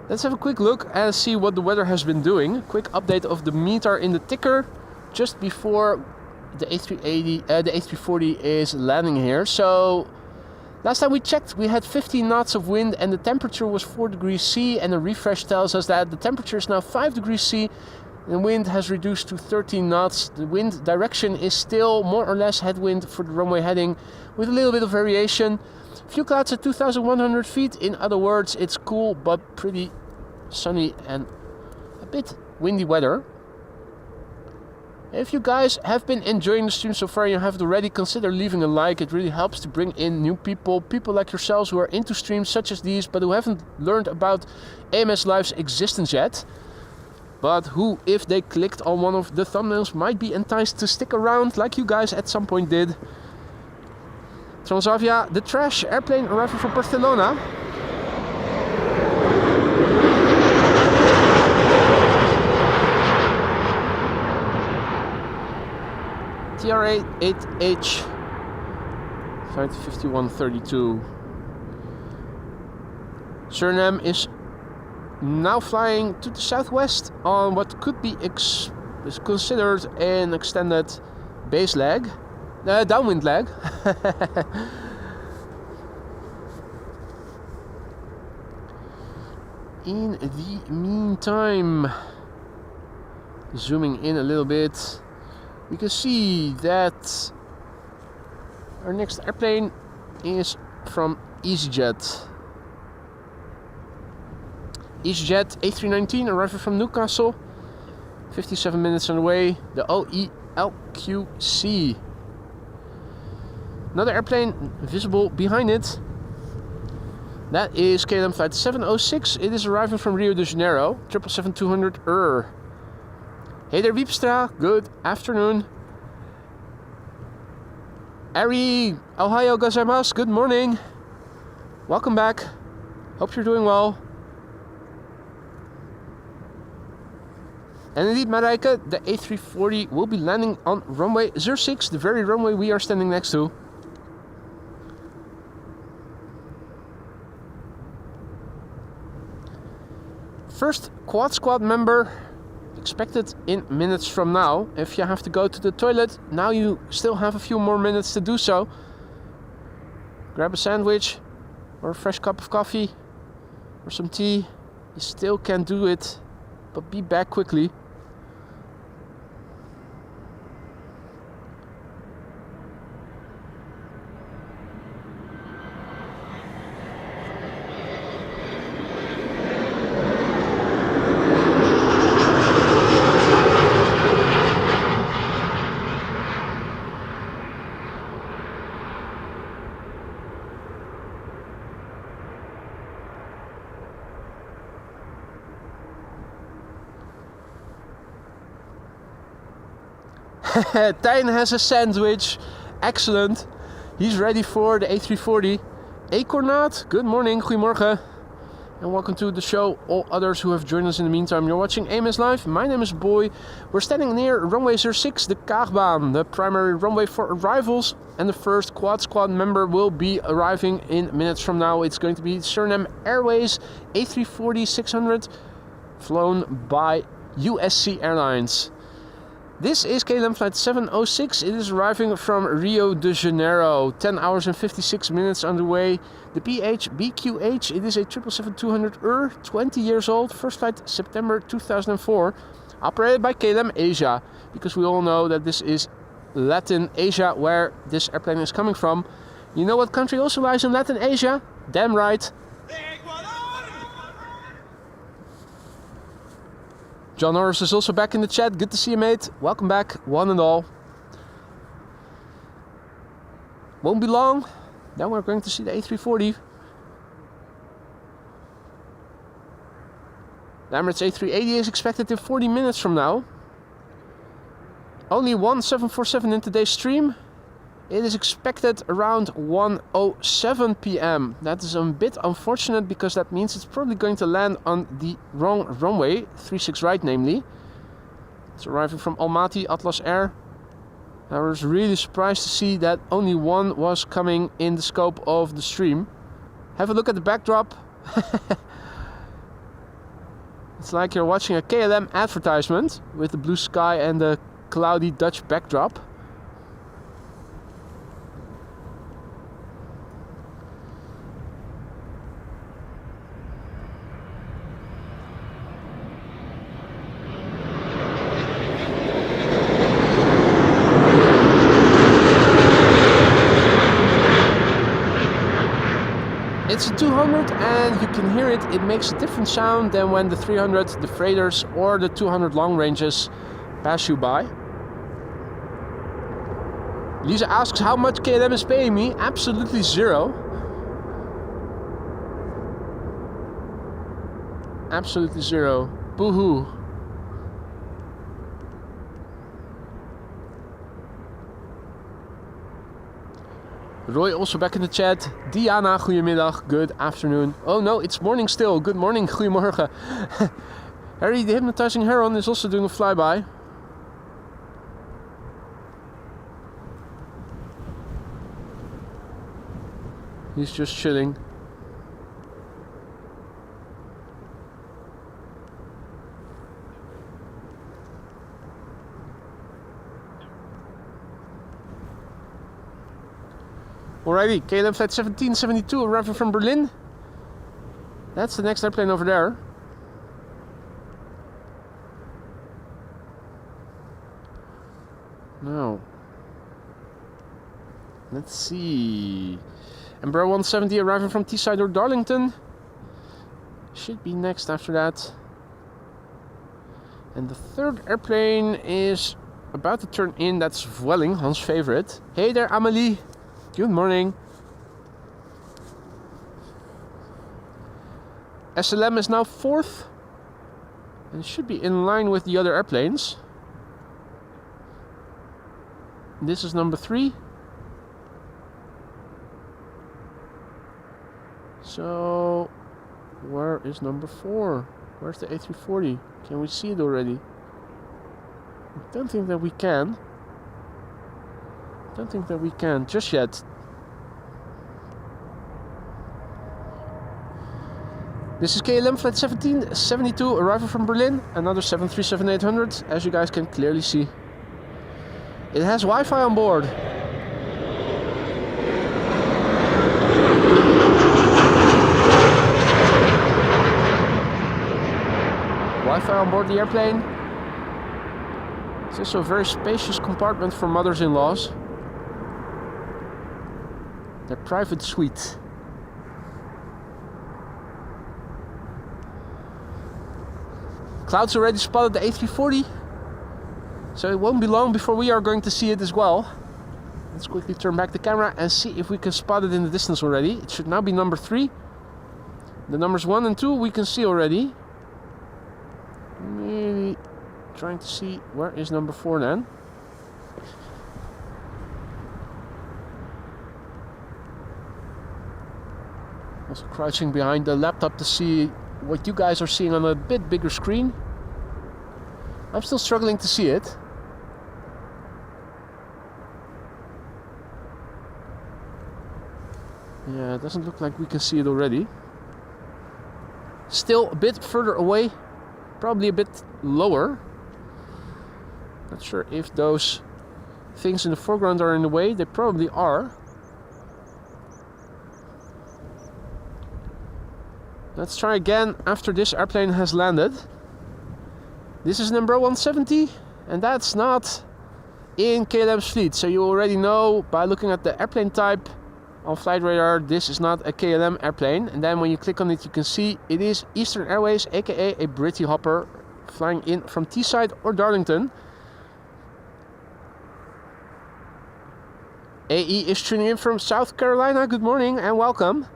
Let's have a quick look and see what the weather has been doing. A quick update of the meter in the ticker. just before the A380, the A340 is landing here. So last time we checked, we had 15 knots of wind and the temperature was 4 degrees C, and the refresh tells us that the temperature is now 5 degrees C and the wind has reduced to 13 knots. The wind direction is still more or less headwind for the runway heading with a little bit of variation. Few clouds at 2,100 feet. In other words, it's cool but pretty sunny and a bit windy weather. If you guys have been enjoying the stream so far and you haven't already, consider leaving a like. It really helps to bring in new people like yourselves who are into streams such as these, but who haven't learned about AMS Live's existence yet, but who, if they clicked on one of the thumbnails, might be enticed to stick around like you guys at some point did. Transavia, the trash airplane arriving from Barcelona. TR8H flight 5132. Suriname is now flying to the southwest on what could be is considered an extended base leg, downwind leg. In the meantime, zooming in a little bit, we can see that our next airplane is from EasyJet. EasyJet A319 arriving from Newcastle, 57 minutes on the way, the OELQC. Another airplane visible behind it, that is KLM flight 706. It is arriving from Rio de Janeiro, 777-200 Hey there, Wiepstra. Good afternoon. Ari, Ohio gozaimasu. Good morning. Welcome back. Hope you're doing well. And indeed, Marijke, the A340 will be landing on runway 06, the very runway we are standing next to. First quad squad member expected in minutes from now. If you have to go to the toilet, now you still have a few more minutes to do so. Grab a sandwich or a fresh cup of coffee or some tea. You still can do it, but be back quickly. Tijn has a sandwich. Excellent. He's ready for the A340. Acornaat, good morning, goedemorgen. And welcome to the show, all others who have joined us in the meantime. You're watching AMS Live. My name is Boy. We're standing near runway 06, the Kaagbaan, the primary runway for arrivals. And the first quad squad member will be arriving in minutes from now. It's going to be Suriname Airways A340-600, flown by USC Airlines. This is KLM flight 706. It is arriving from Rio de Janeiro. 10 hours and 56 minutes on the way. The BQH, it is a 777-200 20 years old. First flight September 2004. Operated by KLM Asia. Because we all know that this is Latin Asia, where this airplane is coming from. You know what country also lies in Latin Asia? Damn right. John Norris is also back in the chat. Good to see you, mate. Welcome back, one and all. Won't be long. Then we're going to see the A340. The Emirates A380 is expected in 40 minutes from now. Only one 747 in today's stream. It is expected around 1:07 p.m. That is a bit unfortunate because that means it's probably going to land on the wrong runway, 36 right namely. It's arriving from Almaty, Atlas Air. I was really surprised to see that only one was coming in the scope of the stream. Have a look at the backdrop. It's like you're watching a KLM advertisement with the blue sky and the cloudy Dutch backdrop. It's a 200 and you can hear it. It makes a different sound than when the 300, the freighters or the 200 long ranges pass you by. Lisa asks how much KLM is paying me. Absolutely zero. Absolutely zero. Boo-hoo. Roy also back in the chat. Diana, goedemiddag, good afternoon. Oh no, it's morning still. Good morning, goedemorgen. Harry the Hypnotizing Heron is also doing a flyby. He's just chilling. Alrighty, KLM flight 1772 arriving from Berlin. That's the next airplane over there. Now, let's see. Embraer 170 arriving from Teesside or Darlington. Should be next after that. And the third airplane is about to turn in. That's Vueling, Hans' favorite. Hey there, Amelie. Good morning. SLM is now fourth and should be in line with the other airplanes. This is number 3. So where is number 4? Where's the A340? Can we see it already? I don't think that we can. Don't think that we can just yet. This is KLM flight 1772 arriving from Berlin. Another 737-800, as you guys can clearly see. It has Wi-Fi on board. Wi-Fi on board the airplane. It's also a very spacious compartment for mothers-in-laws. Their private suite. Clouds already spotted the A340, so it won't be long before we are going to see it as well. Let's quickly turn back the camera and see if we can spot it in the distance already. It should now be number 3. The numbers 1 and 2 we can see already. Maybe trying to see where is number 4 then. Also crouching behind the laptop to see what you guys are seeing on a bit bigger screen. I'm still struggling to see it. Yeah, it doesn't look like we can see it already. Still a bit further away, probably a bit lower. Not sure if those things in the foreground are in the way. They probably are. Let's try again after this airplane has landed. This is an Embraer 170 and that's not in KLM's fleet. So you already know by looking at the airplane type on flight radar, this is not a KLM airplane. And then when you click on it, you can see it is Eastern Airways, aka a Britty Hopper, flying in from Teesside or Darlington. AE is tuning in from South Carolina. Good morning and welcome.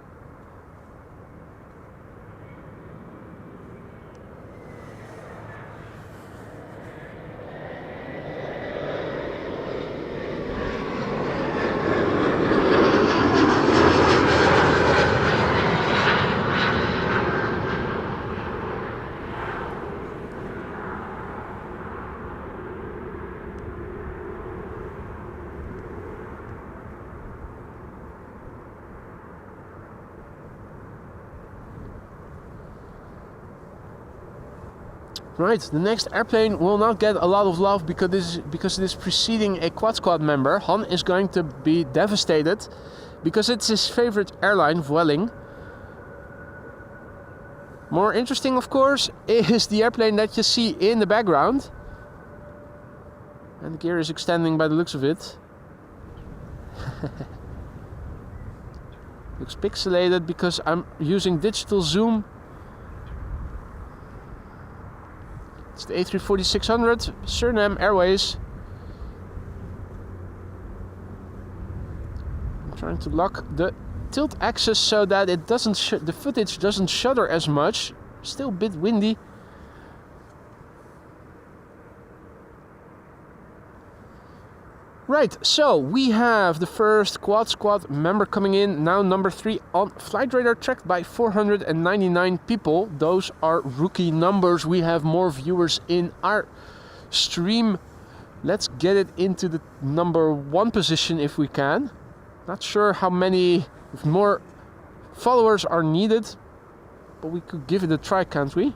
Right, the next airplane will not get a lot of love because it is preceding a Quad Squad member. Han is going to be devastated because it's his favorite airline, Vueling. More interesting, of course, is the airplane that you see in the background. And the gear is extending by the looks of it. Looks pixelated because I'm using digital zoom. It's the A340-600, Suriname Airways. I'm trying to lock the tilt axis so that it doesn't the footage doesn't shudder as much. Still a bit windy. Right, so we have the first Quad Squad member coming in, now number 3 on Flight Radar, tracked by 499 people. Those are rookie numbers. We have more viewers in our stream. Let's get it into the number 1 position if we can. Not sure how many more followers are needed, but we could give it a try, can't we?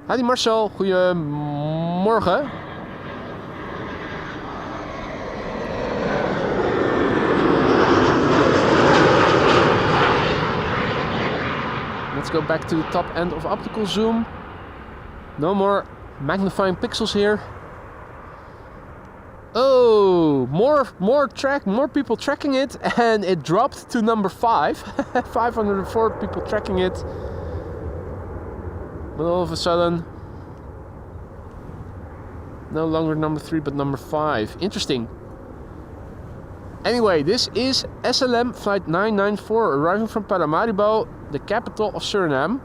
Hadi Marcel, goedemorgen. Let's go back to the top end of optical zoom. No more magnifying pixels here. Oh, more people tracking it, and it dropped to number 5. 504 people tracking it. But all of a sudden, no longer number 3, but number 5. Interesting. Anyway, this is SLM flight 994 arriving from Paramaribo, the capital of Suriname.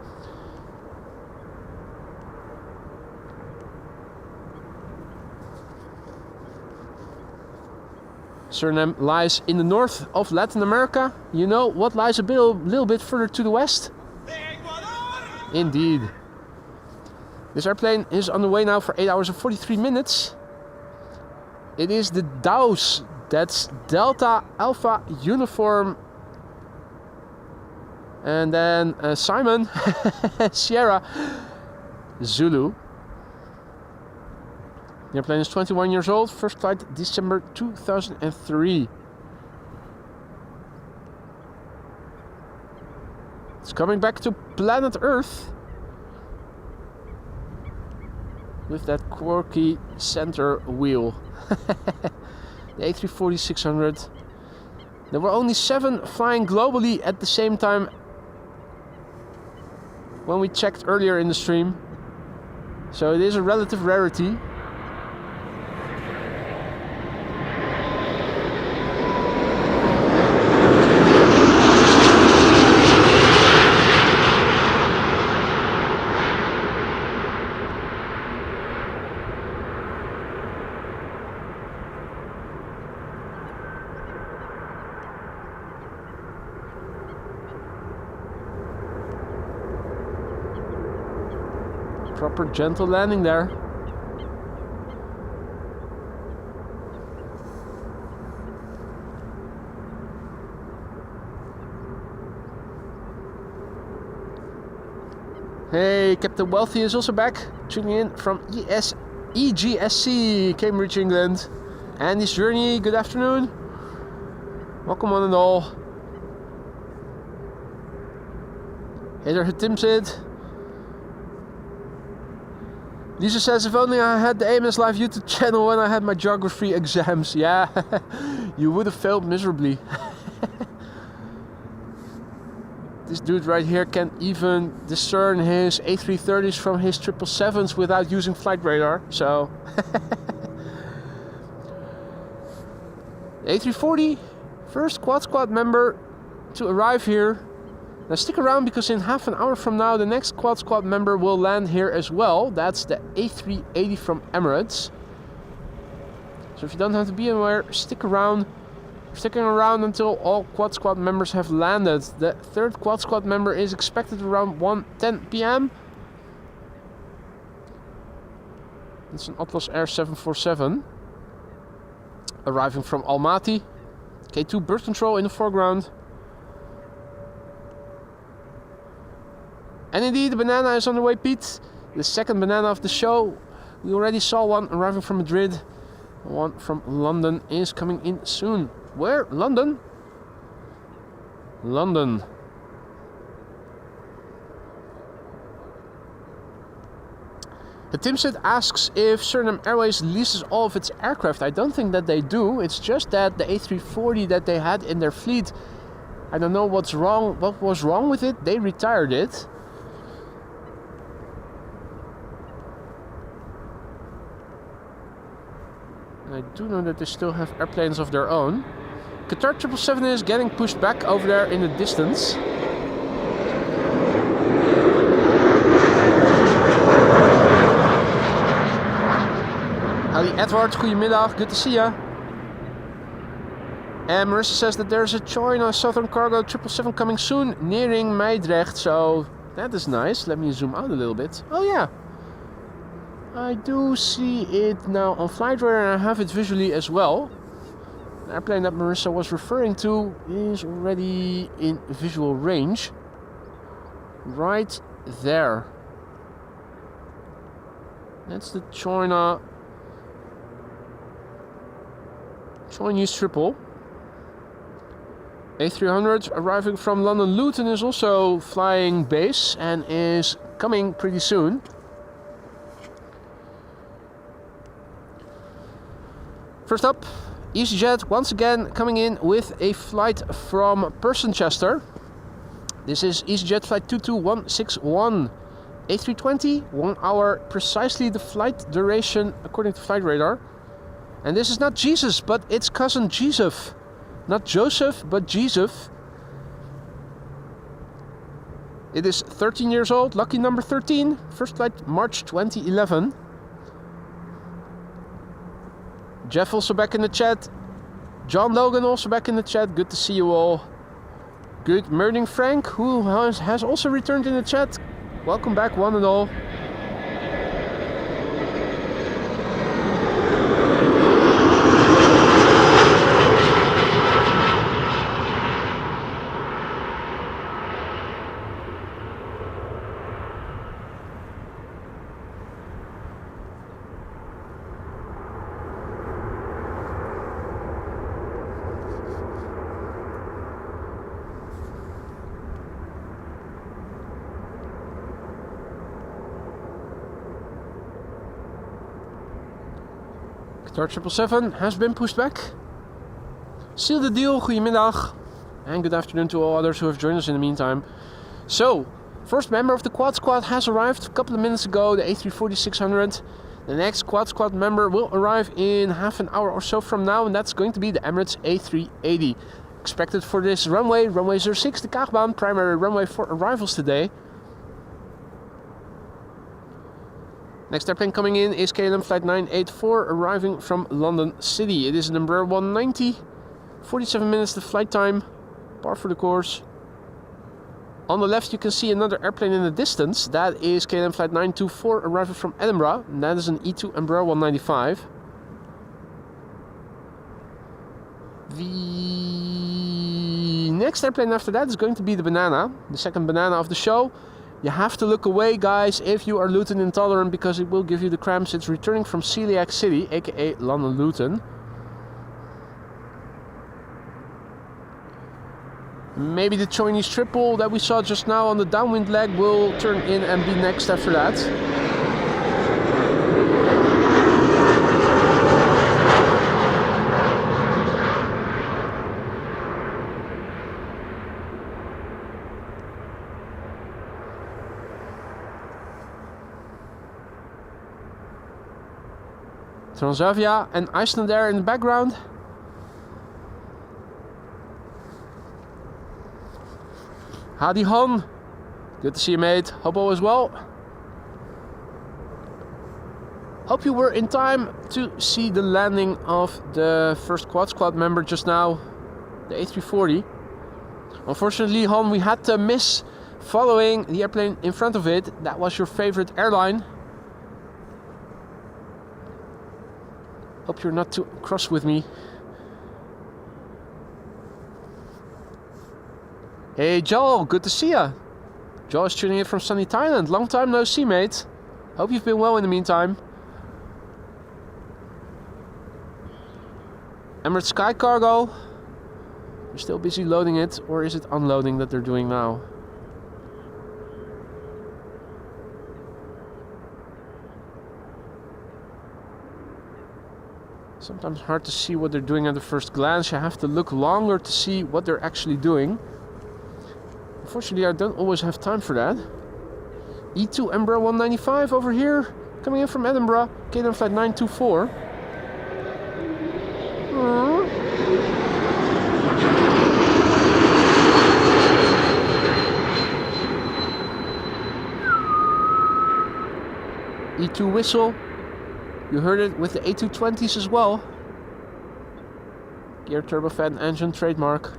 Suriname lies in the north of Latin America. You know what lies a little bit further to the west? Indeed. This airplane is on the way now for 8 hours and 43 minutes. It is the DAUS. That's Delta Alpha Uniform. And then Simon Sierra Zulu. The airplane is 21 years old. First flight December 2003. It's coming back to planet Earth with that quirky center wheel. The A340-600. There were only 7 flying globally at the same time when we checked earlier in the stream. So it is a relative rarity. Proper gentle landing there. Hey, Captain Wealthy is also back, tuning in from EGSC, Cambridge, England. Andy's Journey, good afternoon. Welcome one and all. Hey there, Timsid. Lisa says, if only I had the AMS Live YouTube channel when I had my geography exams. Yeah, you would have failed miserably. This dude right here can even discern his A330s from his 777s without using flight radar. So, A340, first Quad Squad member to arrive here. Now stick around because in half an hour from now the next Quad Squad member will land here as well. That's the A380 from Emirates. So if you don't have to be anywhere, stick around. Sticking around until all Quad Squad members have landed. The third Quad Squad member is expected around 1:10 p.m. It's an Atlas Air 747 arriving from Almaty. K2 bird control in the foreground. And indeed, the banana is on the way, Pete. The second banana of the show. We already saw one arriving from Madrid. One from London is coming in soon. Where? London? London. The Timsit asks if Suriname Airways leases all of its aircraft. I don't think that they do. It's just that the A340 that they had in their fleet, I don't know what was wrong with it. They retired it. I do know that they still have airplanes of their own. Qatar 777 is getting pushed back over there in the distance. Ali Edward, goedemiddag, good to see ya. And Marissa says that there's a China Southern Cargo 777 coming soon, nearing Meidrecht, so that is nice. Let me zoom out a little bit. Oh yeah, I do see it now on flight radar and I have it visually as well. The airplane that Marissa was referring to is already in visual range. Right there. That's the Chinese triple. A300 arriving from London Luton is also flying base and is coming pretty soon. First up, EasyJet once again coming in with a flight from Persenchester. This is EasyJet flight 22161. A320, 1 hour precisely the flight duration according to flight radar. And this is not Jesus, but its cousin Joseph. Not Joseph, but Joseph. It is 13 years old, lucky number 13. First flight March 2011. Jeff also back in the chat. John Logan also back in the chat. Good to see you all. Good morning, Frank, who has also returned in the chat. Welcome back, one and all. Qatar 777 has been pushed back. Seal the deal, goedemiddag. And good afternoon to all others who have joined us in the meantime. So, first member of the Quad Squad has arrived a couple of minutes ago, the A340-600. The next Quad Squad member will arrive in half an hour or so from now, and that's going to be the Emirates A380. Expected for this runway 06, the Kaagbaan, primary runway for arrivals today. Next airplane coming in is KLM flight 984 arriving from London City. It is an Embraer 190, 47 minutes the flight time, par for the course. On the left you can see another airplane in the distance. That is KLM flight 924 arriving from Edinburgh. And that is an E2 Embraer 195. The next airplane after that is going to be the Banana, the second banana of the show. You have to look away, guys, if you are Luton intolerant, because it will give you the cramps. It's returning from Celiac City, aka London Luton. Maybe the Chinese triple that we saw just now on the downwind leg will turn in and be next after that. Transavia and Iceland there in the background. Hadi Han, good to see you, mate. Hope all is well. Hope you were in time to see the landing of the first Quad Squad member just now, the A340. Unfortunately, Han, we had to miss following the airplane in front of it. That was your favorite airline. Hope you're not too cross with me. Hey Joel, good to see ya. Joel is tuning in from sunny Thailand. Long time no see, mate. Hope you've been well in the meantime. Emirates Sky Cargo. They're still busy loading it, or is it unloading that they're doing now? Sometimes hard to see what they're doing at the first glance. You have to look longer to see what they're actually doing. Unfortunately, I don't always have time for that. E2 Embraer 195 over here, coming in from Edinburgh, KLM flight 924. E2 whistle. You heard it with the A220s as well. Gear turbofan engine trademark.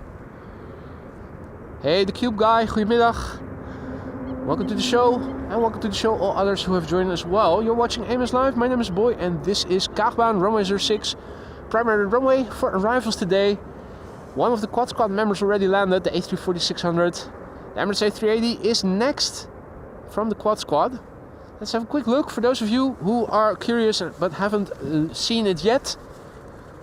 Hey, the Cube guy, goedemiddag. Welcome to the show, and welcome to the show all others who have joined as well. You're watching AMS Live, my name is Boy, and this is Kaagbaan Runway 06, primary runway for arrivals today. One of the Quad Squad members already landed, the A340-600. The Emirates A380 is next from the Quad Squad. Let's have a quick look for those of you who are curious but haven't seen it yet.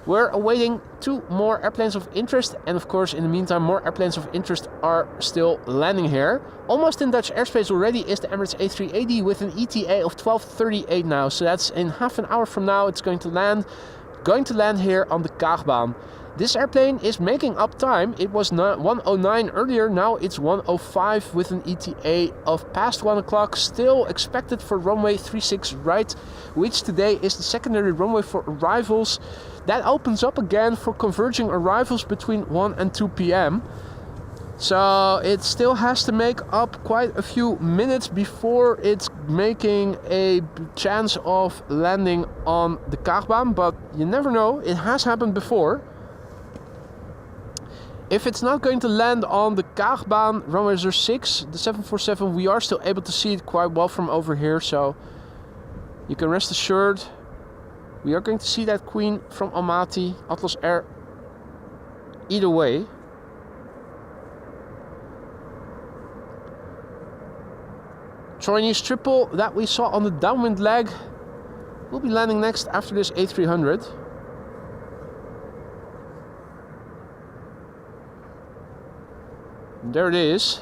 We're awaiting 2 more airplanes of interest, and of course in the meantime more airplanes of interest are still landing here. Almost in Dutch airspace already is the Emirates A380 with an ETA of 12:38 now, so that's in half an hour from now it's going to land here on the Kaagbaan. This airplane is making up time. It was 1:09 earlier, now it's 1:05 with an ETA of past 1 o'clock, still expected for runway 36 right, which today is the secondary runway for arrivals. That opens up again for converging arrivals between 1 and 2 p.m. So it still has to make up quite a few minutes before it's making a chance of landing on the Kaagbaan, but you never know, it has happened before. If it's not going to land on the Kaagbaan runway 06, the 747, we are still able to see it quite well from over here, so you can rest assured we are going to see that Queen from Almaty, Atlas Air, either way. Chinese triple that we saw on the downwind leg will be landing next after this A300. There it is.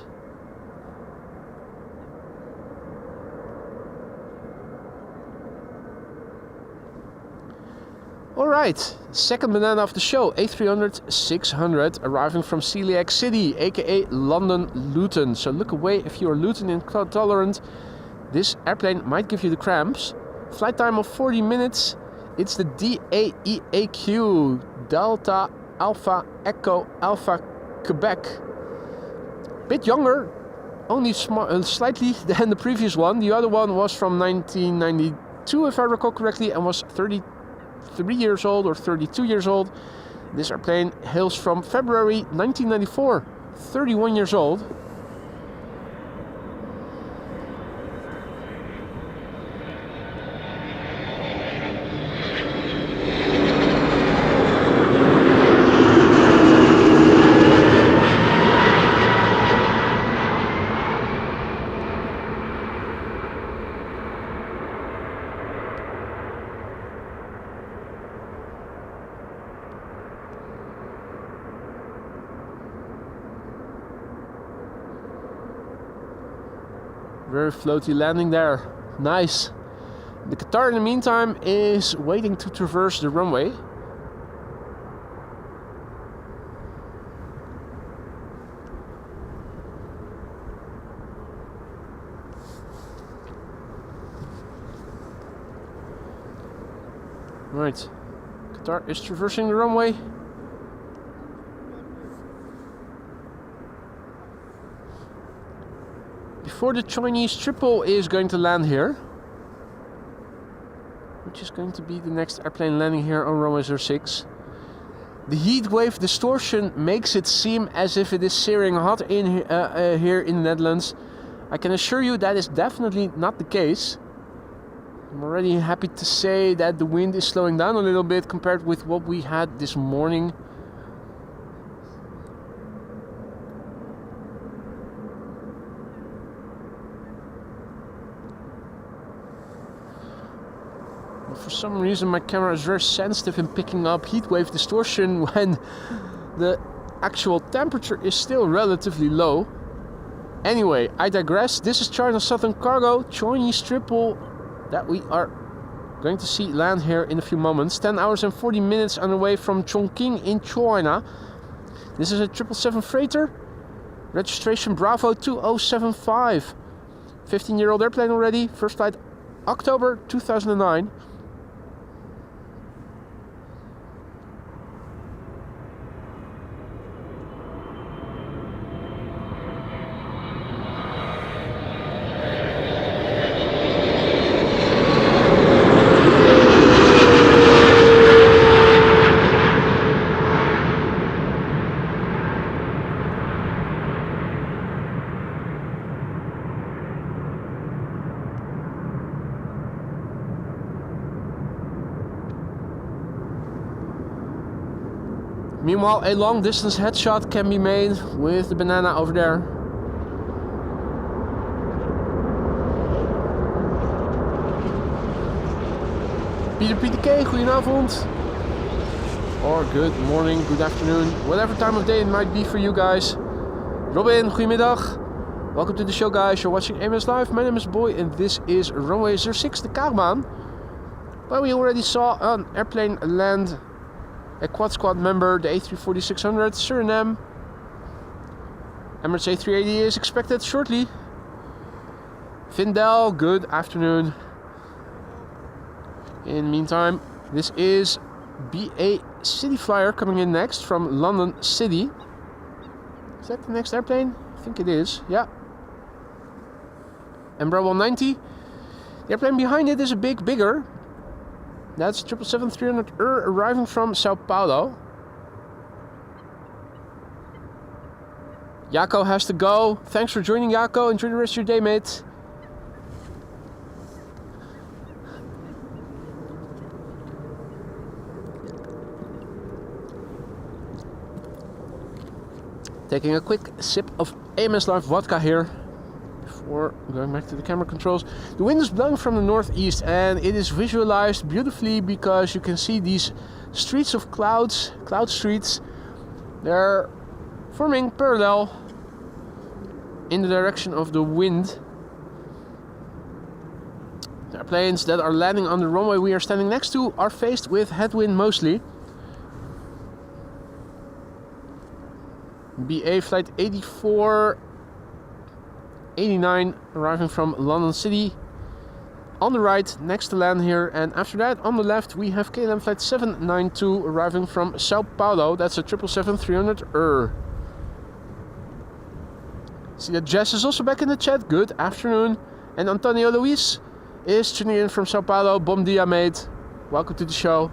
Alright, second banana of the show, A300-600, arriving from Celiac City, aka London Luton. So look away if you are Luton intolerant. This airplane might give you the cramps. Flight time of 40 minutes. It's the DAEAQ, Delta Alpha Echo Alpha Quebec. Bit younger, only slightly than the previous one. The other one was from 1992 if I recall correctly, and was 33 years old or 32 years old. This airplane hails from February 1994, 31 years old. Very floaty landing there. Nice. The Qatar in the meantime is waiting to traverse the runway. Right. Qatar is traversing the runway. Before the Chinese triple is going to land here, which is going to be the next airplane landing here on runway 06. The heat wave distortion makes it seem as if it is searing hot in here in the Netherlands. I can assure you that is definitely not the case. I'm already happy to say that the wind is slowing down a little bit compared with what we had this morning. some reason my camera is very sensitive in picking up heatwave distortion when the actual temperature is still relatively low. Anyway, I digress. This is China Southern Cargo, Chinese triple, that we are going to see land here in a few moments. 10 hours and 40 minutes on the way from Chongqing in China. This is a 777 freighter. Registration Bravo 2075. 15-year-old airplane already. First flight October 2009. Meanwhile, a long distance headshot can be made with the banana over there. Peter PTK, goedenavond. Or good morning, good afternoon, whatever time of day it might be for you guys. Robin, goedemiddag. Welcome to the show, guys. You're watching AMS Live. My name is Boy and this is Runway 06, the Kaagbaan. Well, we already saw an airplane land. A quad squad member, the A340-600, Suriname. Emirates A380 is expected shortly. Vindel, good afternoon. In the meantime, this is BA City Flyer coming in next from London City. Is that the next airplane? I think it is, yeah. Embraer 190. The airplane behind it is a bit bigger. That's 777-300 arriving from Sao Paulo. Jaco has to go. Thanks for joining, Jaco. Enjoy the rest of your day, mate. Taking a quick sip of AMS Live vodka here before going back to the camera controls. The wind is blowing from the northeast and it is visualized beautifully because you can see these streets of clouds, cloud streets. They're forming parallel in the direction of the wind. The airplanes that are landing on the runway we are standing next to are faced with headwind mostly. BA flight 8489 arriving from London City on the right next to land here, and after that on the left we have KLM flight 792 arriving from Sao Paulo. That's a 777-300 See that Jess is also back in the chat. Good afternoon. And Antonio Luis is tuning in from Sao Paulo. Bom dia, mate. Welcome to the show.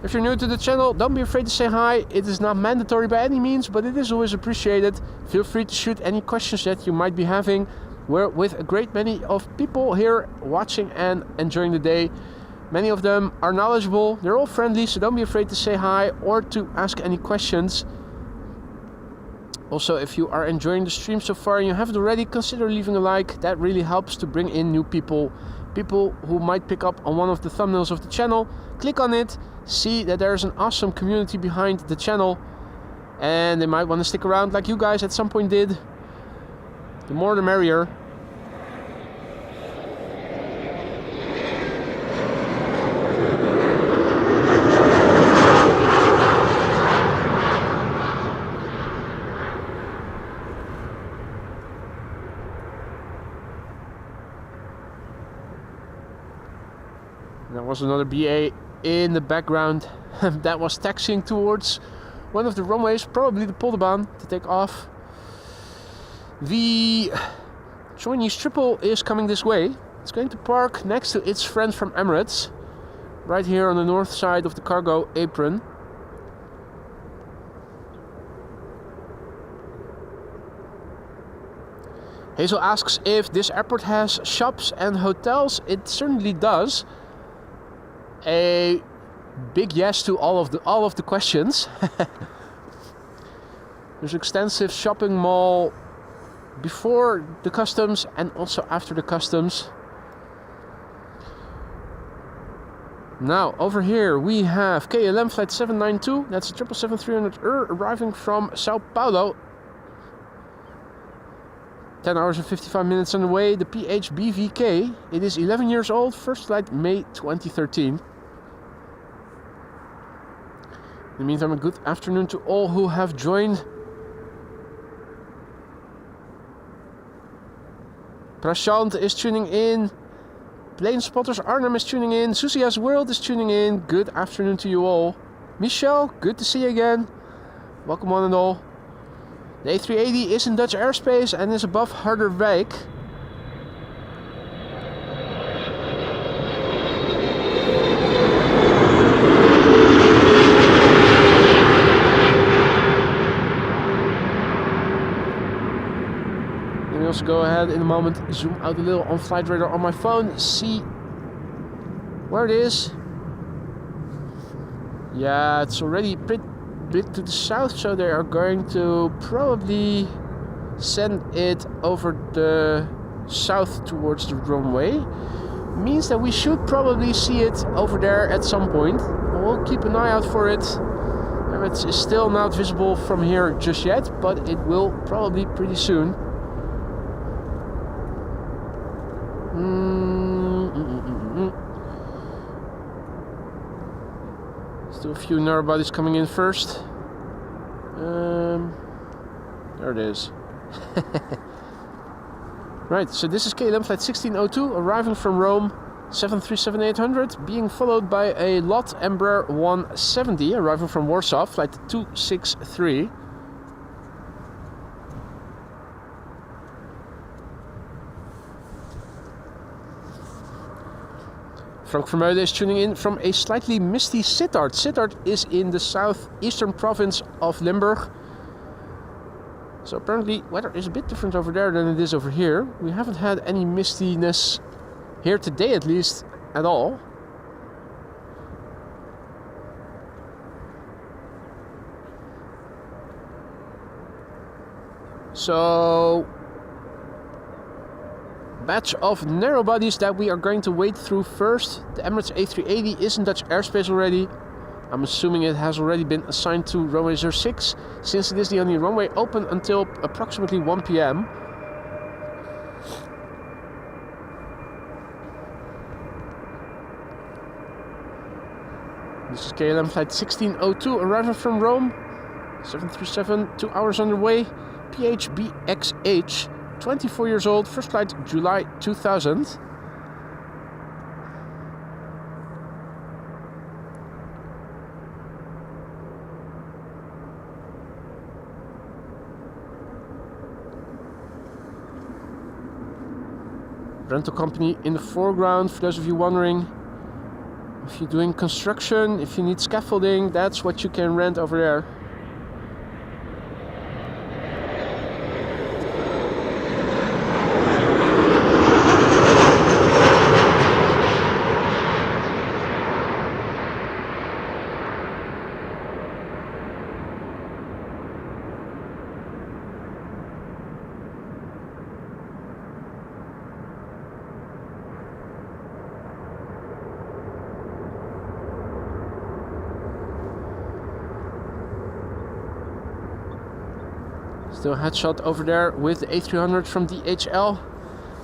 If you're new to the channel, don't be afraid to say hi. It is not mandatory by any means, but it is always appreciated. Feel free to shoot any questions that you might be having. We're with a great many of people here watching and enjoying the day. Many of them are knowledgeable. They're all friendly, so don't be afraid to say hi or to ask any questions. Also, if you are enjoying the stream so far and you haven't already, consider leaving a like. That really helps to bring in new people. People who might pick up on one of the thumbnails of the channel. Click on it, see that there's an awesome community behind the channel, and they might want to stick around like you guys at some point did. The more the merrier. There was another BA in the background that was taxiing towards one of the runways, probably the Polderbaan, to take off. The Chinese triple is coming this way. It's going to park next to its friend from Emirates, right here on the north side of the cargo apron. Hazel asks if this airport has shops and hotels. It certainly does. A big yes to all of the questions. There's an extensive shopping mall before the customs and also after the customs. Now over here we have KLM flight 792, that's a 777-300 arriving from Sao Paulo. 10 hours and 55 minutes on the way, the PHBVK. It is 11 years old, first flight May 2013. In the meantime, a good afternoon to all who have joined. Prashant is tuning in. Plane Spotters Arnhem is tuning in. Susia's World is tuning in. Good afternoon to you all. Michelle, good to see you again. Welcome on and all. The A380 is in Dutch airspace and is above Harderwijk. Let me also go ahead in a moment, zoom out a little on flight radar on my phone, see where it is. Yeah, it's already pretty bit to the south, so they are going to probably send it over the south towards the runway. Means that we should probably see it over there at some point. We'll keep an eye out for it. It is still not visible from here just yet, but it will probably pretty soon. Still a few narrow bodies coming in first. There it is. Right, so this is KLM flight 1602 arriving from Rome, 737-800, being followed by a LOT Embraer 170 arriving from Warsaw, flight 263. Frank Vermeulen is tuning in from a slightly misty Sittard. Sittard is in the southeastern province of Limburg. So apparently weather is a bit different over there than it is over here. We haven't had any mistiness here today, at least, at all. So batch of narrow bodies that we are going to wade through first. The Emirates A380 is in Dutch airspace already. I'm assuming it has already been assigned to runway 06, since it is the only runway open until approximately 1 p.m. This is KLM flight 1602 arriving from Rome. 737, 2 hours on the way. PHBXH. 24 years old, first flight July 2000. Rental company in the foreground, for those of you wondering. If you're doing construction, if you need scaffolding, that's what you can rent over there. Still a headshot over there with the A300 from DHL.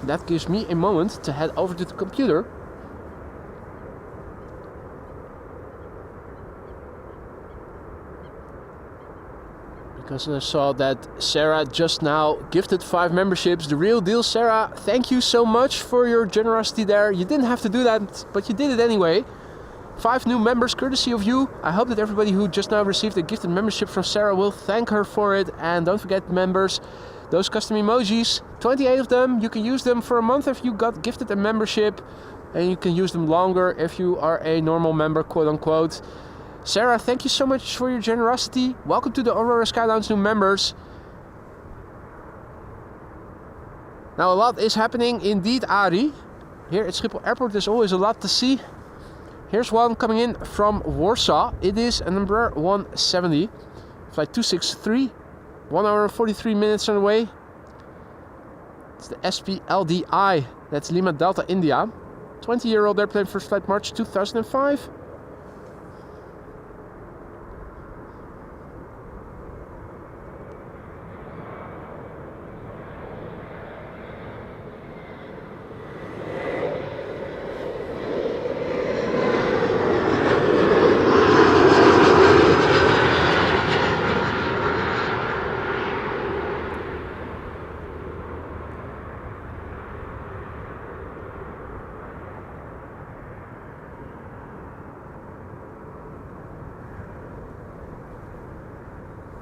That gives me a moment to head over to the computer. Because I saw that Sarah just now gifted 5 memberships. The real deal, Sarah. Thank you so much for your generosity there. You didn't have to do that, but you did it anyway. 5 new members courtesy of you. I hope that everybody who just now received a gifted membership from Sarah will thank her for it. And don't forget, members, those custom emojis, 28 of them. You can use them for a month if you got gifted a membership, and you can use them longer if you are a normal member, quote unquote. Sarah, thank you so much for your generosity. Welcome to the Aurora Sky Lounge new members. Now a lot is happening indeed, Ari. Here at Schiphol Airport there's always a lot to see. Here's one coming in from Warsaw. It is an Embraer 170, flight 263, 1 hour and 43 minutes on the way. It's the SPLDI, that's Lima Delta India. 20-year-old airplane, first flight March 2005.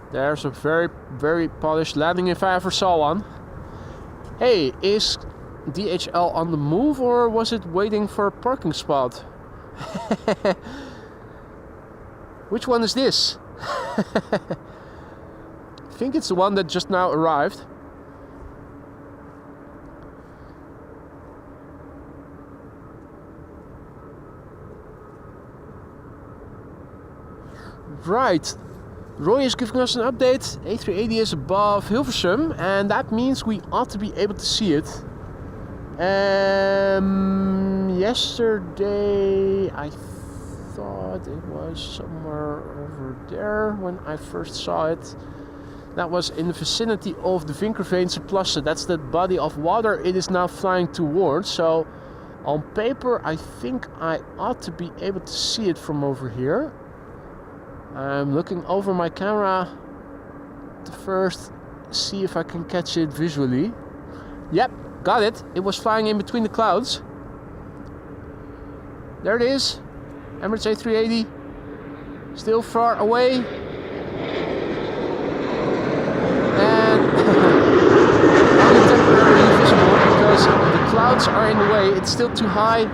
There's a very, very polished landing if I ever saw one. Hey, is DHL on the move or was it waiting for a parking spot? Which one is this? I think it's the one that just now arrived. Right. Roy is giving us an update. A380 is above Hilversum, and that means we ought to be able to see it. Yesterday I thought it was somewhere over there when I first saw it. That was in the vicinity of the Vinkerveense Plassen. That's the body of water it is now flying towards. So on paper I think I ought to be able to see it from over here. I'm looking over my camera to first see if I can catch it visually. Yep, got it. It was flying in between the clouds. There it is. Emirates A380. Still far away. And only temporarily visible because the clouds are in the way. It's still too high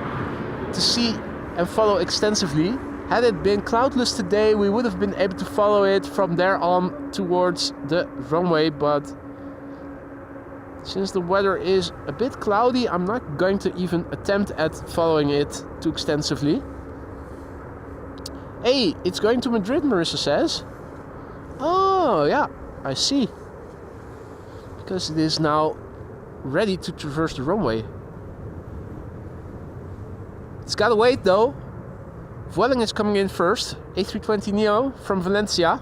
to see and follow extensively. Had it been cloudless today, we would have been able to follow it from there on towards the runway, but since the weather is a bit cloudy, I'm not going to even attempt at following it too extensively. Hey, it's going to Madrid, Marissa says. Oh, yeah, I see. Because it is now ready to traverse the runway. It's gotta wait though. Vueling is coming in first, A320neo from Valencia.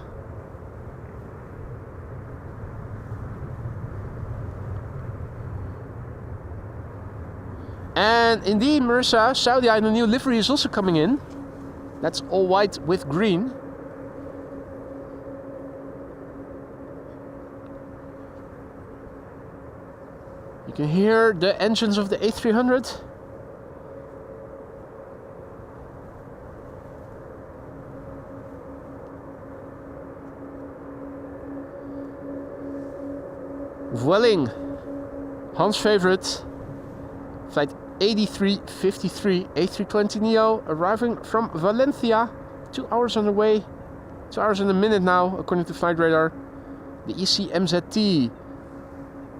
And indeed, Marissa, Saudia in the new livery is also coming in. That's all white with green. You can hear the engines of the A300. Vueling, Hans' favorite, flight 8353 A320neo arriving from Valencia. 2 hours on the way, 2 hours and a minute now, according to flight radar. The ECMZT,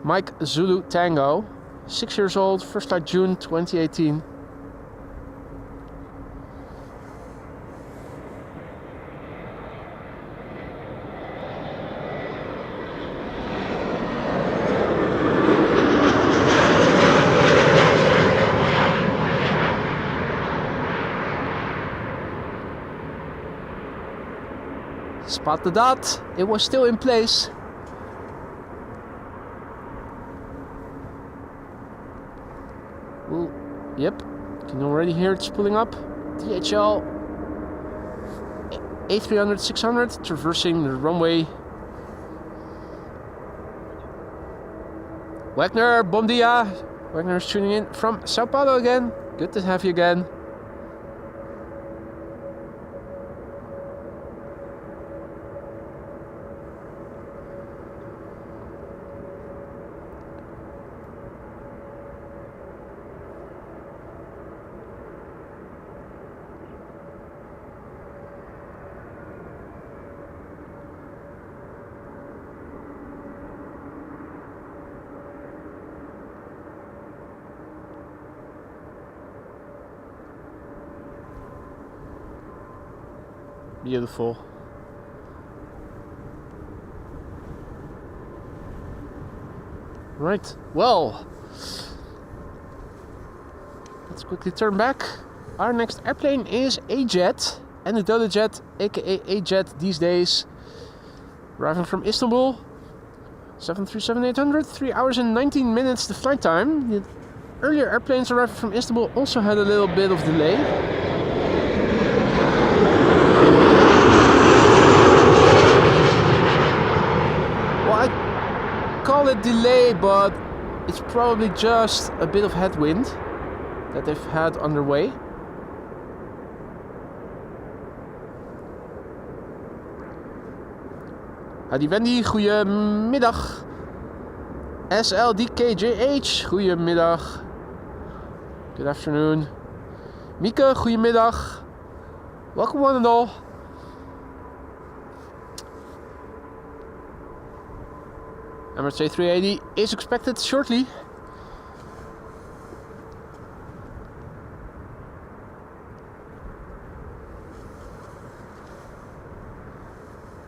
Mike Zulu Tango, 6 years old, first flight June 2018. Spot the dot, it was still in place. Well, yep, you can already hear it's pulling up. DHL A300 600 traversing the runway. Wagner, bom dia. Wagner is tuning in from Sao Paulo again. Good to have you again. Beautiful. Right, well, Let's quickly turn back. Our next airplane is a jet, and a Dole jet, aka a jet these days. Arriving from Istanbul. 737-800, 3 hours and 19 minutes the flight time. The earlier airplanes arriving from Istanbul also had a little bit of delay. Well, I call it delay, but it's probably just a bit of headwind that they've had underway. Hadi Wendy, goedemiddag. SLDKJH, goedemiddag. Good afternoon. Mieke, goedemiddag. Welcome one and all. Emirates A380 is expected shortly.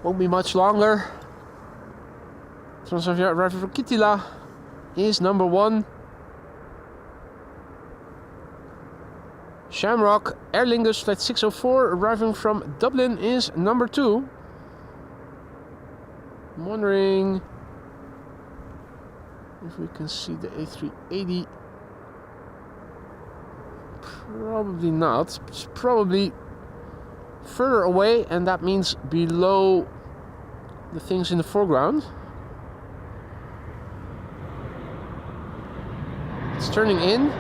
Won't be much longer. Transavia arriving from Kitila is number 1. Shamrock Aer Lingus flight 604 arriving from Dublin is number 2. I'm wondering if we can see the A380. Probably not. It's probably further away, and that means below the things in the foreground. It's turning in.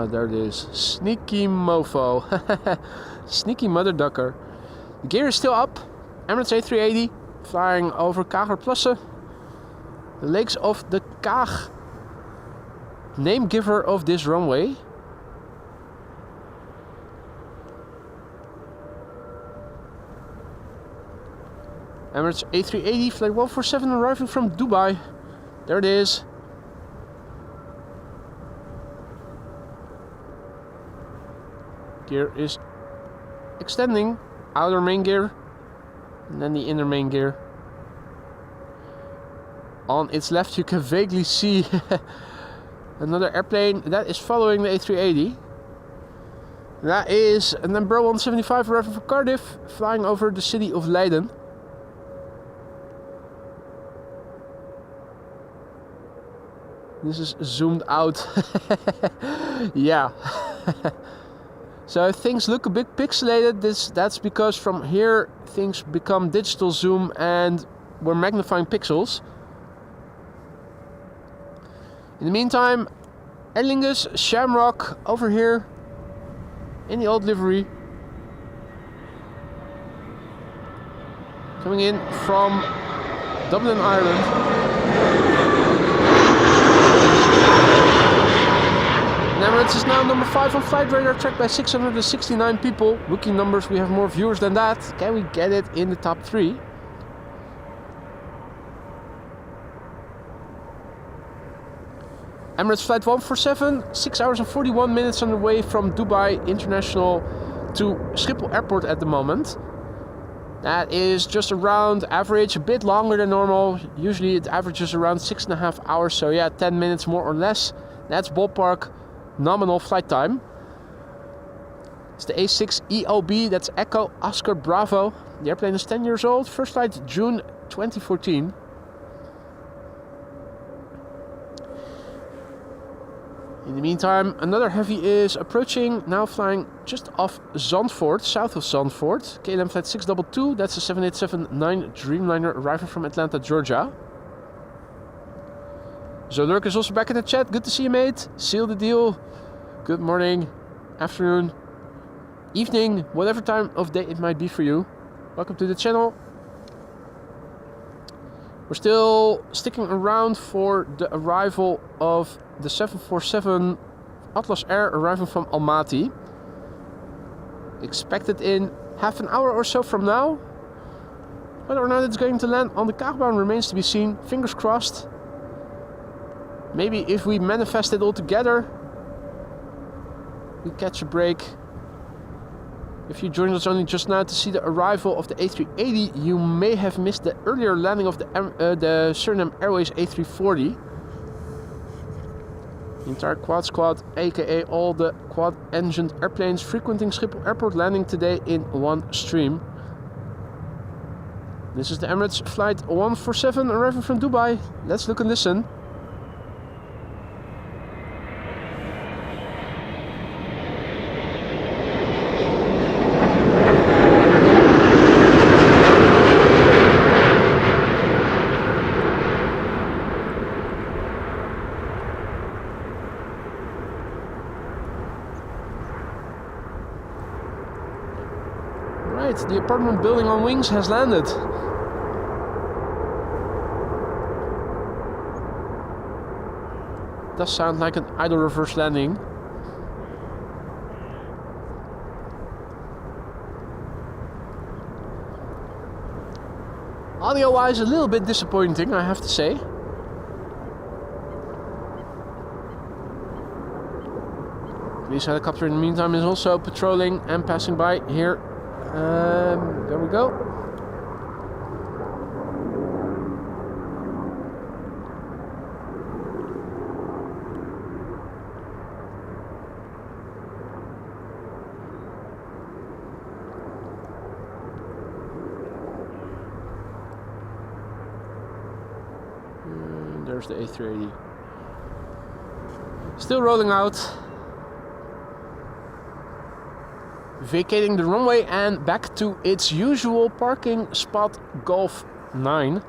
There it is. Sneaky mofo. Sneaky mother ducker. The gear is still up. Emirates A380 flying over Kagerplassen. The lakes of the Kaag. Name giver of this runway. Emirates A380 flight 147 arriving from Dubai. There it is. Gear is extending. Outer main gear and then the inner main gear. On its left you can vaguely see another airplane that is following the A380. That is an Embraer 175 arriving from Cardiff, flying over the city of Leiden. This is zoomed out. Yeah. So things look a bit pixelated. That's because from here things become digital zoom and we're magnifying pixels. In the meantime, Aer Lingus, Shamrock over here in the old livery. Coming in from Dublin, Ireland. Emirates is now number 5 on flight radar, tracked by 669 people. Rookie numbers, we have more viewers than that. Can we get it in the top 3? Emirates flight 147, 6 hours and 41 minutes on the way from Dubai International to Schiphol Airport at the moment. That is just around average, a bit longer than normal. Usually it averages around 6.5 hours, so yeah, 10 minutes more or less. That's ballpark nominal flight time. It's the A6 EOB, that's Echo Oscar Bravo. The airplane is 10 years old, first flight June 2014. In the meantime, another heavy is approaching, now flying just off Zandvoort, south of Zandvoort. KLM flight 622, that's a 787-9 Dreamliner arriving from Atlanta, Georgia. Zolurk is also back in the chat. Good to see you, mate. Seal the deal. Good morning, afternoon, evening, whatever time of day it might be for you. Welcome to the channel. We're still sticking around for the arrival of the 747 Atlas Air arriving from Almaty. Expected in half an hour or so from now. Whether or not it's going to land on the Kagbaan remains to be seen. Fingers crossed. Maybe if we manifest it all together, we catch a break. If you joined us only just now to see the arrival of the A380, you may have missed the earlier landing of the Suriname Airways A340. The entire quad squad, aka all the quad-engined airplanes frequenting Schiphol Airport, landing today in one stream. This is the Emirates flight 147 arriving from Dubai. Let's look and listen. Right, the apartment building on wings has landed. Does sound like an idle reverse landing. Audio wise, a little bit disappointing, I have to say. Police helicopter in the meantime is also patrolling and passing by here. There we go. And there's the A380. Still rolling out. Vacating the runway and back to its usual parking spot, Golf 9.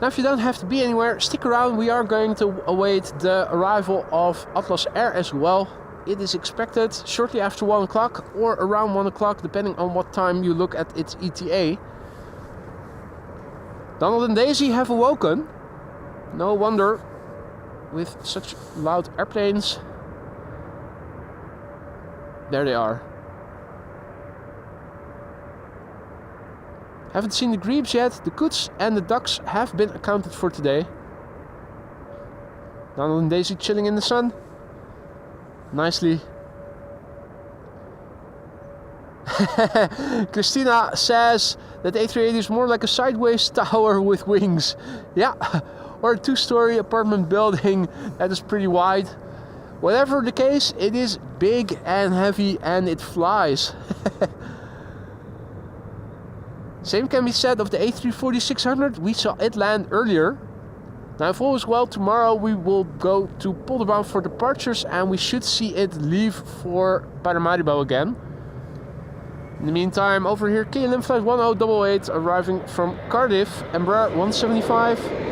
Now if you don't have to be anywhere, stick around. We are going to await the arrival of Atlas Air as well. It is expected shortly after 1 o'clock or around 1 o'clock, depending on what time you look at its ETA. Donald and Daisy have awoken. No wonder. With such loud airplanes. There they are. Haven't seen the grebes yet. The coots and the ducks have been accounted for today. Donald and Daisy chilling in the sun. Nicely. Christina says that A380 is more like a sideways tower with wings. Yeah. Or a two-story apartment building that is pretty wide. Whatever the case, it is big and heavy and it flies. Same can be said of the A340-600. We saw it land earlier. Now if all is well, tomorrow we will go to Polderbound for departures and we should see it leave for Paramaribo again. In the meantime, over here, KLM flight 1088 arriving from Cardiff, Embraer 175.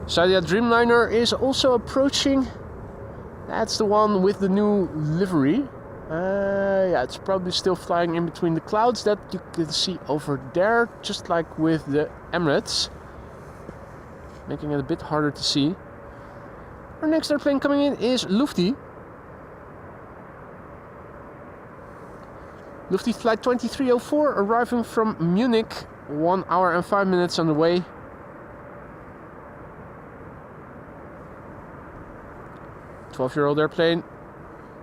Saudia Dreamliner is also approaching. That's the one with the new livery. Yeah, it's probably still flying in between the clouds that you can see over there, just like with the Emirates, making it a bit harder to see. Our next airplane coming in is Lufty. Lufty flight 2304 arriving from Munich, 1 hour and 5 minutes on the way. Twelve-year-old airplane.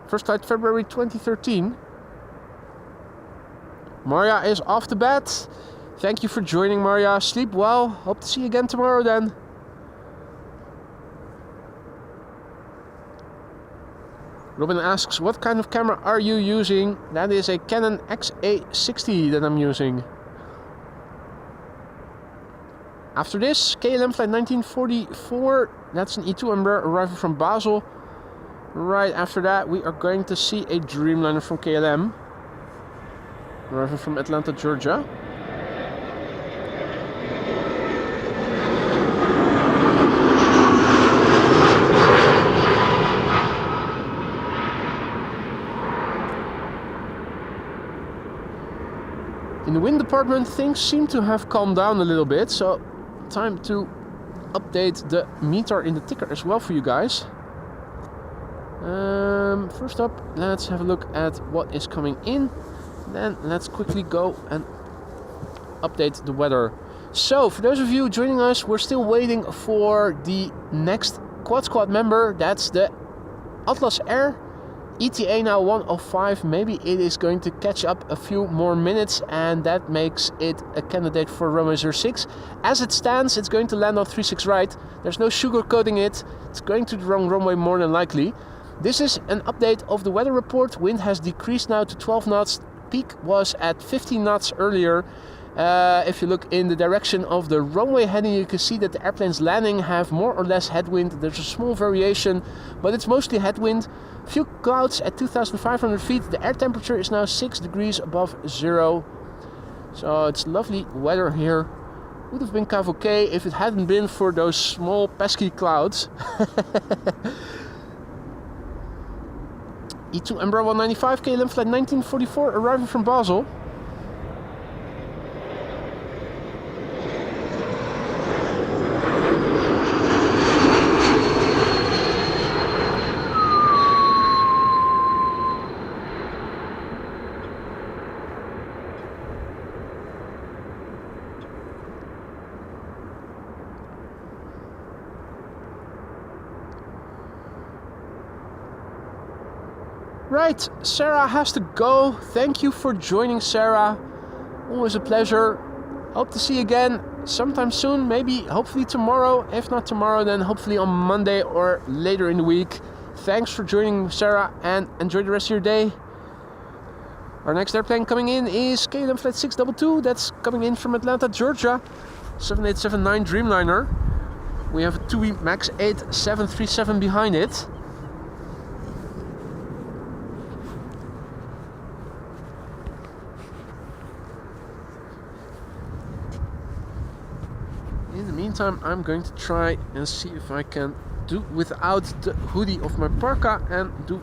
First flight February 2013. Maria is off the bat. Thank you for joining, Maria. Sleep well. Hope to see you again tomorrow then. Robin asks, what kind of camera are you using? That is a Canon XA60 that I'm using. After this, KLM flight 1944. That's an E2 Embraer arriving from Basel. Right after that, we are going to see a Dreamliner from KLM. arriving from Atlanta, Georgia. In the wind department, things seem to have calmed down a little bit, so time to update the meter in the ticker as well for you guys. First up, let's have a look at what is coming in. Then let's quickly go and update the weather. So, for those of you joining us, we're still waiting for the next Quad Squad member. That's the Atlas Air. ETA now 105, maybe it is going to catch up a few more minutes, and that makes it a candidate for runway 06. As it stands, it's going to land on 36 right. There's no sugarcoating it. It's going to the wrong runway more than likely. This is an update of the weather report. Wind has decreased now to 12 knots. Peak was at 15 knots earlier. If you look in the direction of the runway heading, you can see that the airplanes landing have more or less headwind. There's a small variation, but it's mostly headwind. Few clouds at 2,500 feet. The air temperature is now 6 degrees above zero. So it's lovely weather here. Would have been okay if it hadn't been for those small pesky clouds. E2 Embraer 195, KLM flight 1944, arriving from Basel. Right, Sarah has to go. Thank you for joining, Sarah. Always a pleasure. Hope to see you again sometime soon. Maybe, hopefully tomorrow. If not tomorrow, then hopefully on Monday or later in the week. Thanks for joining, Sarah, and enjoy the rest of your day. Our next airplane coming in is KLM flight 622. That's coming in from Atlanta, Georgia. 7879 Dreamliner. We have a TUI MAX 8 737 behind it. In the meantime, I'm going to try and see if I can do without the hoodie of my parka and do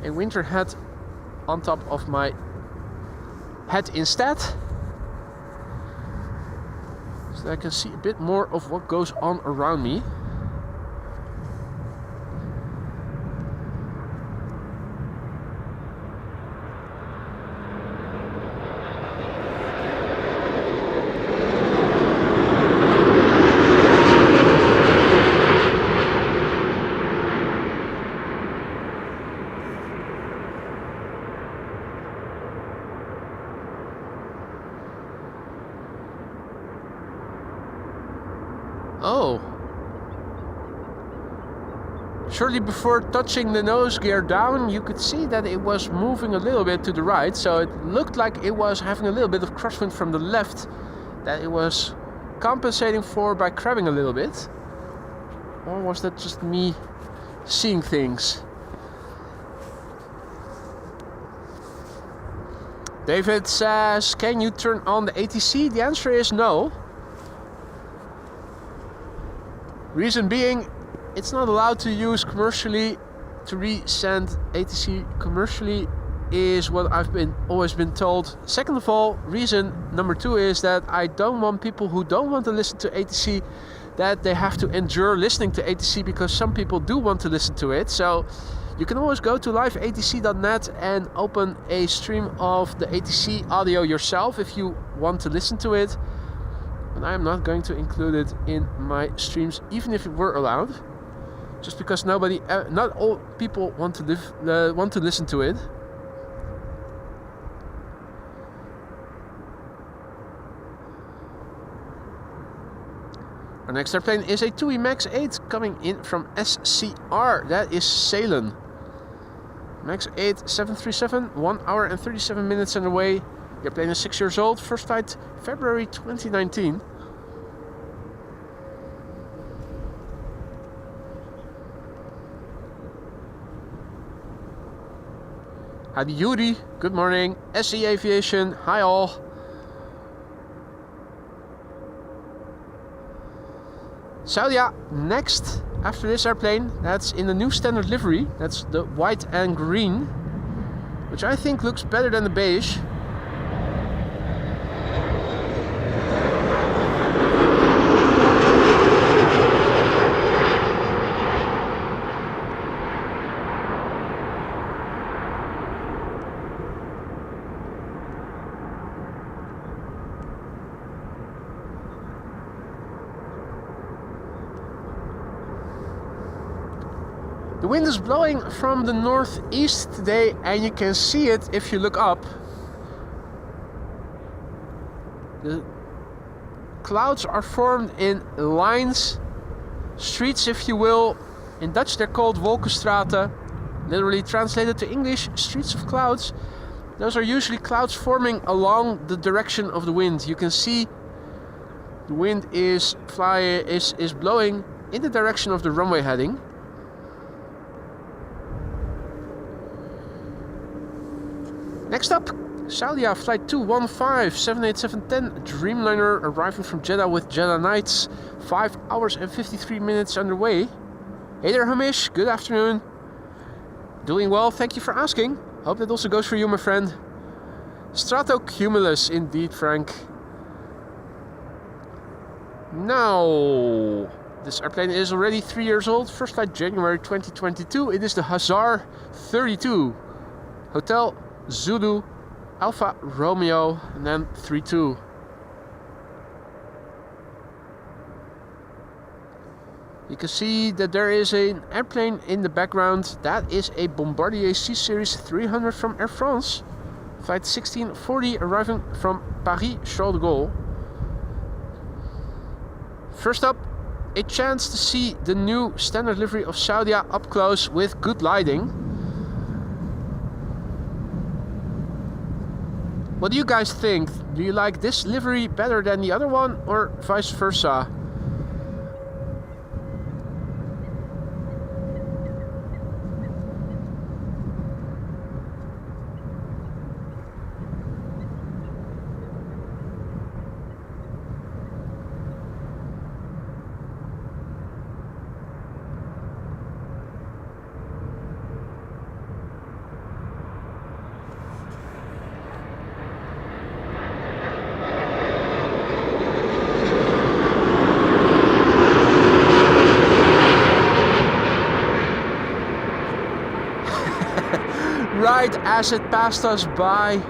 a winter hat on top of my hat instead, so that I can see a bit more of what goes on around me. Oh. Shortly before touching the nose gear down, you could see that it was moving a little bit to the right, so it looked like it was having a little bit of crosswind from the left that it was compensating for by crabbing a little bit. Or was that just me seeing things? David says, can you turn on the ATC? The answer is no. Reason being, it's not allowed to use commercially. To resend ATC commercially is what I've always been told. Second of all, reason number two is that I don't want people who don't want to listen to ATC that they have to endure listening to ATC, because some people do want to listen to it. So you can always go to liveatc.net and open a stream of the ATC audio yourself if you want to listen to it. And I'm not going to include it in my streams, even if it were allowed, just because not all people want to listen to it. Our next airplane is a TUI MAX 8 coming in from SCR. That is Ceylon. MAX 8 737, 1 hour and 37 minutes on the way. The airplane is 6 years old. First flight February 2019. Hadi Yuri, good morning. SE Aviation, hi all. Saudia next after this airplane. That's in the new standard livery. That's the white and green, which I think looks better than the beige. The wind is blowing from the northeast today, and you can see it if you look up. The clouds are formed in lines, streets if you will. In Dutch they're called wolkenstraten, literally translated to English, streets of clouds. Those are usually clouds forming along the direction of the wind. You can see the wind is blowing in the direction of the runway heading. Next up, Saudia flight 215 787-10 Dreamliner arriving from Jeddah with Jeddah Nights. 5 hours and 53 minutes underway. Hey there Hamish, good afternoon. Doing well, thank you for asking. Hope that also goes for you, my friend. Stratocumulus indeed, Frank. Now, this airplane is already 3 years old. First flight January 2022. It is the Hazar 32. Hotel Zulu, Alpha Romeo, and then 32. You can see that there is an airplane in the background. That is a Bombardier C-Series 300 from Air France. Flight 1640 arriving from Paris Charles de Gaulle. First up, a chance to see the new standard livery of Saudia up close with good lighting. What do you guys think? Do you like this livery better than the other one, or vice versa? Right as it passed us by,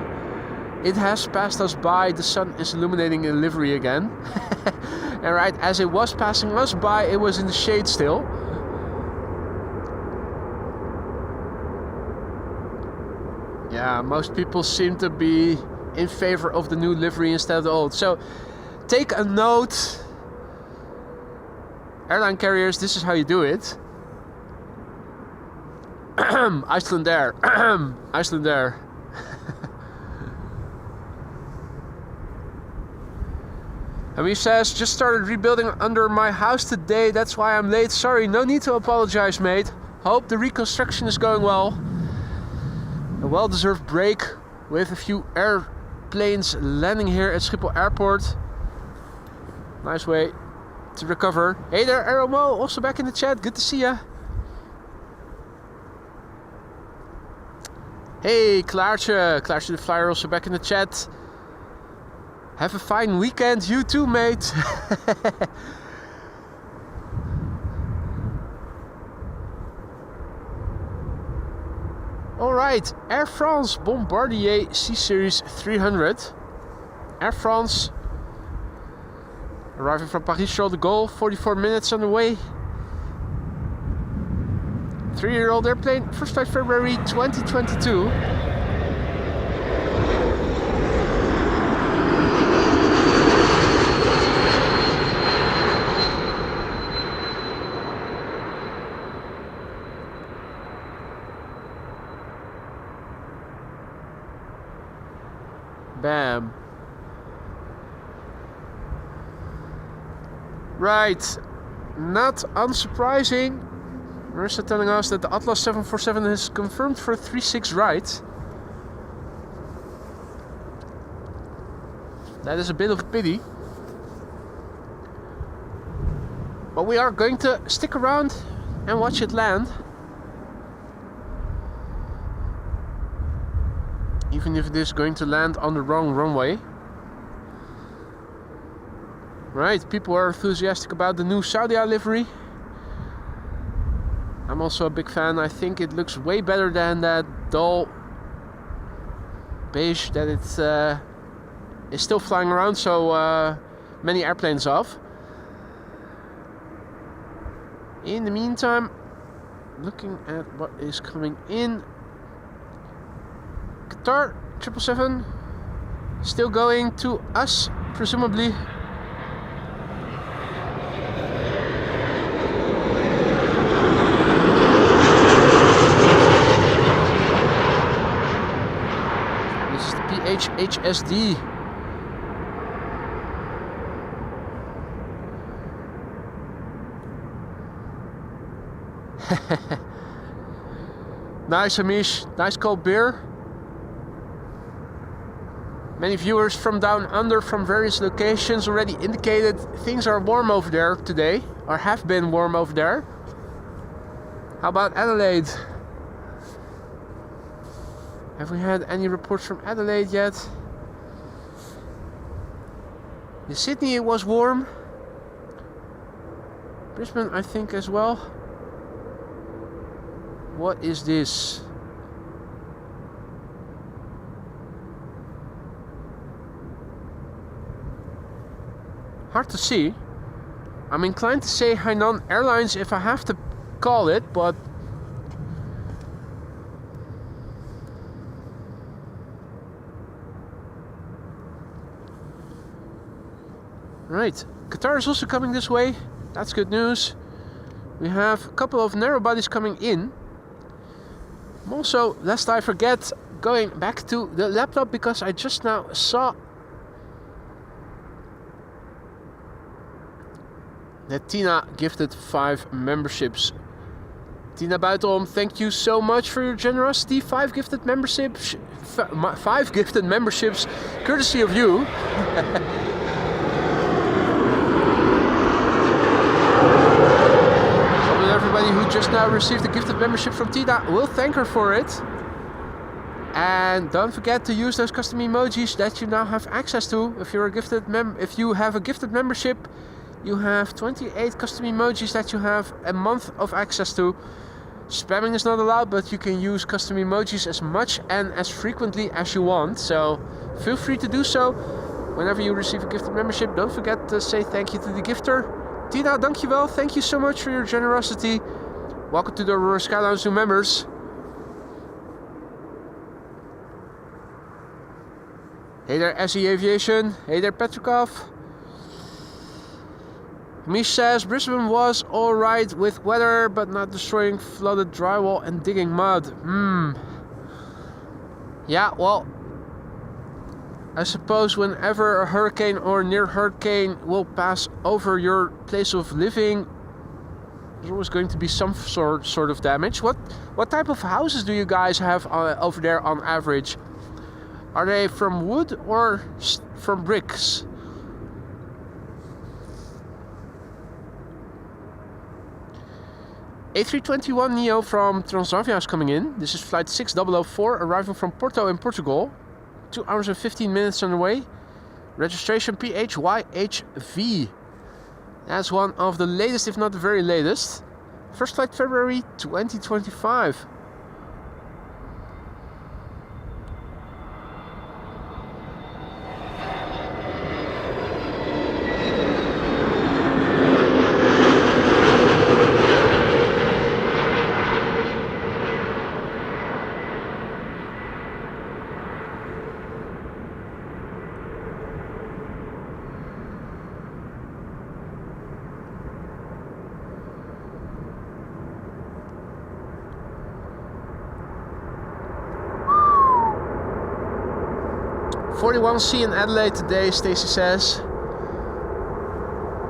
it has passed us by, the sun is illuminating the livery again. And right as it was passing us by, it was in the shade still. Yeah, most people seem to be in favor of the new livery instead of the old. So take a note, airline carriers, this is how you do it. Icelandair, Icelandair. And he says, just started rebuilding under my house today, that's why I'm late. Sorry, no need to apologize, mate. Hope the reconstruction is going well. A well-deserved break with a few airplanes landing here at Schiphol Airport. Nice way to recover. Hey there, Aeromo, also back in the chat. Good to see ya. Hey, Klaartje the Flyer also back in the chat. Have a fine weekend, you too, mate. Alright, Air France Bombardier C-Series 300. Air France arriving from Paris Charles de Gaulle, 44 minutes on the way. 3-year-old airplane, first flight February 2022. Bam. Right, not unsurprising. Marissa telling us that the Atlas 747 is confirmed for a 3-6 ride. That is a bit of a pity. But we are going to stick around and watch it land. Even if it is going to land on the wrong runway. Right, people are enthusiastic about the new Saudia livery. I'm also a big fan. I think it looks way better than that dull beige that it is still flying around so many airplanes of. In the meantime, looking at what is coming in. Qatar 777 still going to us, presumably. This is the PHHSD. Nice, Amish. Nice cold beer. Many viewers from down under from various locations already indicated things are warm over there today, or have been warm over there. How about Adelaide? Have we had any reports from Adelaide yet? In Sydney it was warm. Brisbane I think as well. What is this? Hard to see. I'm inclined to say Hainan Airlines if I have to call it, but right, Qatar is also coming this way. That's good news. We have a couple of narrow bodies coming in. I'm also, lest I forget, going back to the laptop because I just now saw that Tina gifted 5 memberships. Tina Buitenom, thank you so much for your generosity. 5 gifted memberships, 5 gifted memberships, courtesy of you. Everybody who just now received a gifted membership from Tina will thank her for it. And don't forget to use those custom emojis that you now have access to. If you're a gifted if you have a gifted membership, you have 28 custom emojis that you have a month of access to. Spamming is not allowed, but you can use custom emojis as much and as frequently as you want. So feel free to do so. Whenever you receive a gifted membership, don't forget to say thank you to the gifter. Tina, dankjewel. Thank you so much for your generosity. Welcome to the Aurora Skylounge new members. Hey there, SE Aviation. Hey there, Petrikov. Mish says Brisbane was alright with weather, but not destroying flooded drywall and digging mud. Yeah, well, I suppose whenever a hurricane or near hurricane will pass over your place of living, there's always going to be some sort of damage. What type of houses do you guys have over there on average? Are they from wood or from bricks? A321neo from Transavia is coming in. This is flight 6004, arriving from Porto in Portugal. 2 hours and 15 minutes on the way. Registration PHYHV. That's one of the latest, if not the very latest. First flight February 2025. .41C in Adelaide today, Stacy says.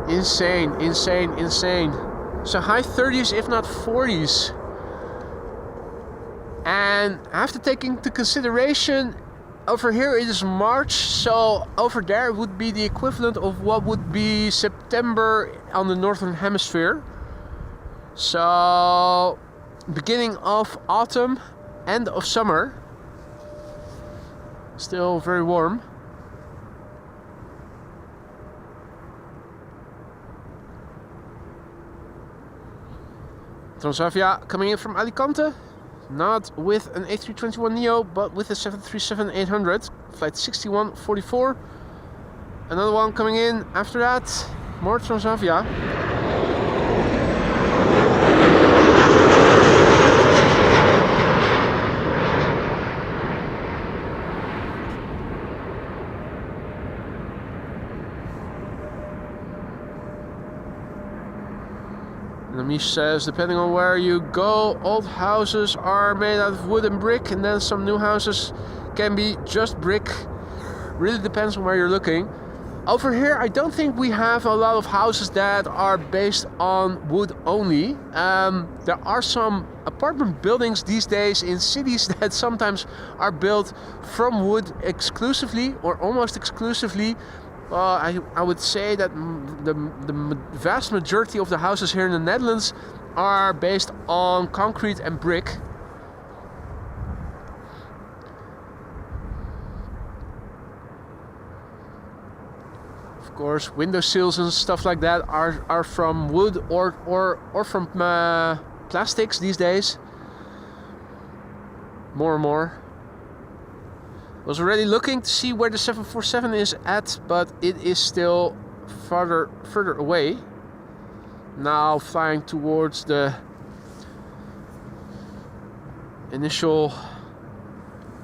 Insane, insane, insane. So high 30s, if not 40s. And I have to take into consideration over here it is March, so over there would be the equivalent of what would be September on the northern hemisphere. So beginning of autumn, end of summer. Still very warm. Transavia coming in from Alicante. Not with an A321neo, but with a 737-800, flight 6144. Another one coming in after that, more Transavia. Amish says, depending on where you go, old houses are made out of wood and brick, and then some new houses can be just brick. Really depends on where you're looking. Over here, I don't think we have a lot of houses that are based on wood only. There are some apartment buildings these days in cities that sometimes are built from wood exclusively or almost exclusively. I would say that the vast majority of the houses here in the Netherlands are based on concrete and brick. Of course, window sills and stuff like that are from wood or from plastics these days. More and more. Was already looking to see where the 747 is at, but it is still further away. Now flying towards the initial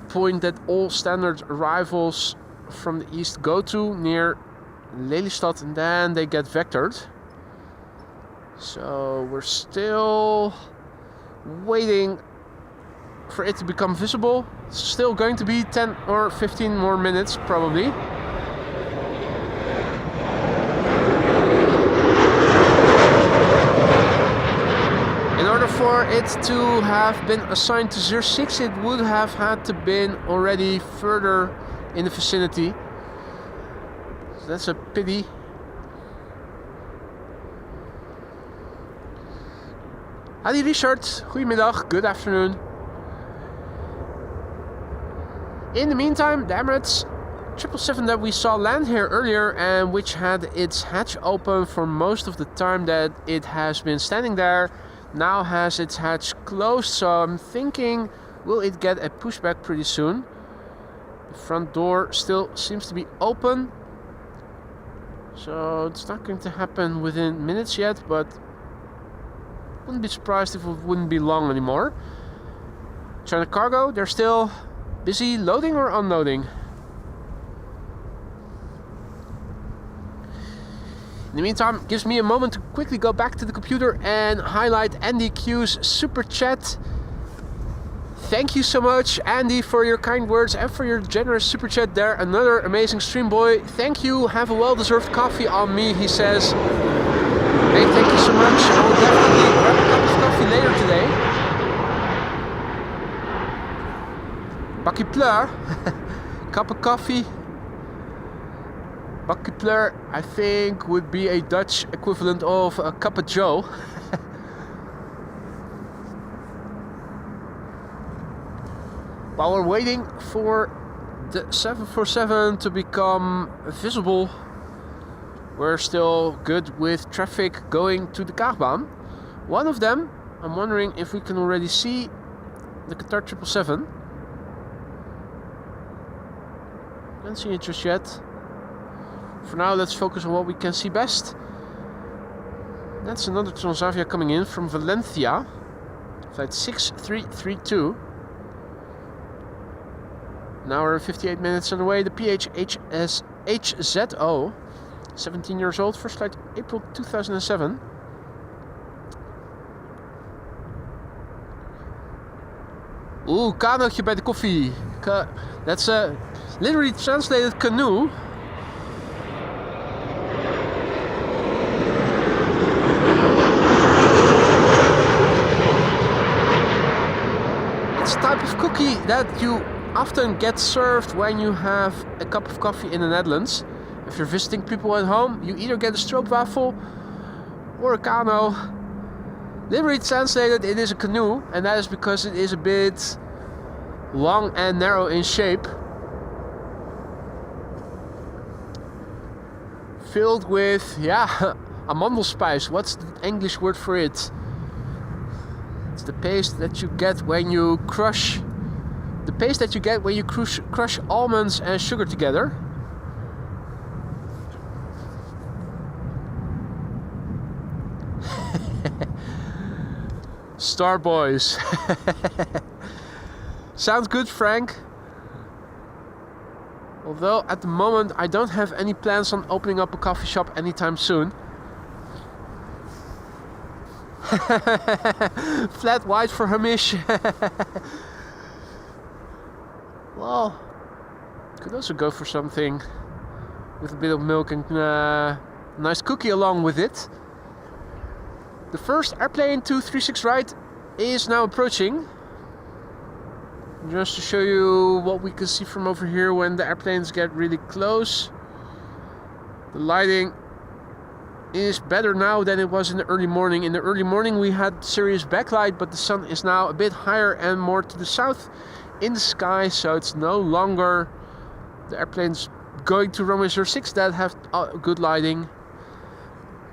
point that all standard arrivals from the east go to, near Lelystad, and then they get vectored. So we're still waiting for it to become visible. It's still going to be 10 or 15 more minutes probably. In order for it to have been assigned to 06, it would have had to been already further in the vicinity. So that's a pity. Howdy Richard, goedemiddag, good afternoon. In the meantime, the Emirates 777 that we saw land here earlier and which had its hatch open for most of the time that it has been standing there, now has its hatch closed. So I'm thinking, will it get a pushback pretty soon? The front door still seems to be open. So it's not going to happen within minutes yet, but wouldn't be surprised if it wouldn't be long anymore. China Cargo, they're still busy loading or unloading. In the meantime, it gives me a moment to quickly go back to the computer and highlight Andy Q's super chat. Thank you so much, Andy, for your kind words and for your generous super chat there. Another amazing stream, boy. Thank you. Have a well-deserved coffee on me, he says. Hey, thank you so much. I will definitely grab a cup of coffee later today. Bakkie pleur, cup of coffee. Bakkie pleur, I think, would be a Dutch equivalent of a cup of joe. While we're waiting for the 747 to become visible, we're still good with traffic going to the Kaagbaan. One of them, I'm wondering if we can already see the Qatar 777. Can't see it just yet. For now, let's focus on what we can see best. That's another Transavia coming in from Valencia, flight 6332. Now we're 58 minutes on the way. The HZO, 17 years old, first flight April 2007. Oeh, kanootje bij de koffie. That's literally translated canoe. It's a type of cookie that you often get served when you have a cup of coffee in the Netherlands. If you're visiting people at home, you either get a stroopwafel or a kano. Literally translated, it is a canoe, and that is because it is a bit long and narrow in shape. Filled with, yeah, amandelspijs. What's the English word for it? It's the paste that you get when you crush crush almonds and sugar together. Star Boys. Sounds good, Frank. Although at the moment I don't have any plans on opening up a coffee shop anytime soon. Flat white for Hamish. Well, could also go for something with a bit of milk and nice cookie along with it. The first airplane 236 right is now approaching. Just to show you what we can see from over here when the airplanes get really close. The lighting is better now than it was in the early morning. In the early morning we had serious backlight, but the sun is now a bit higher and more to the south in the sky, so it's no longer the airplanes going to runway 06 that have good lighting.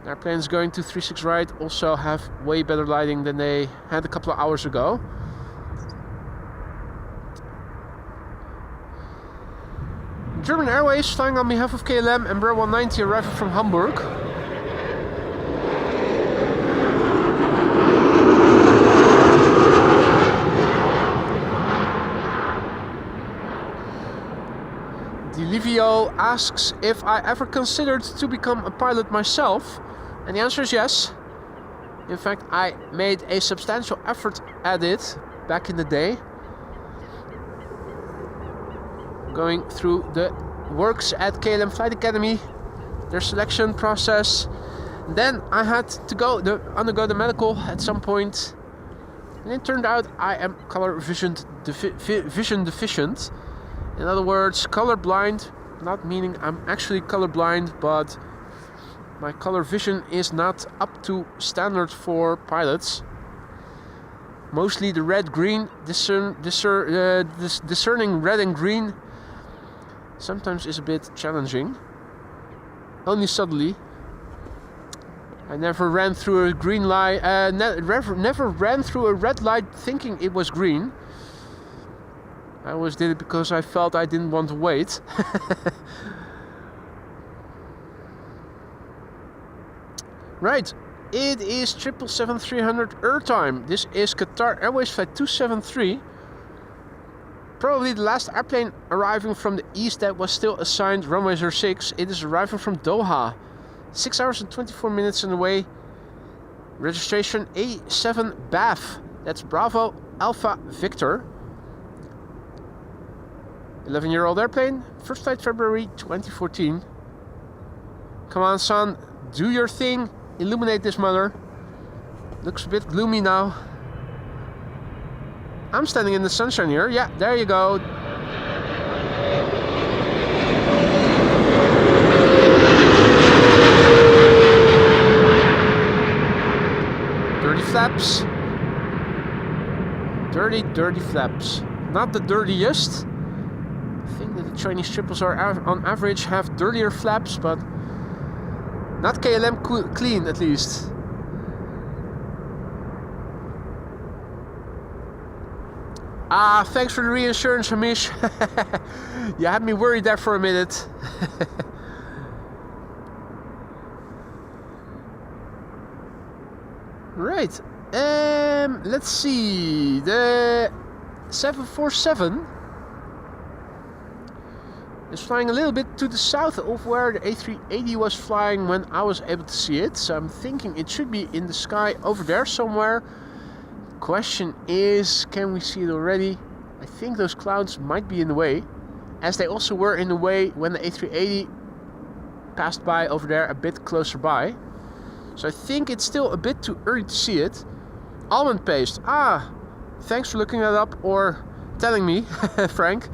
The airplanes going to 36 right also have way better lighting than they had a couple of hours ago. German Airways flying on behalf of KLM, Embraer 190 arriving from Hamburg. Delivio asks if I ever considered to become a pilot myself, and the answer is yes. In fact, I made a substantial effort at it back in the day, going through the works at KLM Flight Academy, their selection process. Then I had to undergo the medical at some point, and it turned out I am color vision deficient. In other words, colorblind, not meaning I'm actually colorblind, but my color vision is not up to standard for pilots. Mostly the red-green, discerning red and green sometimes is a bit challenging. Only subtly. I never ran through a green light, never ran through a red light thinking it was green. I always did it because I felt I didn't want to wait. Right, it is 777-300 Earth time. This is Qatar Airways flight 273. Probably the last airplane arriving from the east that was still assigned runway 06. It is arriving from Doha. 6 hours and 24 minutes on the way. Registration A7 BAF. That's Bravo Alpha Victor. 11-year-old airplane. First flight February 2014. Come on, son. Do your thing. Illuminate this mother. Looks a bit gloomy now. I'm standing in the sunshine here. Yeah, there you go. Dirty flaps. Dirty flaps. Not the dirtiest. I think that the Chinese triples are on average have dirtier flaps, but not KLM clean at least. Ah, thanks for the reassurance, Hamish. You had me worried there for a minute. Right. Let's see. The 747 is flying a little bit to the south of where the A380 was flying when I was able to see it. So I'm thinking it should be in the sky over there somewhere. Question is, can we see it already? I think those clouds might be in the way, as they also were in the way when the A380 passed by over there a bit closer by. So I think it's still a bit too early to see it. Almond paste. Ah, thanks for looking that up, or telling me, Frank.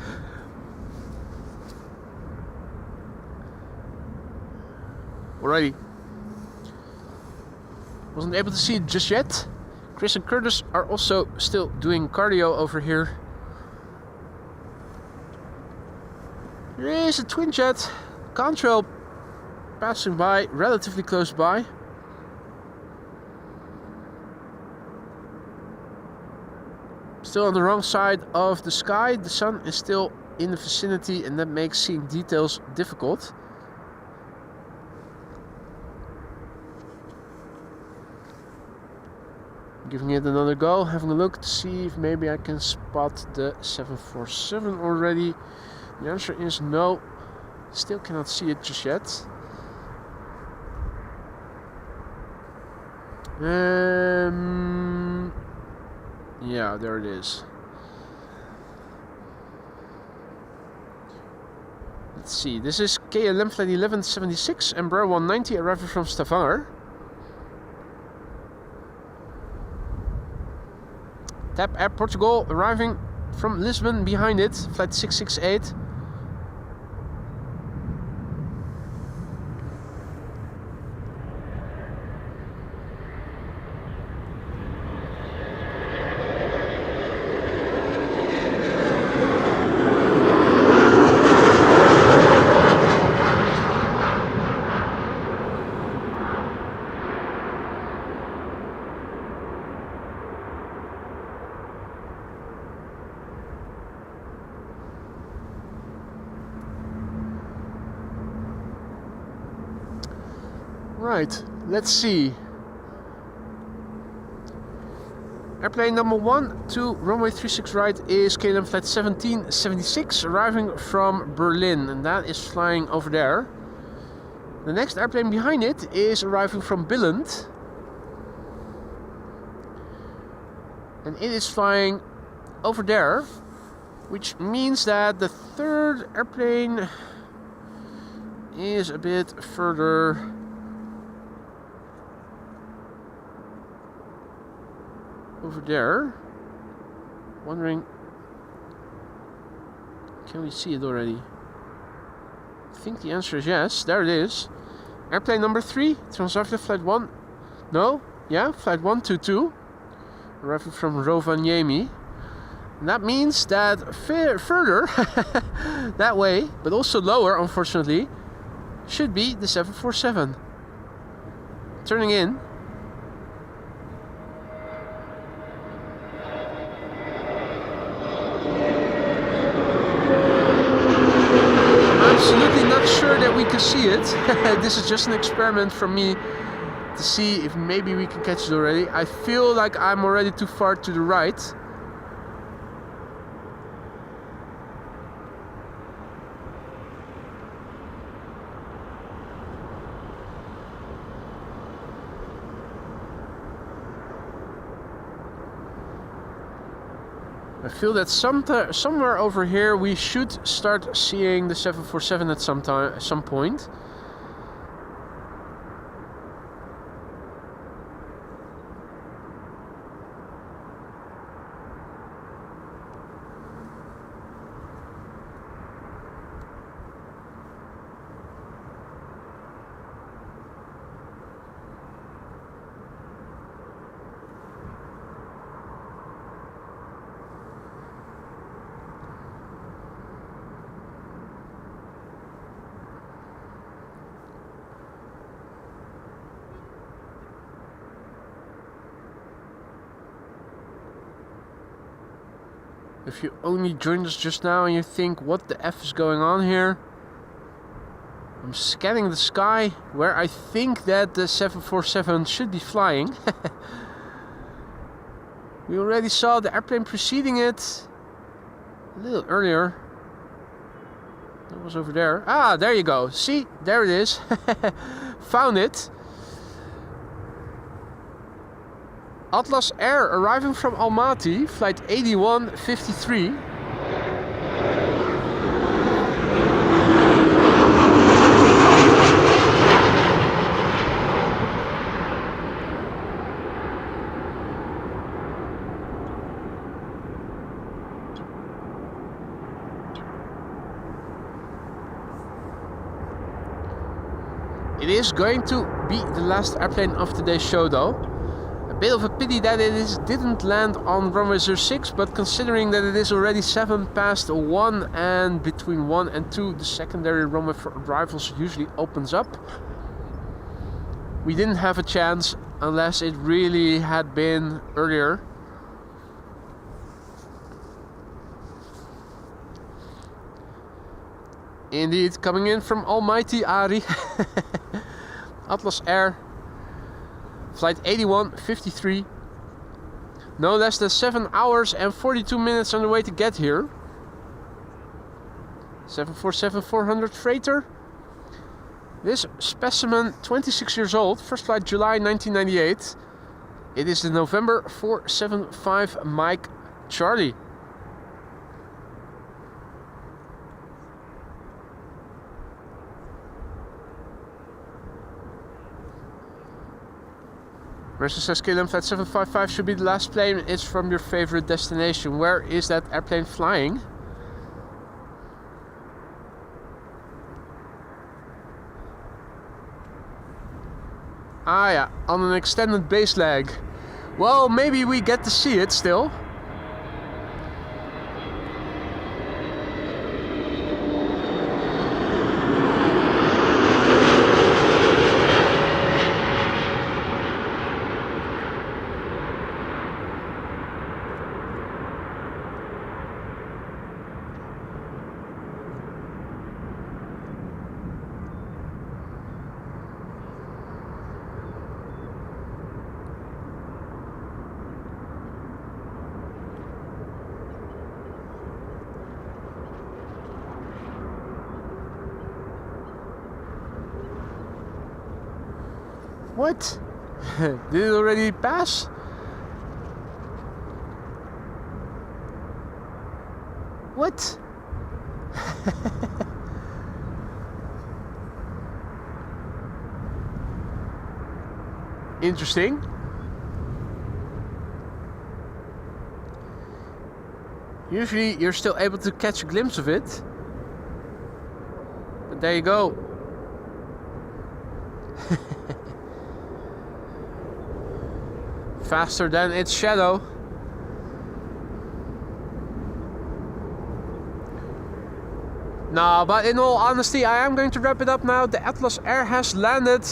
Alrighty. Wasn't able to see it just yet. Chris and Curtis are also still doing cardio over here. There is a twin jet contrail passing by, relatively close by. Still on the wrong side of the sky. The sun is still in the vicinity and that makes seeing details difficult. Giving it another go, having a look to see if maybe I can spot the 747 already. The answer is no, still cannot see it just yet. Yeah, there it is. Let's see, this is KLM Flight 1176, Embraer 190 arriving from Stavanger. TAP Air Portugal arriving from Lisbon behind it, flight 668. Right, let's see. Airplane number 1 to runway 36 right is KLM Flight 1776 arriving from Berlin, and that is flying over there. The next airplane behind it is arriving from Billund, and it is flying over there, which means that the third airplane is a bit further over there. Wondering, can we see it already? I think the answer is yes. There it is. Airplane number 3, Transavia Flight 1. No? Yeah, Flight 122. Arriving from Rovaniemi. And that means that further that way, but also lower, unfortunately, should be the 747. Turning in. Absolutely not sure that we can see it. This is just an experiment from me to see if maybe we can catch it already. I feel like I'm already too far to the right. I feel that somewhere over here we should start seeing the 747 at some point. If you only joined us just now and you think, what the F is going on here? I'm scanning the sky where I think that the 747 should be flying. We already saw the airplane preceding it a little earlier. That was over there. Ah, there you go. See, there it is. Found it. Atlas Air arriving from Almaty, flight 8153. It is going to be the last airplane of today's show though. A bit of a pity that didn't land on runway 06, but considering that it is already 7 past 1 and between 1 and 2 the secondary runway for arrivals usually opens up, we didn't have a chance unless it really had been earlier. Indeed, coming in from almighty Ari. Atlas Air, flight 8153. No less than 7 hours and 42 minutes on the way to get here. 747-400 freighter. This specimen, 26 years old, first flight July 1998. It is the November 475 Mike Charlie. Mercer says KLM flight 755 should be the last plane. It's from your favorite destination. Where is that airplane flying? Ah yeah, on an extended base leg. Well, maybe we get to see it still. What? Did it already pass? What? Interesting. Usually you're still able to catch a glimpse of it. But there you go. Faster than its shadow. No, but in all honesty, I am going to wrap it up now. The Atlas Air has landed.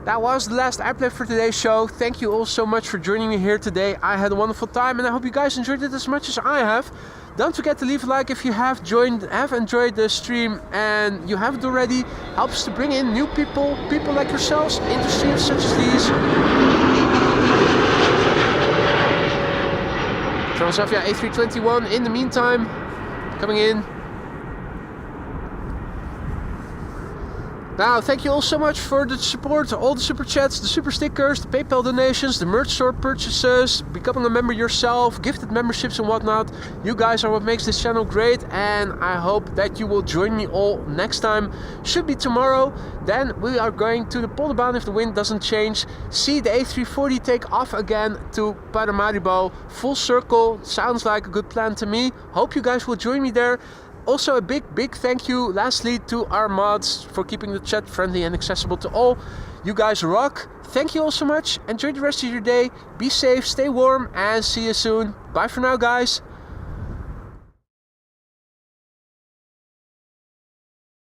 That was the last airplane for today's show. Thank you all so much for joining me here today. I had a wonderful time and I hope you guys enjoyed it as much as I have. Don't forget to leave a like if you have enjoyed the stream and you haven't already. Helps to bring in new people like yourselves into streams such as these. Transavia A321 in the meantime, coming in. Now, thank you all so much for the support, all the super chats, the super stickers, the PayPal donations, the merch store purchases, becoming a member yourself, gifted memberships and whatnot. You guys are what makes this channel great, and I hope that you will join me all next time. Should be tomorrow. Then we are going to the Polderbaan if the wind doesn't change. See the A340 take off again to Paramaribo. Full circle, sounds like a good plan to me. Hope you guys will join me there. Also a big thank you lastly to our mods for keeping the chat friendly and accessible to all. You guys rock. Thank you all so much. Enjoy the rest of your day. Be safe, stay warm, and see you soon. Bye for now, guys.